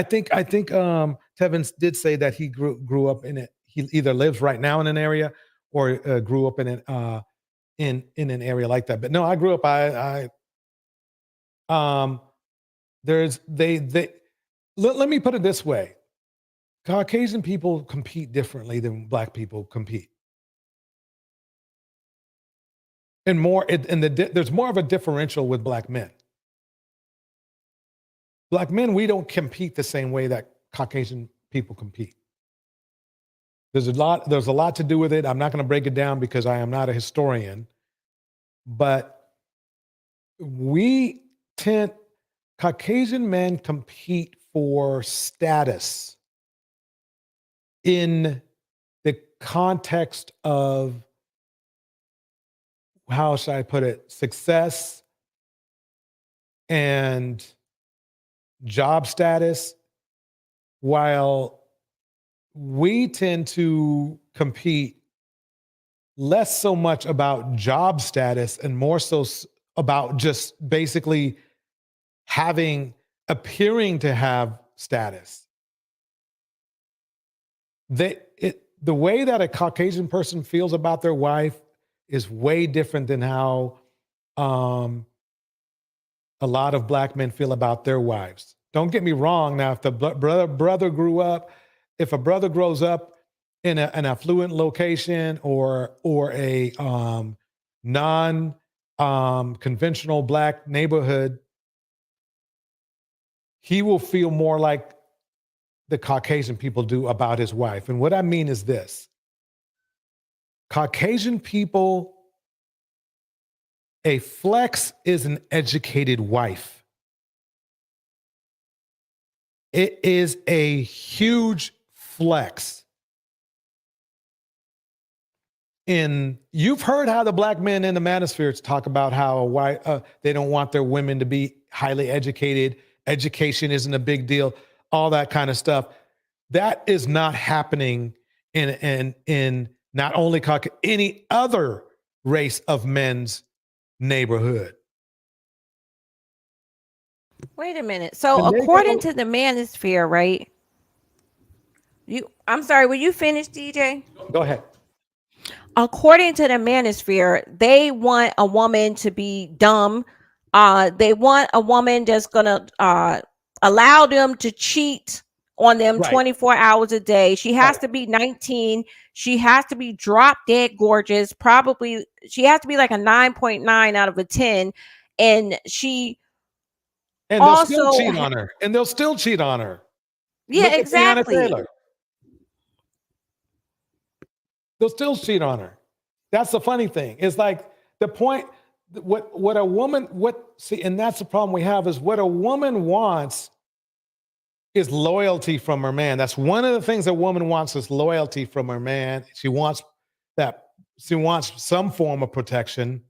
Tevin did say that he grew up in it. He either lives right now in an area or grew up in it in an area like that. But no, I grew up. There's they. Let me put it this way: Caucasian people compete differently than Black people compete. And there's more of a differential with Black men. Black men, we don't compete the same way that Caucasian people compete. There's a lot to do with it. I'm not going to break it down because I am not a historian, but Caucasian men compete for status in the context of, how should I put it, success and job status, while we tend to compete less so much about job status and more so about just basically appearing to have status. The way that a Caucasian person feels about their wife is way different than how a lot of Black men feel about their wives. Don't get me wrong. Now, if the brother grew up, if a brother grows up in an affluent location or a non conventional Black neighborhood, he will feel more like the Caucasian people do about his wife. And what I mean is this: Caucasian people, a flex is an educated wife. It is a huge flex. You've heard how the Black men in the manosphere talk about how they don't want their women to be highly educated. Education isn't a big deal, all that kind of stuff. That is not happening in not only any other race of men's neighborhood. Wait a minute. So according to the manosphere, right? I'm sorry, will you finish, DJ? Go ahead. According to the manosphere, they want a woman to be dumb. They want a woman that's gonna allow them to cheat on them 24 hours a day. She has to be 19. She has to be drop dead gorgeous. Probably she has to be like a 9.9 out of a 10. And they'll still cheat on her. And they'll still cheat on her. Yeah, Look exactly. At Breonna Taylor. They'll still cheat on her. That's the funny thing. It's like the point, what a woman, and that's the problem we have, is what a woman wants is loyalty from her man. That's one of the things a woman wants, is loyalty from her man. She wants some form of protection.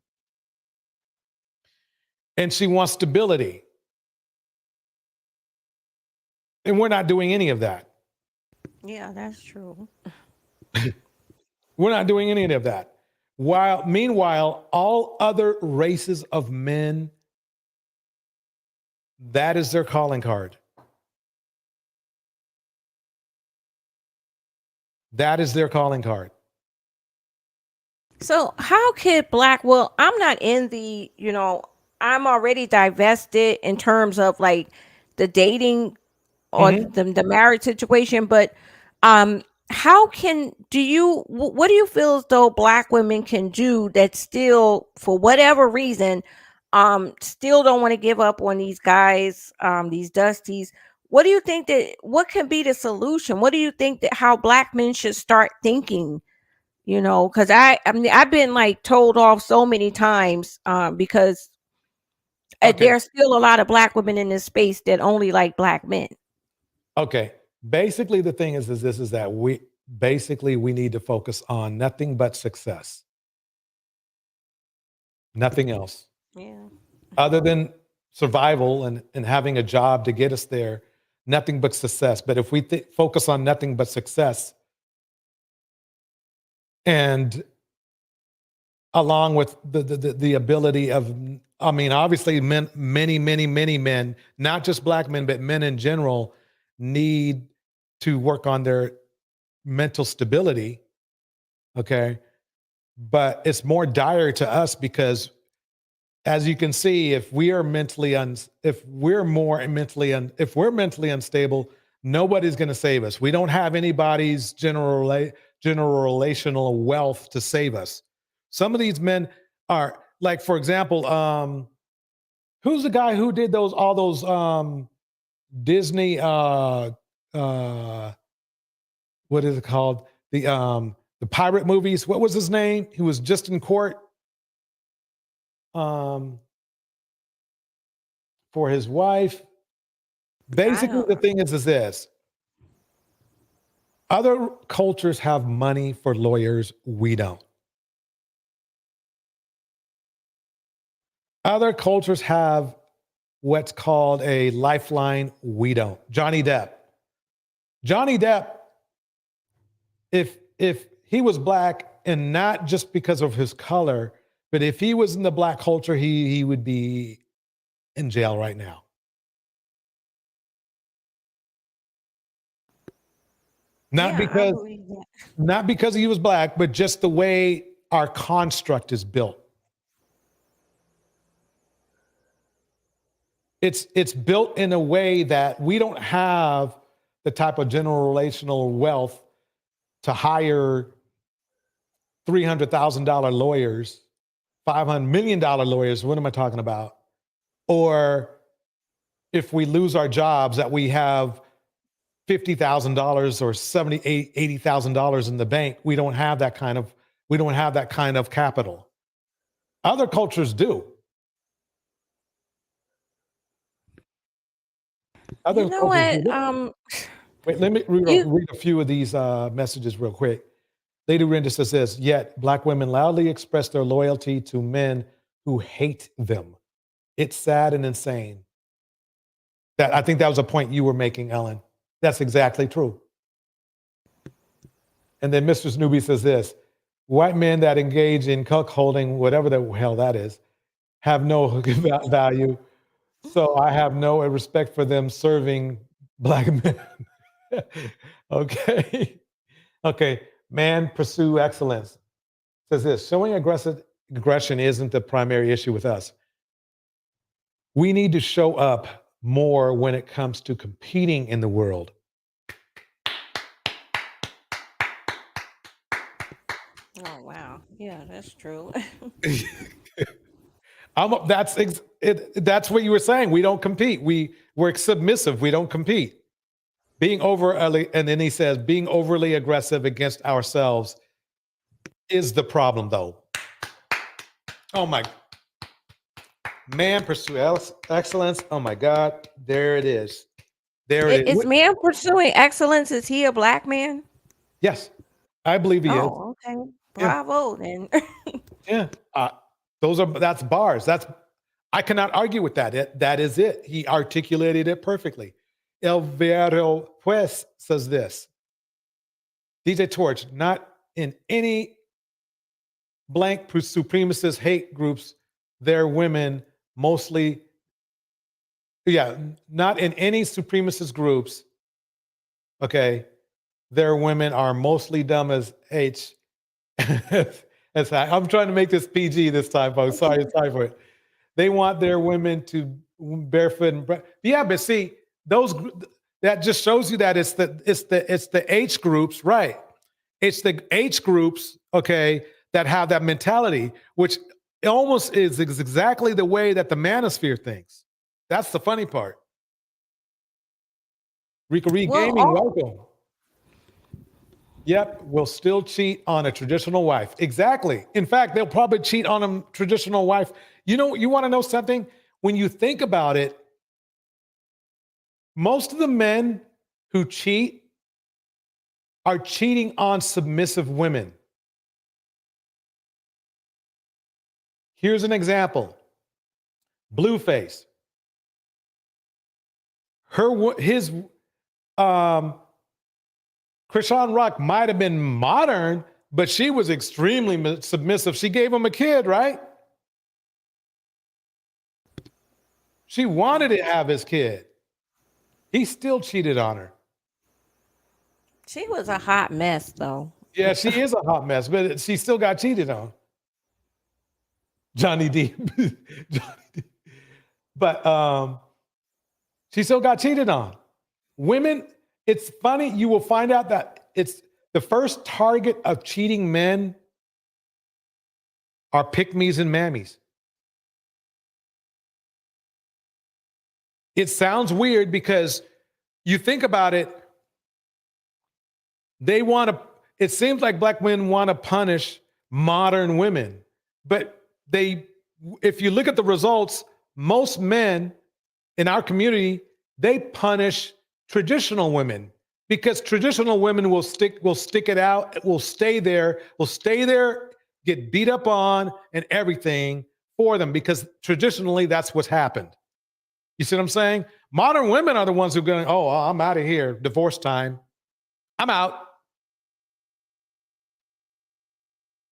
And she wants stability. And we're not doing any of that. Yeah, that's true. We're not doing any of that. Meanwhile, all other races of men, that is their calling card. That is their calling card. So how could I'm not in the, I'm already divested in terms of like the dating or the marriage situation, but what do you feel as though Black women can do that still, for whatever reason, still don't want to give up on these guys, these dusties? What do you think what can be the solution? What do you think that how Black men should start thinking? Because I've been like told off so many times because there's still a lot of Black women in this space that only like Black men. Okay. Basically, the thing is that we need to focus on nothing but success. Nothing else. Yeah. Other than survival and having a job to get us there, nothing but success. But if we focus on nothing but success, And along with the ability of, I mean, obviously many men, not just black men, but men in general need to work on their mental stability. Okay. But it's more dire to us because, as you can see, if we're mentally unstable, nobody's going to save us. We don't have anybody's generational wealth to save us. Some of these men are like, for example, who's the guy who did all those Disney what is it called? The pirate movies. What was his name? He was just in court for his wife. Basically, the thing is this. Other cultures have money for lawyers. We don't. Other cultures have what's called a lifeline. We don't. Johnny Depp, if he was black, and not just because of his color, but if he was in the black culture, he would be in jail right now. Not because he was black, but just the way our construct is built. It's built in a way that we don't have the type of generational wealth to hire $300,000 lawyers, $500 million lawyers. What am I talking about? Or if we lose our jobs, that we have $50,000 or $70,000, $80,000 in the bank. We don't have that kind of capital. Other cultures do. You know what? Wait, let me read a few of these messages real quick. Lady Renda says this, yet black women loudly express their loyalty to men who hate them. It's sad and insane. I think that was a point you were making, Ellen. That's exactly true. And then Mr. Snoopy says this, white men that engage in cuckolding, whatever the hell that is, have no value. So I have no respect for them serving black men. Okay. Man, pursue excellence. Says this, showing aggression isn't the primary issue with us. We need to show up more when it comes to competing in the world. Oh, wow. Yeah, that's true. That's what you were saying. We don't compete. We're submissive. We don't compete. And then he says, being overly aggressive against ourselves is the problem, though. Oh my, man, pursue excellence. Oh my God, there it is. There it is. Is man pursuing excellence? Is he a black man? Yes, I believe he is. Oh, okay. Bravo, then. Yeah, that's bars. I cannot argue with that. That is it. He articulated it perfectly. Elvero Pues says this. DJ Torch, not in any blank supremacist hate groups, they're women mostly. Yeah, not in any supremacist groups. Okay, their women are mostly dumb as H. I'm trying to make this PG this time, folks. Sorry for it. They want their women to barefoot yeah, but see, that just shows you that it's the H groups, right? It's the H groups, okay, that have that mentality, which almost is exactly the way that the manosphere thinks. That's the funny part. Rika Reed Gaming, welcome. Yep, will still cheat on a traditional wife. Exactly. In fact, they'll probably cheat on a traditional wife. You want to know something? When you think about it, most of the men who cheat are cheating on submissive women. Here's an example. Blueface. Krishan Rock might have been modern, But she was extremely submissive. She gave him a kid, right? She wanted to have his kid. He still cheated on her. She was a hot mess, though. Yeah, she is a hot mess, but she still got cheated on. Johnny D. Johnny D. But she still got cheated on. Women, it's funny, you will find out that it's the first target of cheating men are pick-me's and mammies. It sounds weird because you think about it, it seems like black men want to punish modern women, but if you look at the results, most men in our community, they punish traditional women because traditional women will stick it out, will stay there, get beat up on and everything for them because traditionally that's what's happened. You see what I'm saying? Modern women are the ones who are going, oh, I'm out of here. Divorce time. I'm out.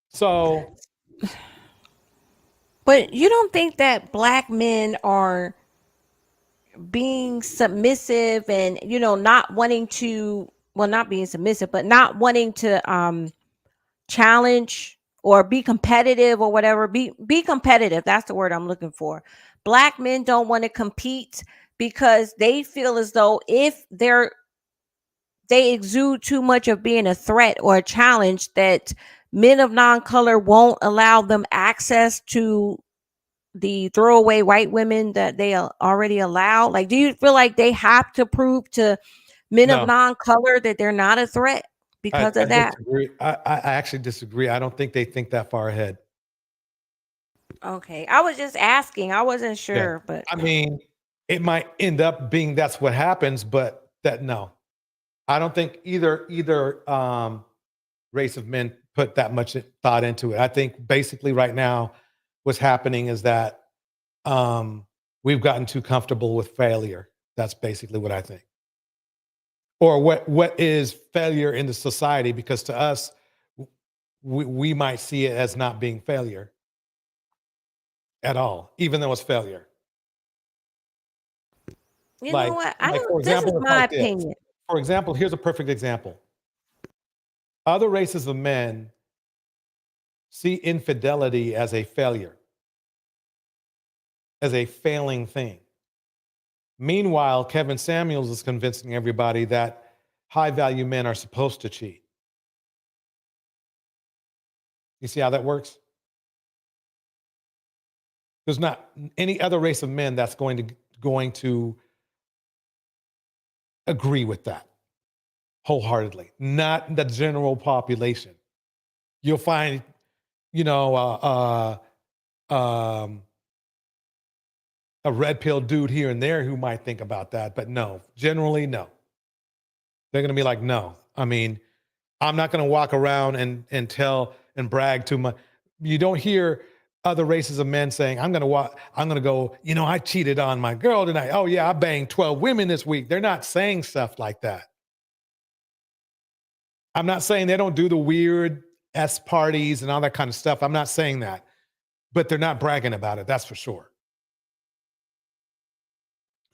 So. But you don't think that black men are being submissive and, not wanting to, well, not being submissive, but not wanting to challenge or be competitive or whatever. Be competitive. That's the word I'm looking for. Black men don't want to compete because they feel as though if they exude too much of being a threat or a challenge, that men of non-color won't allow them access to the throwaway white women that they already allow. Like, do you feel like they have to prove to men of non-color that they're not a threat because of that? Disagree. I actually disagree. I don't think they think that far ahead. Okay. I was just asking. I wasn't sure, but I mean, it might end up being that's what happens, but no. I don't think either race of men put that much thought into it. I think basically right now what's happening is that we've gotten too comfortable with failure. That's basically what I think. Or what is failure in the society? Because to us, we might see it as not being failure at all, even though it's failure. You know what? For This is example, my opinion. For example, here's a perfect example. Other races of men see infidelity as a failure, as a failing thing. Meanwhile, Kevin Samuels is convincing everybody that high-value men are supposed to cheat. You see how that works? There's not any other race of men that's going to agree with that wholeheartedly. Not the general population. You'll find, a red pill dude here and there who might think about that, but no, generally no. They're going to be like, no. I mean, I'm not going to walk around and tell and brag too much. You don't hear other races of men saying, I'm going to go, I cheated on my girl tonight. Oh yeah, I banged 12 women this week. They're not saying stuff like that. I'm not saying they don't do the weird S parties and all that kind of stuff. I'm not saying that, but they're not bragging about it. That's for sure.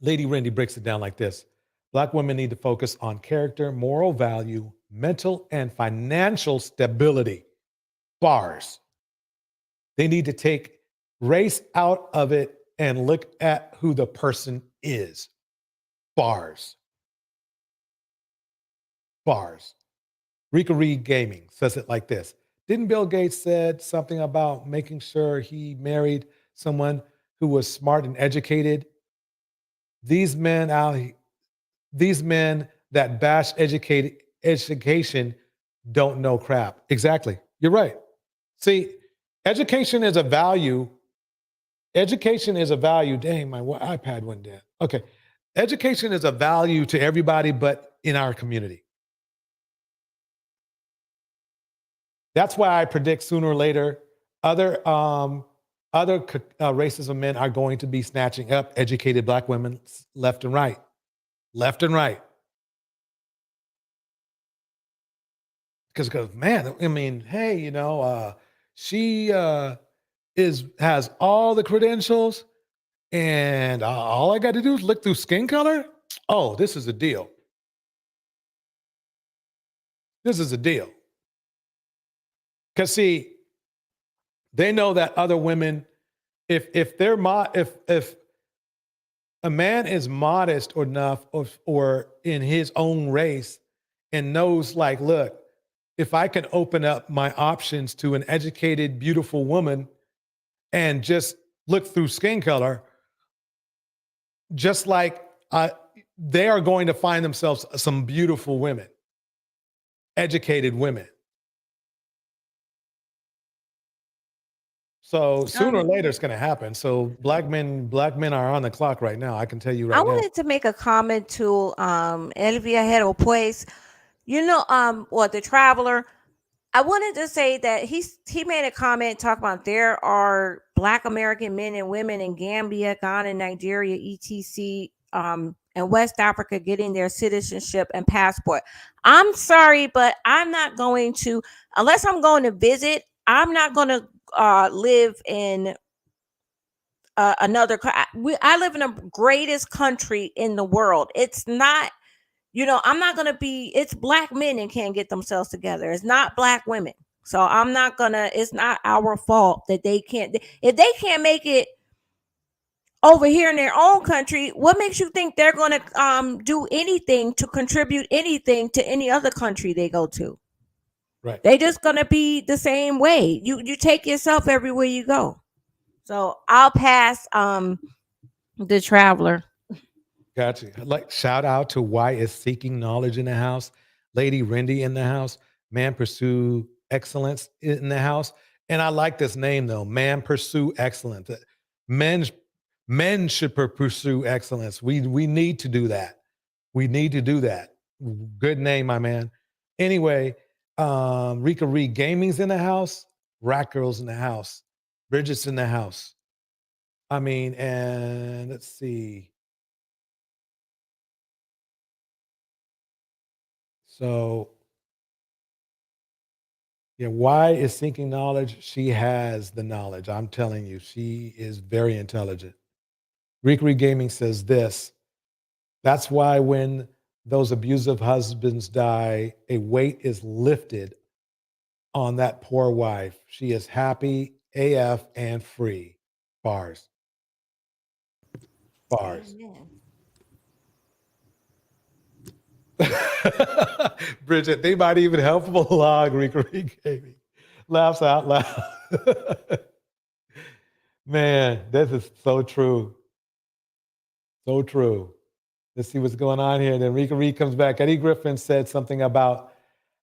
Lady Randy breaks it down like this. Black women need to focus on character, moral value, mental and financial stability. Bars. They need to take race out of it and look at who the person is. Bars. Bars. Rika Reed Gaming says it like this. Didn't Bill Gates said something about making sure he married someone who was smart and educated? These men that bash education don't know crap. Exactly. You're right. See, education is a value. Education is a value. Dang, my iPad went dead. Okay. Education is a value to everybody, but in our community. That's why I predict sooner or later, other races of men are going to be snatching up educated black women left and right. Left and right. because man, I mean, hey, she has all the credentials, and all I got to do is look through skin color. Oh, this is a deal. This is a deal. Because see, they know that other women, if a man is modest enough or in his own race and knows, like, look, if I can open up my options to an educated, beautiful woman and just look through skin color, just like they are going to find themselves some beautiful women, educated women. So sooner or later it's going to happen. So black men are on the clock right now. I can tell you right I now. wanted to make a comment to Elvia Hero Pues. The Traveler. I wanted to say that he made a comment talking about there are Black American men and women in Gambia, Ghana, Nigeria, etc., and West Africa getting their citizenship and passport. I'm sorry, but I'm not going to, unless I'm going to visit, I'm not going to live in I live in the greatest country in the world. It's not, I'm not going to be, it's Black men and can't get themselves together. It's not Black women. So it's not our fault that they can't, if they can't make it over here in their own country, what makes you think they're going to do anything to contribute anything to any other country they go to? Right. They just going to be the same way. You take yourself everywhere you go. So I'll pass the Traveler. Gotcha. Shout out to Why is Seeking Knowledge in the house, Lady Rendy in the house, Man Pursue Excellence in the house. And I like this name though, Man Pursue Excellence. Men should pursue excellence. We need to do that. We need to do that. Good name, my man. Anyway, Rika Reed Gaming's in the house, Rat Girl's in the house, Bridget's in the house. I mean, and let's see. So, yeah, why is seeking knowledge? She has the knowledge. I'm telling you, she is very intelligent. Rika Gaming says this. That's why when those abusive husbands die, a weight is lifted on that poor wife. She is happy AF and free. Bars. Bridget, they might even help log Rika Gaming. Laughs out loud. Man, this is so true. So true. Let's see what's going on here. Then Rika Reed comes back. Eddie Griffin said something about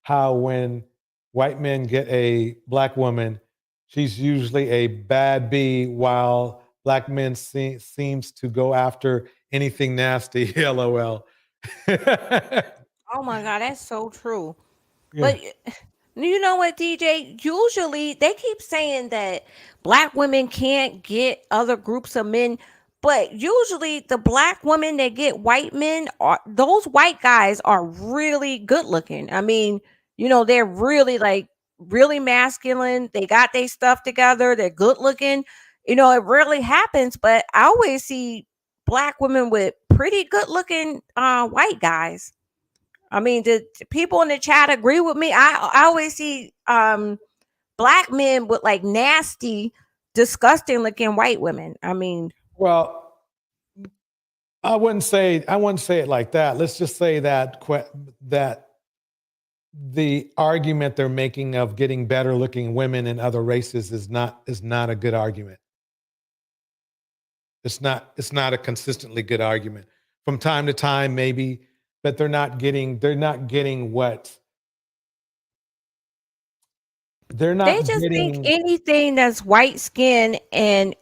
how when white men get a Black woman, she's usually a bad bee, while Black men seems to go after anything nasty. LOL. Oh my God, that's so true. Yeah. But you know what, DJ? Usually they keep saying that Black women can't get other groups of men, but usually the Black women that get white men those white guys are really good looking. I mean, they're really really masculine. They got their stuff together. They're good looking. It rarely happens, but I always see Black women with pretty good looking white guys. I mean, the people in the chat agree with me. I always see Black men with nasty, disgusting looking white women. I mean, well, I wouldn't say it like that. Let's just say that the argument they're making of getting better looking women in other races is not a good argument. It's not a consistently good argument. From time to time, maybe, but they're not getting what they're not. They just think anything that's white skin and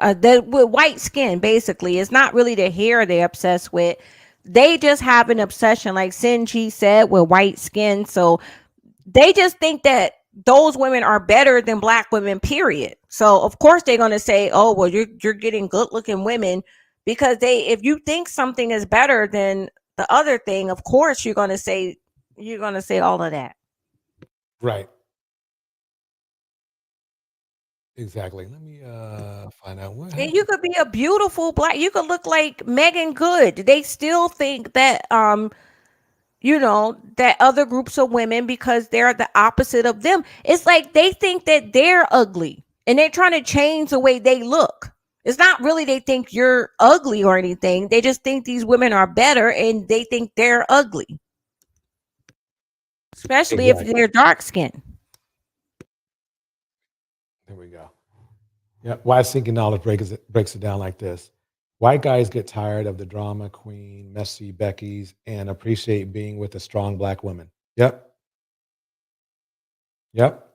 with white skin, basically, it's not really the hair they're obsessed with. They just have an obsession, like Sinji said, with white skin. So they just think that those women are better than Black women, period. So of course they're going to say, oh, well, you're getting good looking women, because if you think something is better than the other thing, of course you're going to say all of that. Right. Exactly. Let me find out what And happened. you could be a beautiful black. You could look like Megan Good. They still think that that other groups of women, because they're the opposite of them. It's like they think that they're ugly and they're trying to change the way they look. It's not really they think you're ugly or anything. They just think these women are better and they think they're ugly, especially if Exactly. they're dark skinned. There we go. Yeah. Why Sinking Knowledge breaks it down like this. White guys get tired of the drama queen, messy Beckys, and appreciate being with a strong black woman. Yep. Yep.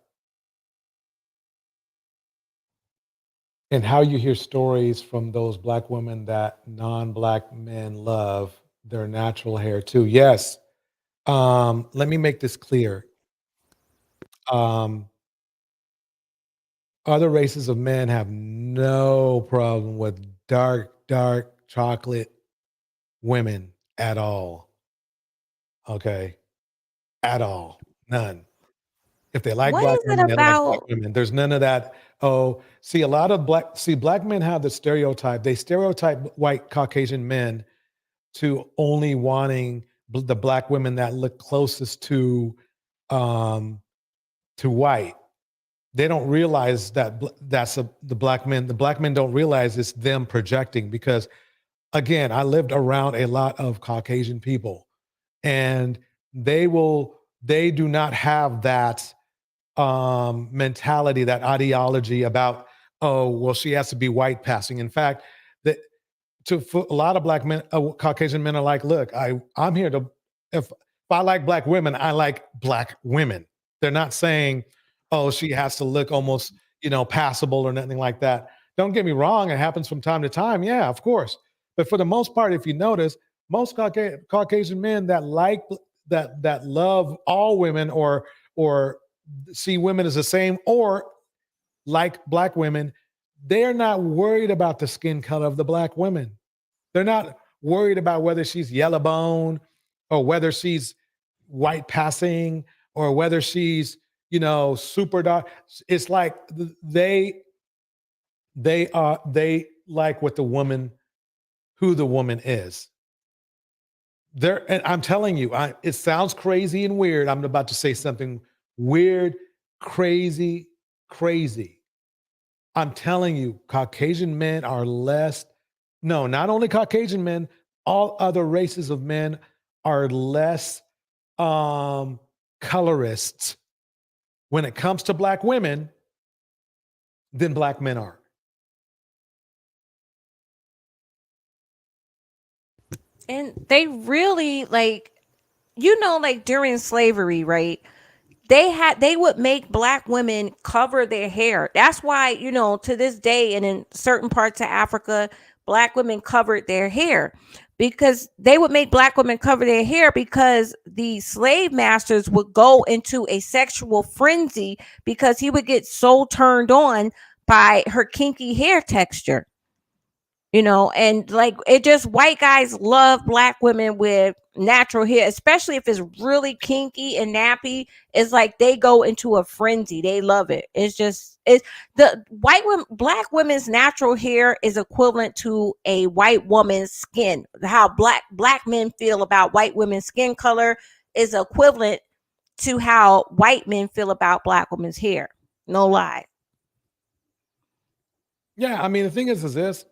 And how you hear stories from those black women that non-black men love their natural hair too. Yes. Let me make this clear. Um, Other races of men have no problem with dark chocolate women at all. Okay. At all. None. If they like What black is it women, they like black about? women. There's none of that. Oh, see, a lot of black men have the stereotype. They stereotype white Caucasian men to only wanting the black women that look closest um, to white. They don't realize that the black men. The black men don't realize it's them projecting, because again, I lived around a lot of Caucasian people, and they do not have that mentality, that ideology about, oh, well, she has to be white passing. In fact, that for a lot of black men, Caucasian men are like, look, I'm here to, if I like black women, I like black women. They're not saying, oh, she has to look almost, passable or nothing like that. Don't get me wrong, it happens from time to time. Yeah, of course. But for the most part, if you notice, most Caucasian men that like that love all women, or see women as the same, or like black women, they're not worried about the skin color of the black women. They're not worried about whether she's yellow bone, or whether she's white passing, or whether she's, super dark. It's like they like what who the woman is. And I'm telling you, it sounds crazy and weird. I'm about to say something weird, crazy. I'm telling you, Caucasian men are not only Caucasian men, all other races of men are less colorists when it comes to black women than black men are. And they really like during slavery, right? They would make black women cover their hair. That's why, to this day and in certain parts of Africa, black women covered their hair, because they would make black women cover their hair because the slave masters would go into a sexual frenzy because he would get so turned on by her kinky hair texture. And like it just white guys love black women with natural hair, especially if it's really kinky and nappy. It's like they go into a frenzy. They love it. It's the black women's natural hair is equivalent to a white woman's skin. How black men feel about white women's skin color is equivalent to how white men feel about black women's hair. No lie. Yeah, I mean, the thing is this.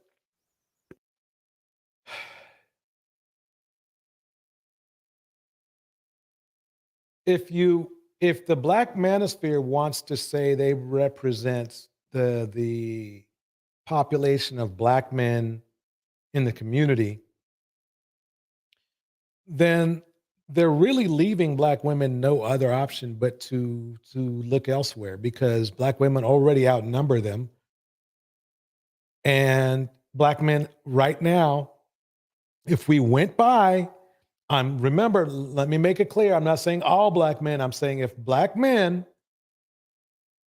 If the black manosphere wants to say they represent the population of black men in the community, then they're really leaving black women no other option but to look elsewhere, because black women already outnumber them. And black men right now, if we went by, remember, let me make it clear, I'm not saying all black men, I'm saying if black men,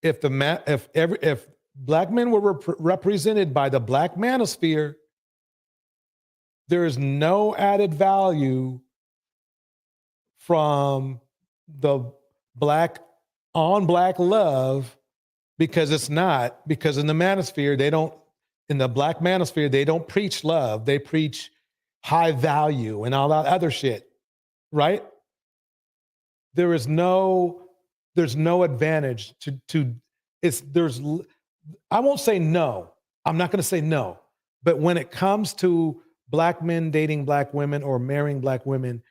if black men were represented by the black manosphere, there is no added value from the black on black love because it's not, because in the manosphere, in the black manosphere, they don't preach love. They preach high value and all that other shit, right? There's no advantage I won't say no. I'm not going to say no. But when it comes to black men dating black women or marrying black women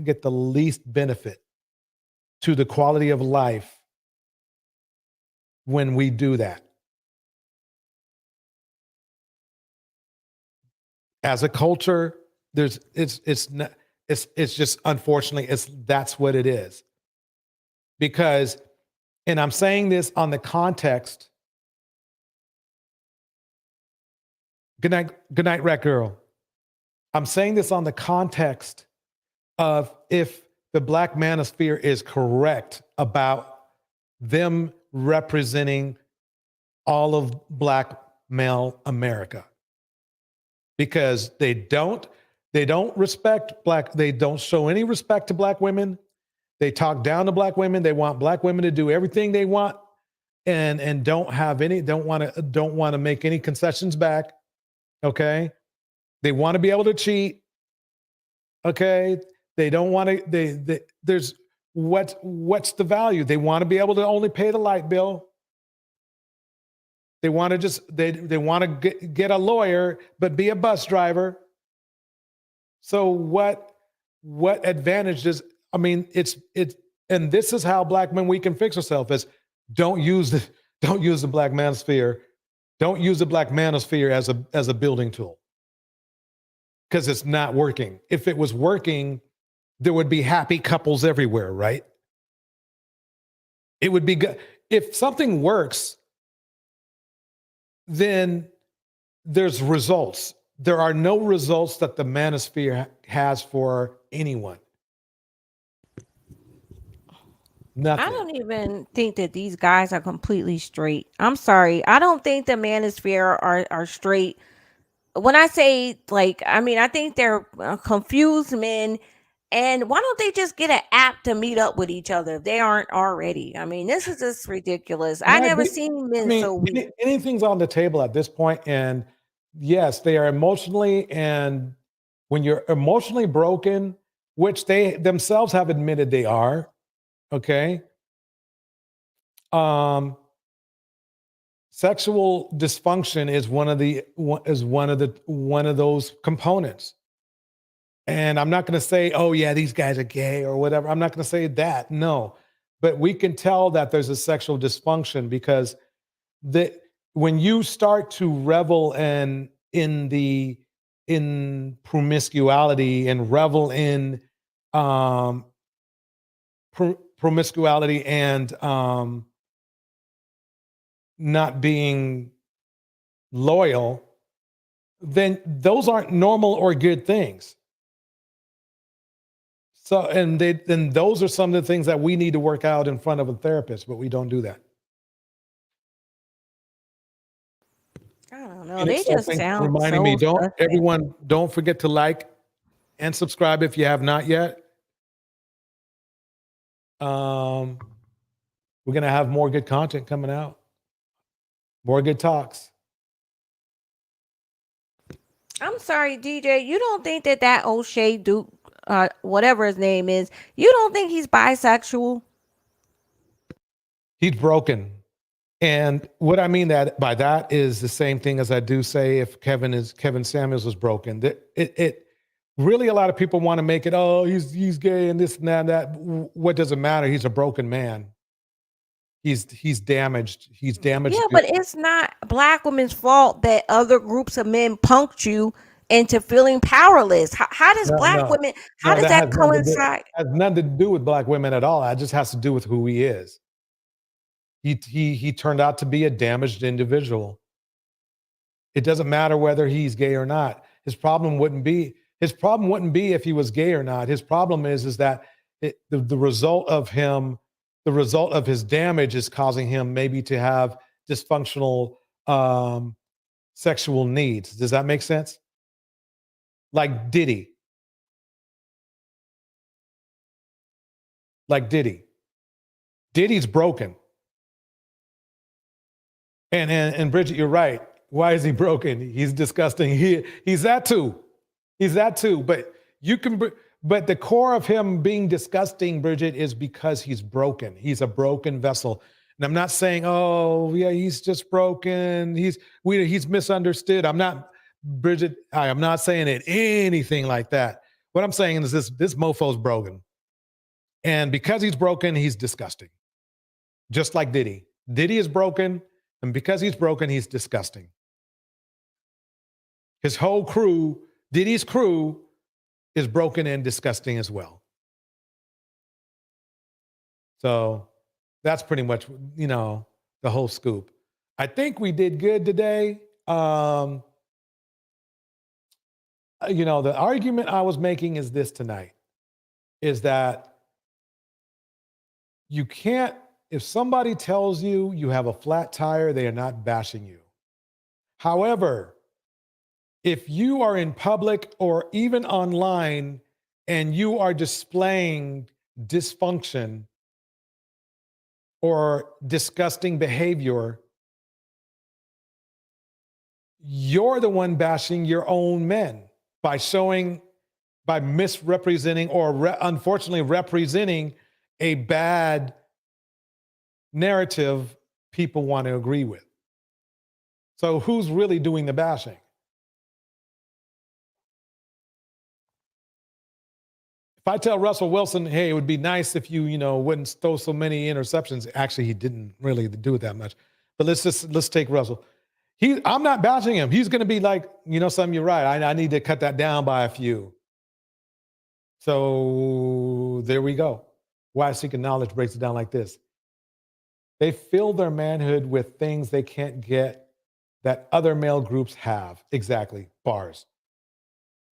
get the least benefit to the quality of life when we do that. As a culture, it's just unfortunately that's what it is. Because, and I'm saying this on the context. Good night, Rat Girl. I'm saying this on the context of if the black manosphere is correct about them representing all of black male America. Because they don't respect they don't show any respect to black women. They talk down to black women. They want black women to do everything they want and don't want to make any concessions back. Okay? They want to be able to cheat. Okay? They don't want to there's what's the value? They want to be able to only pay the light bill. They want to they want to get a lawyer but be a bus driver. So what advantage does, I mean, it's and this is how black men we can fix ourselves is don't use the black manosphere. Don't use the black manosphere as a building tool. Because it's not working. If it was working, there would be happy couples everywhere, right? It would be good. If something works, then there's results. There are no results that the manosphere has for anyone. Nothing. I don't even think that these guys are completely straight. I'm sorry. I don't think the manosphere are straight. When I say I think they're confused men. And why don't they just get an app to meet up with each other if they aren't already? I mean, this is just ridiculous. I never seen men so weak. Anything's on the table at this point, and yes, they are emotionally, and when you're emotionally broken, which they themselves have admitted they are, okay? Sexual dysfunction is one of those components. And I'm not going to say, oh yeah, these guys are gay or whatever. I'm not going to say that. No, but we can tell that there's a sexual dysfunction because when you start to revel in promiscuity and revel in promiscuity and not being loyal, then those aren't normal or good things. So, and those are some of the things that we need to work out in front of a therapist, but we don't do that. I don't know. They just sound reminding me, don't forget to like and subscribe if you have not yet. We're going to have more good content coming out. More good talks. I'm sorry, DJ. You don't think that O'Shea Duke, whatever his name is, you don't think he's bisexual? He's broken. And what I mean by that is the same thing as I do say if Kevin Samuels was broken. It really, a lot of people want to make it, oh, he's gay and this and that and that. What does it matter? He's a broken man. He's damaged. He's damaged. Yeah, but it's not black women's fault that other groups of men punked you into feeling powerless. How does women, how does that coincide? Has nothing to do with black women at all. It just has to do with who he is. He turned out to be a damaged individual. It doesn't matter whether he's gay or not. His problem wouldn't be if he was gay or not. His problem is that the result of his damage is causing him maybe to have dysfunctional sexual needs. Does that make sense? Like Diddy. Diddy's broken. And Bridget, you're right. Why is he broken? He's disgusting. He's that too. He's that too. But the core of him being disgusting, Bridget, is because he's broken. He's a broken vessel. And I'm not saying, oh yeah, he's just broken. He's misunderstood. I'm not, Bridget. I am not saying it anything like that. What I'm saying is this mofo's broken, and because he's broken, he's disgusting. Just like Diddy. Diddy is broken, and because he's broken, he's disgusting. His whole crew, Diddy's crew, is broken and disgusting as well. So that's pretty much, the whole scoop. I think we did good today. The argument I was making is this tonight, is that you can't, if somebody tells you you have a flat tire, they are not bashing you. However, if you are in public or even online and you are displaying dysfunction or disgusting behavior, you're the one bashing your own men by misrepresenting or unfortunately representing a bad narrative people want to agree with. So who's really doing the bashing? If I tell Russell Wilson, hey, it would be nice if you, wouldn't throw so many interceptions. Actually, he didn't really do it that much. But let's take Russell. I'm not bashing him. He's going to be like, something, you're right. I need to cut that down by a few. So there we go. Why Seeking Knowledge breaks it down like this. They fill their manhood with things they can't get that other male groups have. Exactly. Bars.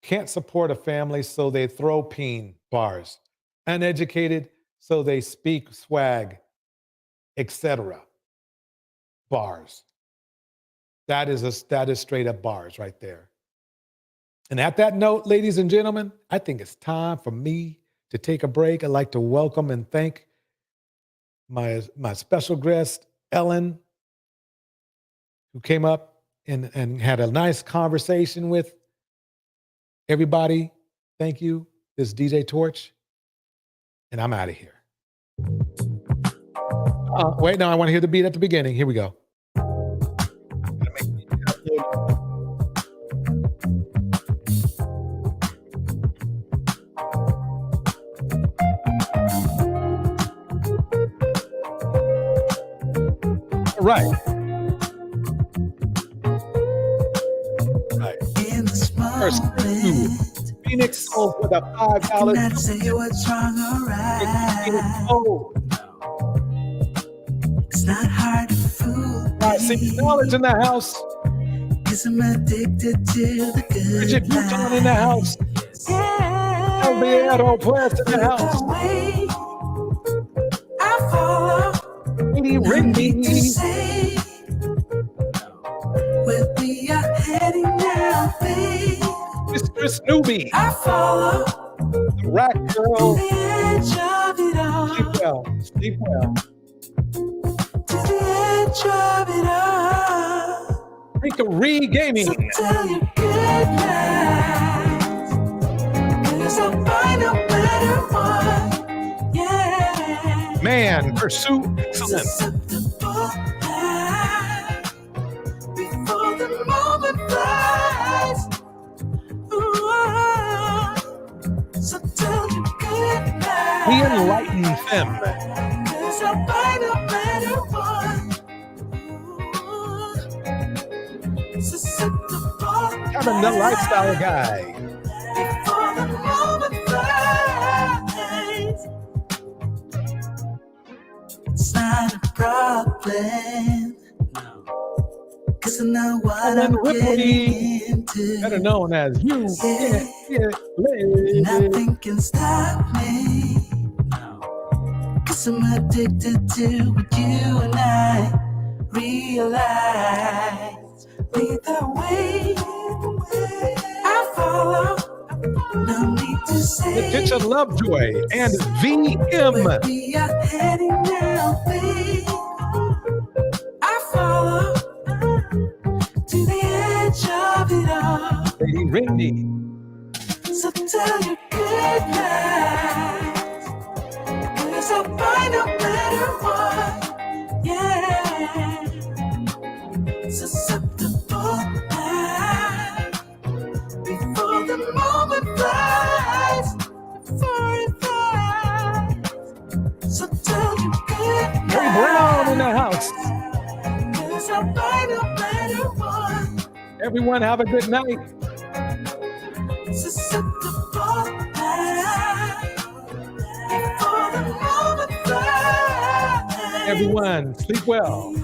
Can't support a family, so they throw peen. Bars. Uneducated, so they speak swag, etc. Bars. That is straight up bars right there. And at that note, ladies and gentlemen, I think it's time for me to take a break. I'd like to welcome and thank my special guest, Ellen, who came up and had a nice conversation with everybody. Thank you. This is DJ Torch, and I'm out of here. Wait, no, I want to hear the beat at the beginning. Here we go. Right. First, Phoenix sold for the $5. Not say what's wrong or right. It's not hard to fool. Right, Seeking Knowledge in the house. 'Cause I'm addicted to the good. Bridget Bouton in the house. El Viero Press in the house. I follow. Where we are heading now, babe. Mr. Snoopy. I follow. The Rack Girl. To the edge of it all. Sleep well. To the edge of it all. Rika Gaming. So tell you good night. 'Cause I'll find a better one. Yeah. Man, pursue excellence. Before the moment flies. So tell you good night. The Enlightened Femme. 'Cause I'll find a better one. Kevin, the Lifestyle Guy. Before the moment flies. It's not a problem. 'Cause I know what I'm getting into. Better known as you. Nothing can stop me. 'Cause I'm addicted to what you and I realize. Lead the way. I follow. No need to say. Letitia Lovejoy and VM. We are heading now, babe. I follow to the edge of it all. Lady Randy. So tell you good night. 'Cause I'll find no matter what. Yeah. Susceptible now. Before the moment flies. Before it flies. So tell you good night. Harry Brown in the house. 'Cause I'll find no matter what. Everyone have a good night. Susceptible now. Before the moment flies. Everyone, sleep well.